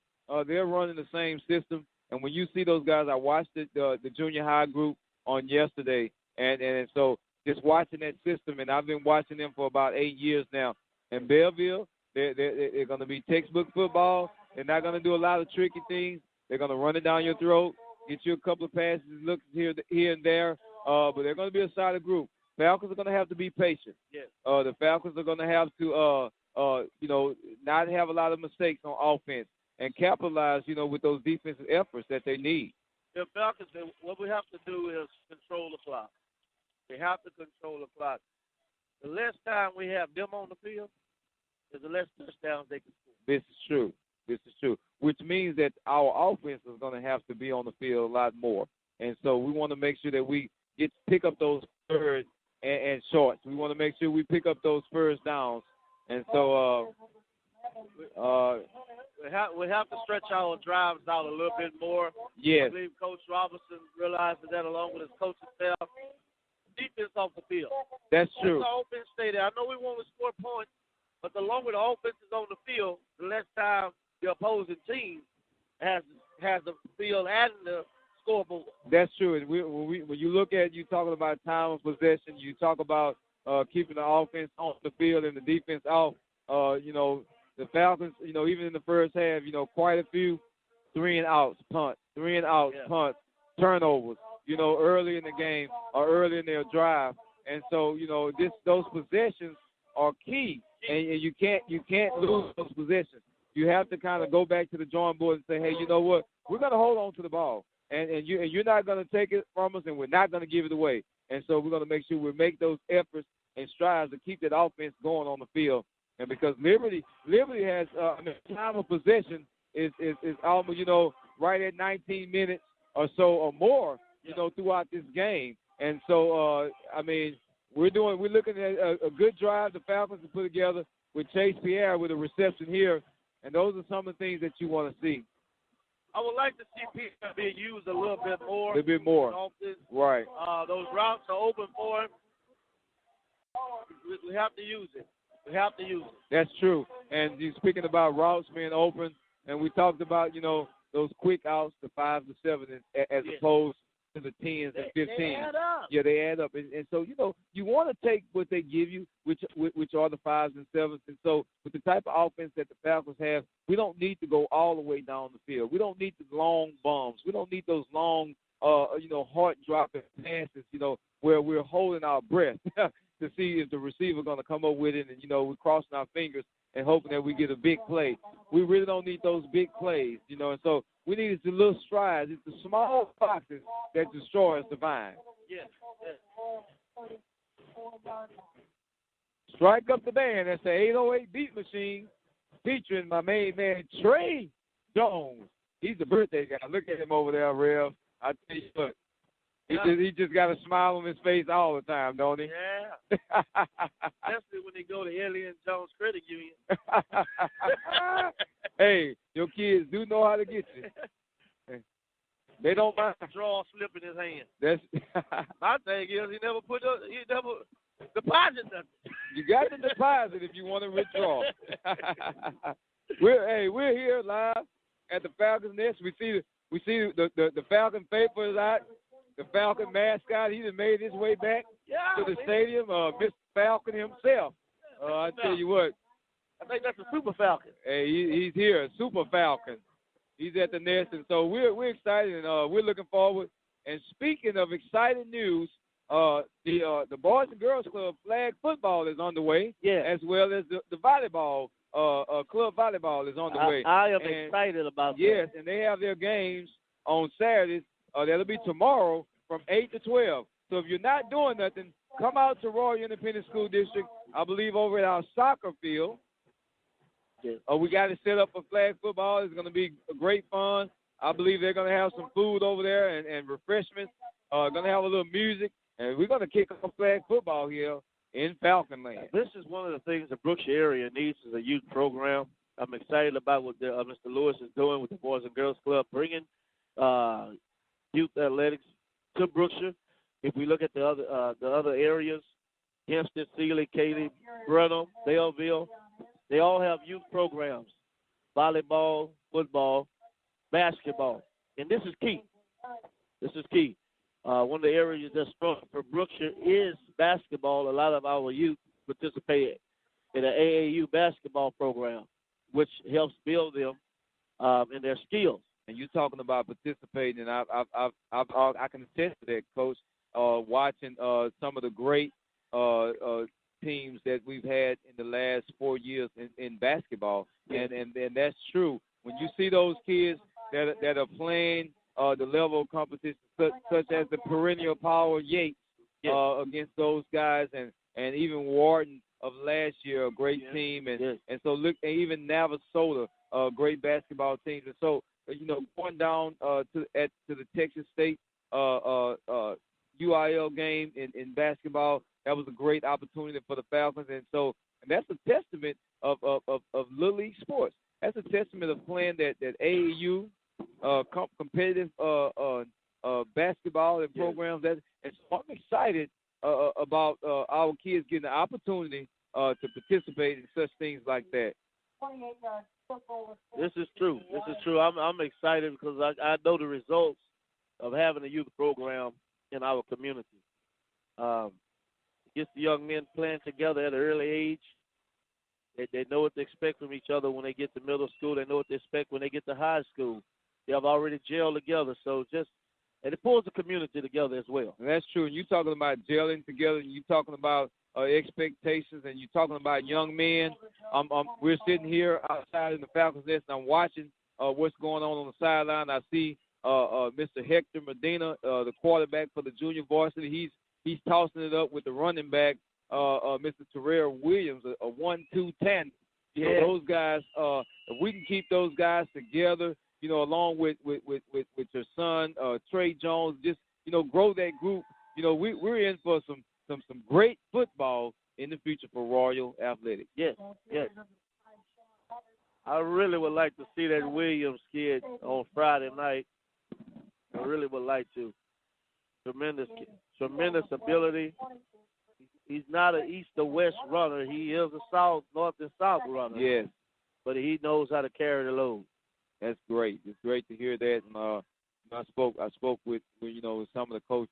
they're running the same system. And when you see those guys, I watched the junior high group on yesterday, and so just watching that system, and I've been watching them for about 8 years now. And Belleville, they're going to be textbook football. They're not going to do a lot of tricky things. They're going to run it down your throat, get you a couple of passes, looks here and there, but they're going to be a solid group. Falcons are going to have to be patient. Yes. The Falcons are going to have to, not have a lot of mistakes on offense and capitalize, with those defensive efforts that they need. The Falcons, what we have to do is control the clock. We have to control the clock. The less time we have them on the field, the less touchdowns they can score. This is true, which means that our offense is going to have to be on the field a lot more. And so we want to make sure that we pick up those third and shorts. We want to make sure we pick up those first downs. And so we have to stretch our drives out a little bit more. Yes. I believe Coach Robinson realizes that along with his coaching staff. Defense off the field. That's true. Let the offense stay there. I know we want to score points, but the longer the offense is on the field, the less time the opposing team has the field and the scoreboard. That's true. And when you look at, you talking about time of possession, you talk about keeping the offense on the field and the defense off. The Falcons, even in the first half, quite a few 3-and-outs, punts, 3-and-outs, punts, turnovers. Early in the game or early in their drive, and so those possessions are key, and you can't lose those possessions. You have to kind of go back to the drawing board and say, hey, you know what? We're going to hold on to the ball, and you're not going to take it from us, and we're not going to give it away. And so we're going to make sure we make those efforts and strives to keep that offense going on the field. And because Liberty has time of possession is almost right at 19 minutes or so or more. Throughout this game. And so, we're looking at a good drive the Falcons to put together with Chase Pierre with a reception here, and those are some of the things that you want to see. I would like to see Pierre being used a little bit more. A little bit more. Right. Those routes are open for him. We have to use it. That's true. And you're speaking about routes being open, and we talked about, those quick outs, the 5 to 7, as opposed to the 10s and 15s. They add up. Yeah, they add up. And so, you want to take what they give you, which are the 5s and 7s. And so with the type of offense that the Falcons have, we don't need to go all the way down the field. We don't need the long bombs. We don't need those long, heart-dropping passes, where we're holding our breath to see if the receiver going to come up with it. And, we're crossing our fingers and hoping that we get a big play. We really don't need those big plays, and so we need the little strides. It's the small foxes that destroy the vine. Yes. Strike up the band. That's the 808 Beat Machine featuring my main man, Trey Jones. He's the birthday guy. Look at him over there, Rev. I tell you what. He just got a smile on his face all the time, don't he? Yeah. Especially when they go to Ellie and Jones Credit Union. Hey, your kids do know how to get you. They don't mind. Draw slip in his hand. That's my thing is he never deposit nothing. You got to deposit if you want to withdraw. We're here live at the Falcons Nest. We see the Falcon faithful is out. The Falcon mascot, he done made his way back to the stadium. Mr. Falcon himself. I tell you what. I think that's a Super Falcon. Hey, he's here, Super Falcon. He's at the Nest, and so we're excited, and we're looking forward. And speaking of exciting news, the Boys and Girls Club flag football is underway, as well as the volleyball, club volleyball is on the way. I am excited about that. Yes, and they have their games on Saturdays. That'll be tomorrow from 8 to 12. So if you're not doing nothing, come out to Royal Independent School District, I believe over at our soccer field. Yes. We got it set up for flag football. It's going to be great fun. I believe they're going to have some food over there and refreshments. Going to have a little music. And we're going to kick off flag football here in Falcon Land. This is one of the things the Brookshire area needs is a youth program. I'm excited about what Mr. Lewis is doing with the Boys and Girls Club, bringing youth athletics to Brookshire. If we look at the other areas, Hempstead, Sealy, Katy, Brenham, Belleville, they all have youth programs, volleyball, football, basketball. And this is key. One of the areas that's strong for Brookshire is basketball. A lot of our youth participate in an AAU basketball program, which helps build them in their skills. And you're talking about participating, and I can attest to that, Coach. Watching some of the great teams that we've had in the last 4 years in basketball, and that's true. When you see those kids that are playing the level of competition, such as the perennial power Yates against those guys, and even Wharton of last year, a great team, and so look, and even Navasota, great basketball teams, and so. Going down to the Texas State UIL game in basketball, that was a great opportunity for the Falcons, and that's a testament of Little League sports. That's a testament of playing that AAU competitive basketball and programs. And so I'm excited about our kids getting the opportunity to participate in such things like that. This is true. I'm excited because I know the results of having a youth program in our community. Gets the young men playing together at an early age. They know what to expect from each other when they get to middle school. They know what to expect when they get to high school. They have already gelled together. So and it pulls the community together as well. And that's true. And you're talking about gelling together. And you're talking about expectations, and you're talking about young men. We're sitting here outside in the Falcons Nest, and I'm watching what's going on the sideline. I see Mr. Hector Medina, the quarterback for the junior varsity. He's tossing it up with the running back, Mr. Terrell Williams, a 1-2 tandem. Yeah. So those guys, if we can keep those guys together, along with your son Trey Jones, just grow that group. We're in for some great football in the future for Royal Athletics. Yes. I really would like to see that Williams kid on Friday night. I really would like to. Tremendous ability. He's not an east or west runner. He is a north and south runner. Yes. But he knows how to carry the load. That's great. It's great to hear that. And, I spoke with some of the coaches.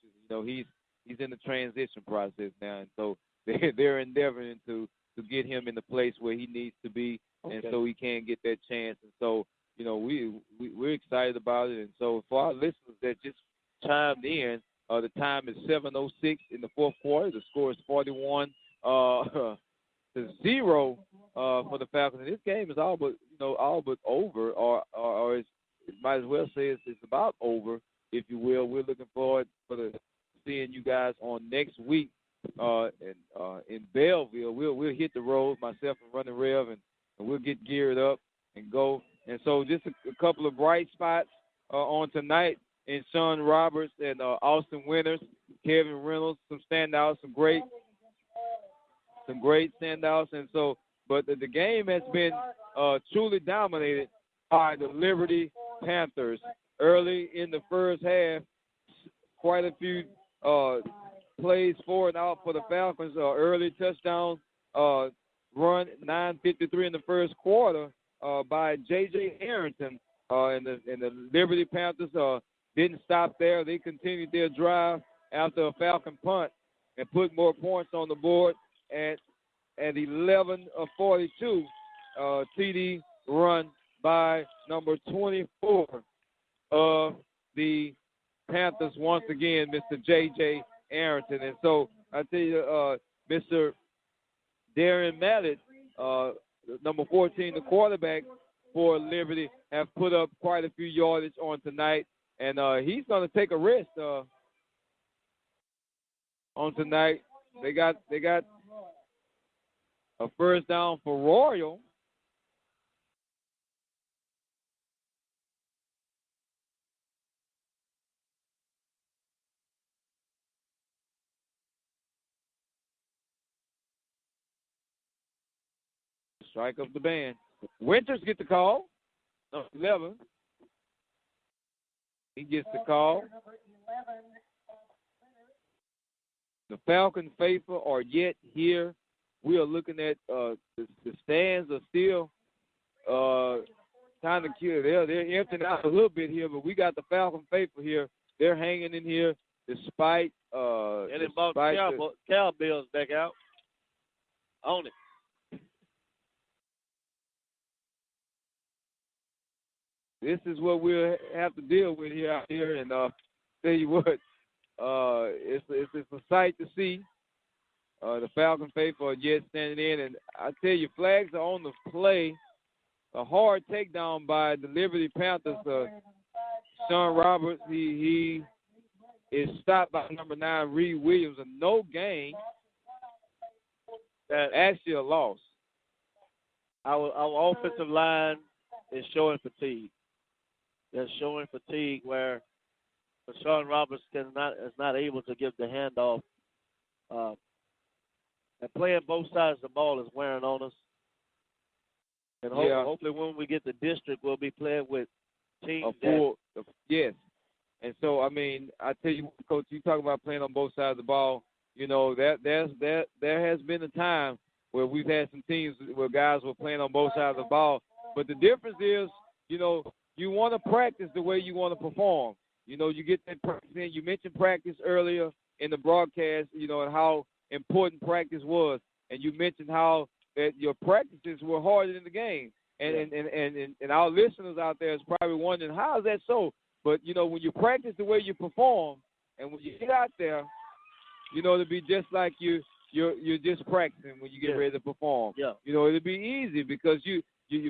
He's in the transition process now, and so they're endeavoring to get him in the place where he needs to be, and so he can get that chance. And so we're excited about it. And so for our listeners that just chimed in, the time is 7:06 in the fourth quarter. The score is 41 to 0 for the Falcons. And this game is all but over, or it might as well say it's about over, if you will. We're looking forward to seeing you guys on next week in Belleville. We'll hit the road, myself and Running Rev, and we'll get geared up and go. And so just a couple of bright spots on tonight in Sean Roberts and Austin Winters, Kevin Reynolds, some standouts, some great standouts. And so, but the game has been truly dominated by the Liberty Panthers. Early in the first half, quite a few plays forward and out for the Falcons. Early touchdown run, 9:53 in the first quarter by J.J. Arrington. And the Liberty Panthers didn't stop there. They continued their drive after a Falcon punt and put more points on the board at 11:42. TD run by number 24 of the Panthers once again, Mr. J.J. Arrington. And so I tell you, Mr. Darren Mallett, number 14, the quarterback for Liberty, have put up quite a few yardage on tonight, and he's going to take a rest on tonight. They got a first down for Royal. Strike up the band. Winters get the call. Number 11. He gets the call. The Falcon faithful are yet here. We are looking at the stands are still kind of cute. They're emptying out a little bit here, but we got the Falcon faithful here. They're hanging in here despite and it brought the Cowbells back out on it. This is what we'll have to deal with out here, and tell you what, it's a sight to see. The Falcon faithful are yet standing in, and I tell you, flags are on the play. A hard takedown by the Liberty Panthers. Sean Roberts, he is stopped by number 9, Reed Williams, a no gain. That actually a loss. Our offensive line is showing fatigue. They're showing fatigue where Sean Roberts is not able to give the handoff. And playing both sides of the ball is wearing on us. And hopefully when we get to district, we'll be playing with teams. Yes. And so, I mean, I tell you, Coach, you talk about playing on both sides of the ball. You know, there has been a time where we've had some teams where guys were playing on both sides of the ball. But the difference is, you know, you want to practice the way you want to perform. You know, you get that practice in. You mentioned practice earlier in the broadcast, you know, and how important practice was. And you mentioned how that your practices were harder than the game. And our listeners out there is probably wondering, how is that so? But, you know, when you practice the way you perform and when you get out there, you know, it'll be just like you're just practicing when you get ready to perform. Yeah. You know, it'll be easy because you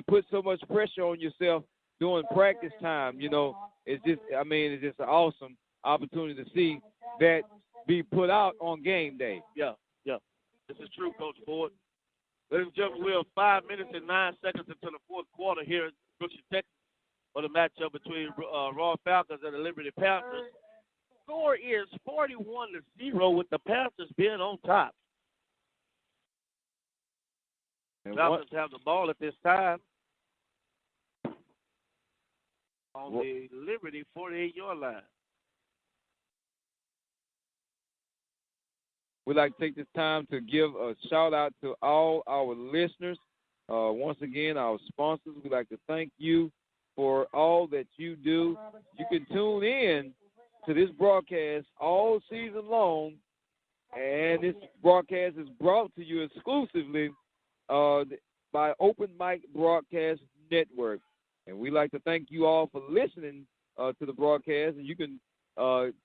put so much pressure on yourself during practice time. You know, it's just an awesome opportunity to see that be put out on game day. Yeah. This is true, Coach Ford. Ladies and gentlemen, we are 5 minutes and 9 seconds into the fourth quarter here in Brookshire, Texas, for the matchup between Royal Falcons and the Liberty Panthers. Score is 41-0 with the Panthers being on top. The Falcons have the ball at this time on the Liberty 48-yard line. We'd like to take this time to give a shout-out to all our listeners. Once again, our sponsors, we'd like to thank you for all that you do. You can tune in to this broadcast all season long, and this broadcast is brought to you exclusively by Open Mic Broadcast Network. And we'd like to thank you all for listening to the broadcast. And you can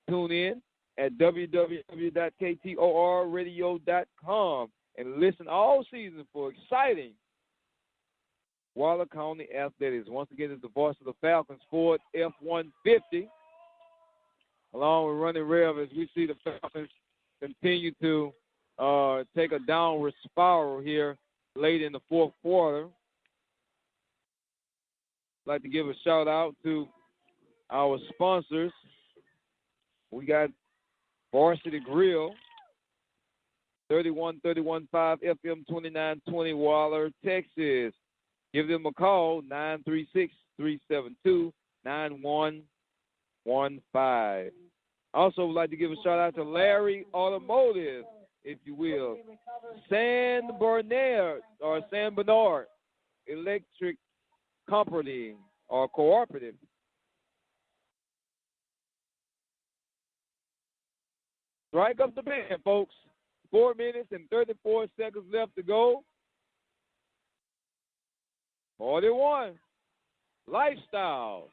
tune in at www.ktorradio.com and listen all season for exciting Waller County athletics. Once again, it's the voice of the Falcons, Ford F-150, along with Running Rev, as we see the Falcons continue to take a downward spiral here late in the fourth quarter. I'd like to give a shout out to our sponsors. We got Varsity Grill, 31315 FM 2920 Waller, Texas. Give them a call, 936-372-9115. Also would like to give a shout out to Larry Automotive, if you will. San Bernard Electric Company or Cooperative. Strike up the band, folks. 4 minutes and 34 seconds left to go. 41. Lifestyle.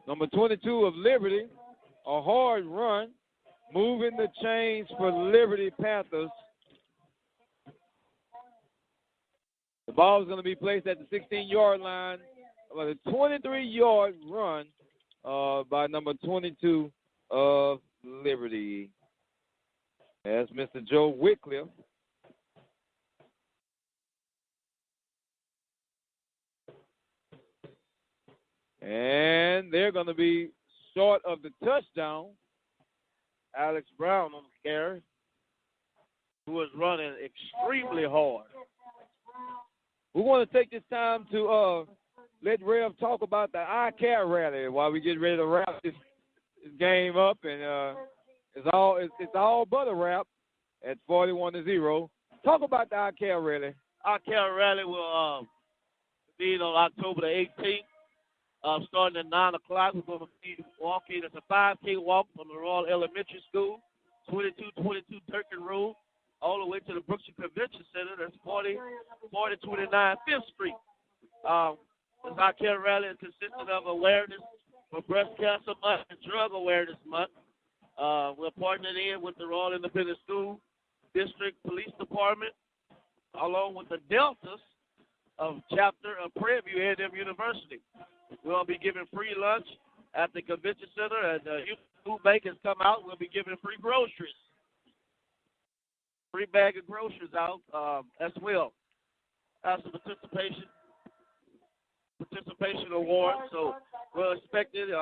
Number 22 of Liberty. A hard run. Moving the chains for Liberty Panthers. The ball is going to be placed at the 16-yard line. About a 23-yard run by number 22 of Liberty. That's Mr. Joe Whitcliffe. And they're going to be short of the touchdown. Alex Brown on the carry, who is running extremely hard. We want to take this time to let Rev talk about the eye care rally while we get ready to wrap this game up, and it's all but a wrap at 41-0. Talk about the eye care rally. Eye care rally will be on October the 18th. Starting at 9 o'clock, we're going to be walking. It's a 5K walk from the Royal Elementary School, 2222 Durkin Road, all the way to the Brookshire Convention Center. That's 4029 5th Street. This eye care rally is consisting of awareness for Breast Cancer Month and Drug Awareness Month. We're partnering in with the Royal Independent School District Police Department, along with the Deltas of Chapter of Prairie View A&M University. We'll be giving free lunch at the convention center, and Youth Food Bank has come out. We'll be giving free groceries, free bag of groceries out as well. That's the participation award. So we're anticipating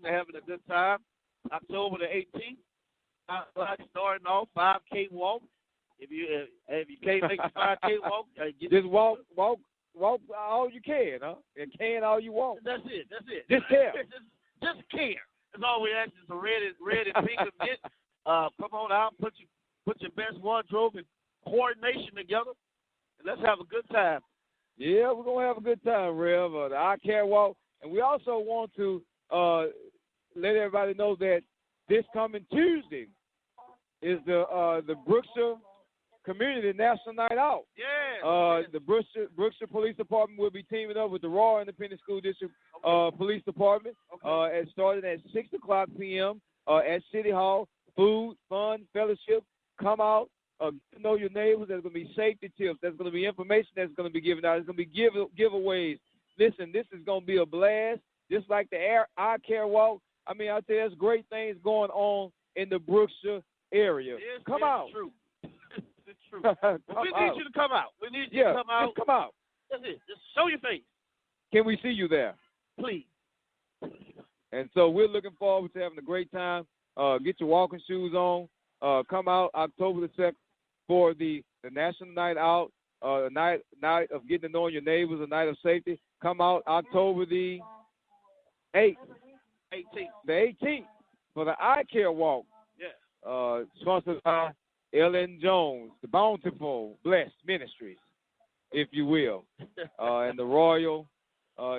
having a good time. October the 18th, starting off 5K walk. If you can't make the 5K walk, just walk all you can, huh? And can all you want. That's it. Just care. just care. That's all we ask is a red and pink event. Come on out, put your best wardrobe and coordination together, and let's have a good time. Yeah, we're gonna have a good time, Rev. The eye care walk, and we also want to let everybody know that this coming Tuesday is the Brookshire Community National Night Out. Yeah. The Brookshire Police Department will be teaming up with the Royal Independent School District Police Department. Okay. It started at 6 o'clock p.m. At City Hall. Food, fun, fellowship. Come out. Get to know your neighbors. There's going to be safety tips. There's going to be information that's going to be given out. There's going to be giveaways. Listen, this is going to be a blast. Just like the eye care walk. I mean, I tell you, there's great things going on in the Brookshire area. Come out. True. It's true. We need you to come out. We need you to come out. Just come out. That's it. Just show your face. Can we see you there? Please. And so we're looking forward to having a great time. Get your walking shoes on. Come out October the 2nd for the National Night Out, a night of getting to know your neighbors, a night of safety. Come out October the 8th The 18th for the Eye Care Walk. Yeah. Sponsored by Ellen Jones, the Bountiful Blessed Ministries, if you will, and the Royal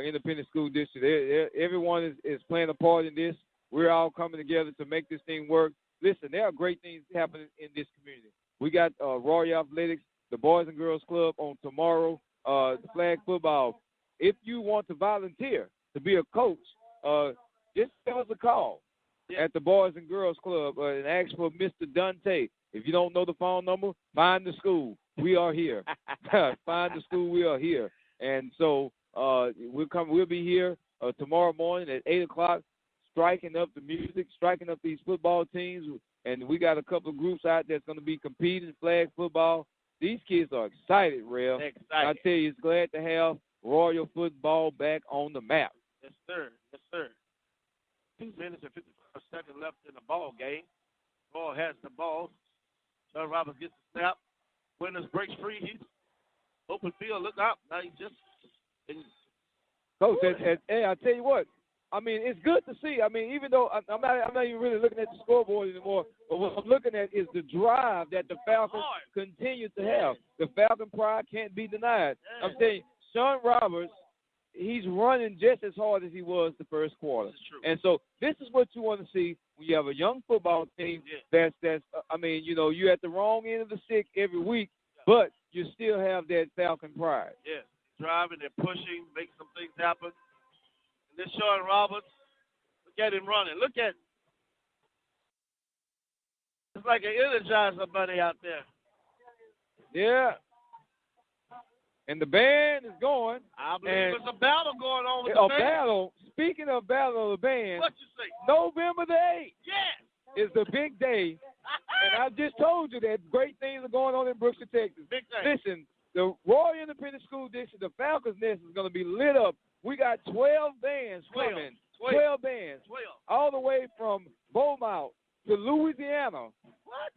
Independent School District. Everyone is playing a part in this. We're all coming together to make this thing work. Listen, there are great things happening in this community. We got Royal Athletics, the Boys and Girls Club on tomorrow, the flag football. If you want to volunteer to be a coach, just give us a call at the Boys and Girls Club and ask for Mr. Dante. If you don't know the phone number, find the school. We are here. Find the school. We are here. And so we'll be here tomorrow morning at 8 o'clock, striking up the music, striking up these football teams. And we got a couple of groups out there that's going to be competing flag football. These kids are excited, Rev. I tell you, it's glad to have Royal football back on the map. Yes, sir. Yes, sir. 2 minutes and 55 seconds left in the ball game. Royal has the ball. Sean Roberts gets the snap. Winners breaks free. He's open field. Look out. Now he just. Coach, hey, I tell you what. I mean, it's good to see. I mean, even though I'm not even really looking at the scoreboard anymore, but what I'm looking at is the drive that the Falcons continue to have. The Falcon pride can't be denied. I'm saying Sean Roberts, he's running just as hard as he was the first quarter. And so this is what you want to see when you have a young football team that's I mean, you know, you're at the wrong end of the stick every week, but you still have that Falcon pride. Yeah, driving and pushing, make some things happen. This Sean Roberts, look at him running. Look at, it's like an Energizer bunny out there. Yeah. And the band is going. I believe there's a battle going on with the band. A battle. Speaking of battle of the band, what you say? November the 8th is the big day. And I just told you that great things are going on in Brookshire, Texas. Big thing. Listen, the Royal Independent School District, the Falcons Nest is going to be lit up. We got 12 bands coming. 12 bands. 12. All the way from Beaumont to Louisiana. What?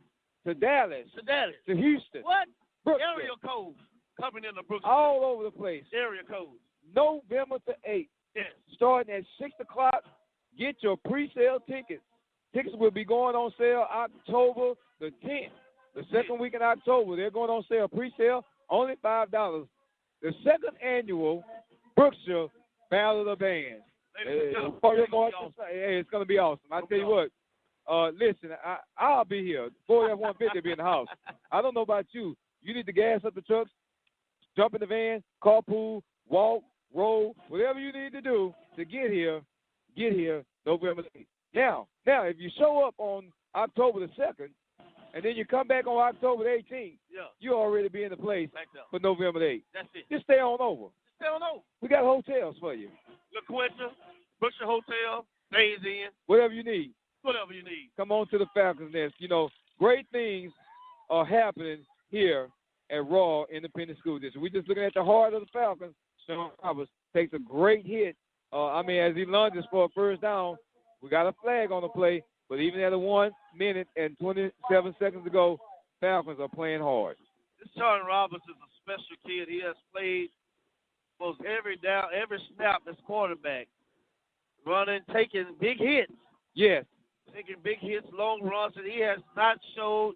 To Dallas. To Houston. What? Brookshire. Area codes coming in the Brookshire. All over the place. Area codes. November the 8th. Yes. Starting at 6 o'clock. Get your pre-sale tickets. Tickets will be going on sale October the 10th. The second week in October. They're going on sale. Pre-sale, only $5. The second annual Brookshire Battle of the Bands. It's going to be awesome. I tell you what, listen, I'll be here. 40F-150 be in the house. I don't know about you. You need to gas up the trucks, jump in the van, carpool, walk, roll, whatever you need to do to get here November 8th. Now, if you show up on October the 2nd, and then you come back on October the 18th, you already be in the place for November the 8th. That's it. Just stay on over. No. We got hotels for you. La Quinta, Brookshire Hotel, Days Inn. Whatever you need. Come on to the Falcons Nest. You know, great things are happening here at Raw Independent School District. We're just looking at the heart of the Falcons. Sean Roberts takes a great hit. As he lunges for a first down, we got a flag on the play. But even at 1 minute and 27 seconds to go, Falcons are playing hard. This Sean Roberts is a special kid. He has played almost every down, every snap as quarterback. Running, taking big hits. Yes. Taking big hits, long runs, and he has not showed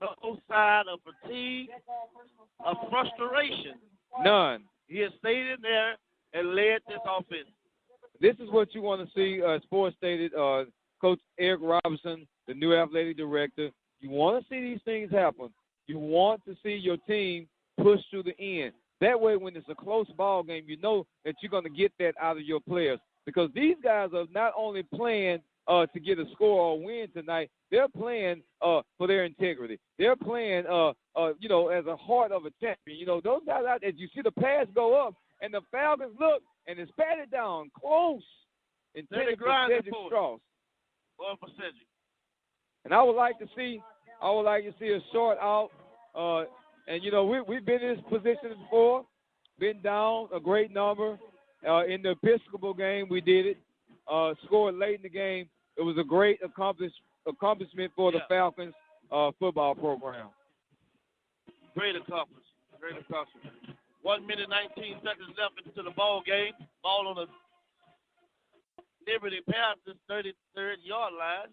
no sign of fatigue, of frustration. None. He has stayed in there and led this offense. This is what you want to see, sports stated, Coach Eric Robinson, the new athletic director. You want to see these things happen. You want to see your team push to the end. That way, when it's a close ball game, you know that you're going to get that out of your players. Because these guys are not only playing to get a score or win tonight, they're playing for their integrity. They're playing, as a heart of a champion. You know, those guys out there, you see the pass go up, and the Falcons look, and it's patted down close. Intended for Cedric Strauss. And I would like to see a short out. We've been in this position before, been down a great number. In the Episcopal game, we did it. Scored late in the game. It was a great accomplishment for the Falcons football program. Great accomplishment. 1 minute, 19 seconds left into the ball game. Ball on the Liberty Panthers 33rd yard line.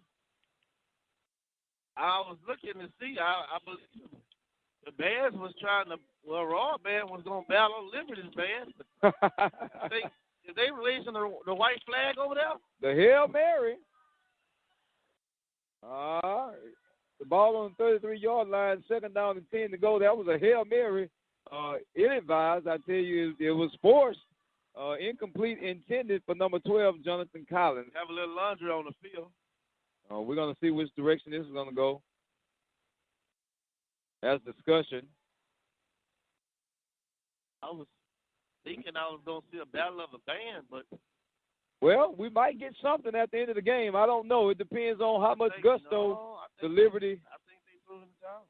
I was looking to see. I believe the Bears was trying to. Well, Raw Band was going to battle Liberty's band. But is they raising the white flag over there? The Hail Mary. The ball on the 33-yard line, 2nd down and 10 to go. That was a Hail Mary. Ill-advised, I tell you, it was forced. Incomplete intended for number 12, Jonathan Collins. Have a little laundry on the field. We're going to see which direction this is going to go. That's discussion. I was thinking I was going to see a battle of the band, but... Well, we might get something at the end of the game. I don't know. It depends on how much gusto the Liberty. I think they threw him down.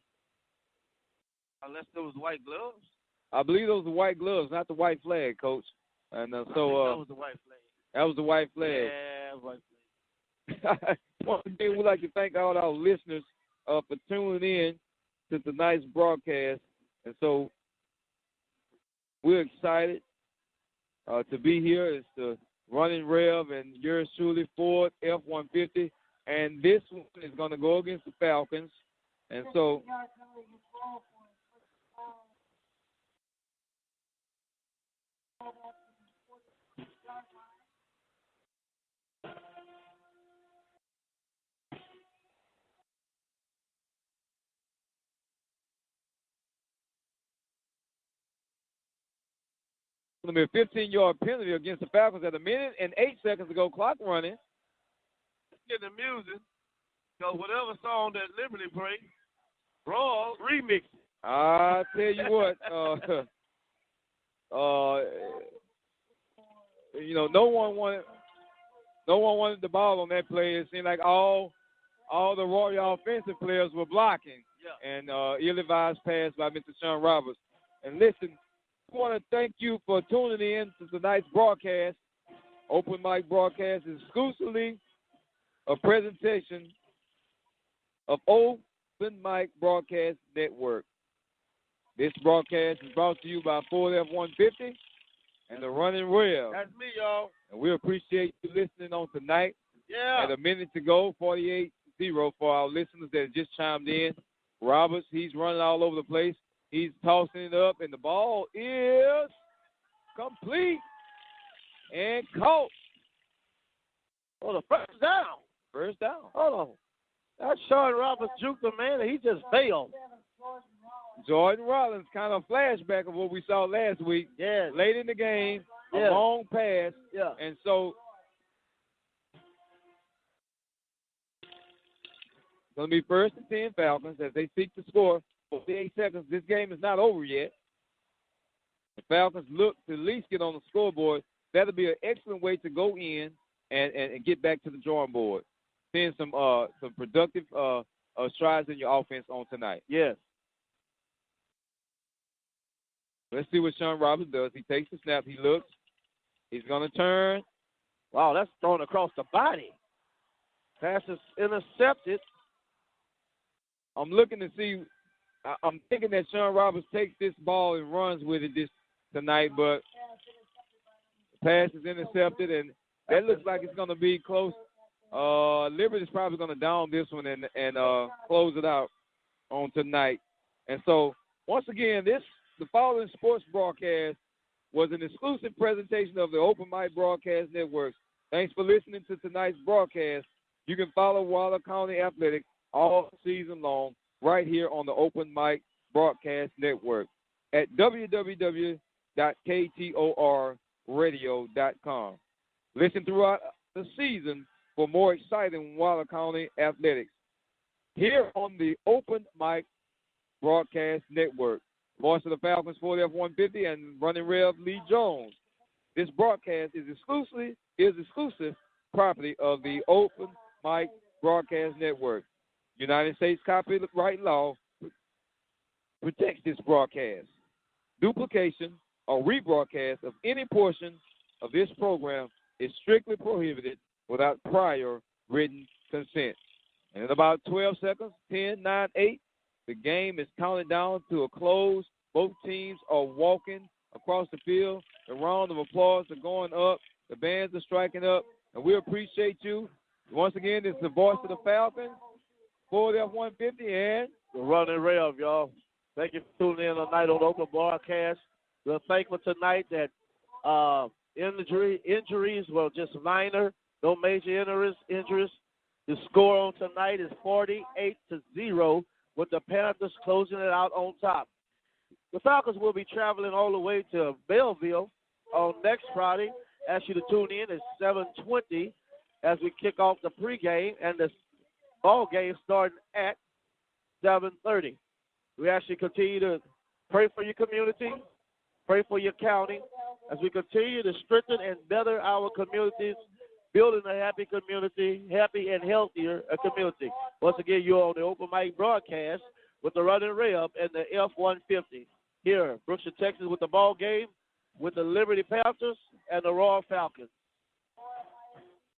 Unless there was white gloves. I believe those were white gloves, not the white flag, Coach. And that was the white flag. That was the white flag. Yeah, white flag. Once again, we'd like to thank all our listeners for tuning in to tonight's broadcast. And so we're excited to be here. It's the Running Rev and yours truly, Ford F-150. And this one is going to go against the Falcons. And so going to be a 15-yard penalty against the Falcons at 1 minute and 8 seconds to go. Clock running. Let's get the music. So whatever song that Liberty plays, Raw remix it. I tell you what, you know, no one wanted the ball on that play. It seemed like all the Royal offensive players were blocking. Yeah. And ill-advised pass by Mr. Sean Roberts. And listen, I want to thank you for tuning in to tonight's broadcast. Open mic broadcast is exclusively a presentation of Open Mic Broadcast Network. This broadcast is brought to you by Ford F-150 and the Running Rev. That's me, y'all. And we appreciate you listening on tonight. Yeah. At 1 minute to go, 48-0 for our listeners that just chimed in. Roberts, he's running all over the place. He's tossing it up, and the ball is complete and caught. Oh, the first down. First down. Hold on. That's Sean Roberts juked him, man, and he just failed. Jordan Rollins, kind of flashback of what we saw last week. Yeah. Late in the game, a long pass. Yeah. And so it's going to be 1st and 10 Falcons as they seek to score. 48 seconds. This game is not over yet. The Falcons look to at least get on the scoreboard. That'll be an excellent way to go in and get back to the drawing board. Seeing some productive strides in your offense on tonight. Yes. Let's see what Sean Roberts does. He takes the snap. He looks. He's going to turn. Wow, that's thrown across the body. Pass is intercepted. I'm looking to see. I'm thinking that Sean Roberts takes this ball and runs with it tonight, but the pass is intercepted, and that looks like it's going to be close. Liberty's probably going to down this one and close it out on tonight. And so, once again, the following sports broadcast was an exclusive presentation of the Open Mic Broadcast Network. Thanks for listening to tonight's broadcast. You can follow Waller County Athletics all season long right here on the Open Mic Broadcast Network at www.ktorradio.com. Listen throughout the season for more exciting Waller County athletics here on the Open Mic Broadcast Network. Voice of the Falcons, Ford F-150, and Running Rev Lee Jones. This broadcast is exclusive property of the Open Mic Broadcast Network. United States copyright law protects this broadcast. Duplication or rebroadcast of any portion of this program is strictly prohibited without prior written consent. And in about 12 seconds, 10, 9, 8, the game is counted down to a close. Both teams are walking across the field. The round of applause are going up. The bands are striking up. and we appreciate you. Once again, it's the voice of the Falcons, Ford F-150, and the Running Rev, y'all. Thank you for tuning in tonight on the open broadcast. We're thankful tonight that injuries were just minor, no major injuries. The score on tonight is 48-0, with the Panthers closing it out on top. The Falcons will be traveling all the way to Belleville on next Friday. Ask you to tune in at 7:20 as we kick off the pregame, and the ball game starting at 7:30. We actually continue to pray for your community, pray for your county, as we continue to strengthen and better our communities, building a happy community, happy and healthier community. Once again, you're on the open mic broadcast with the Running Rev and the F-150. Here, Brookshire, Texas, with the ball game with the Liberty Panthers and the Royal Falcons.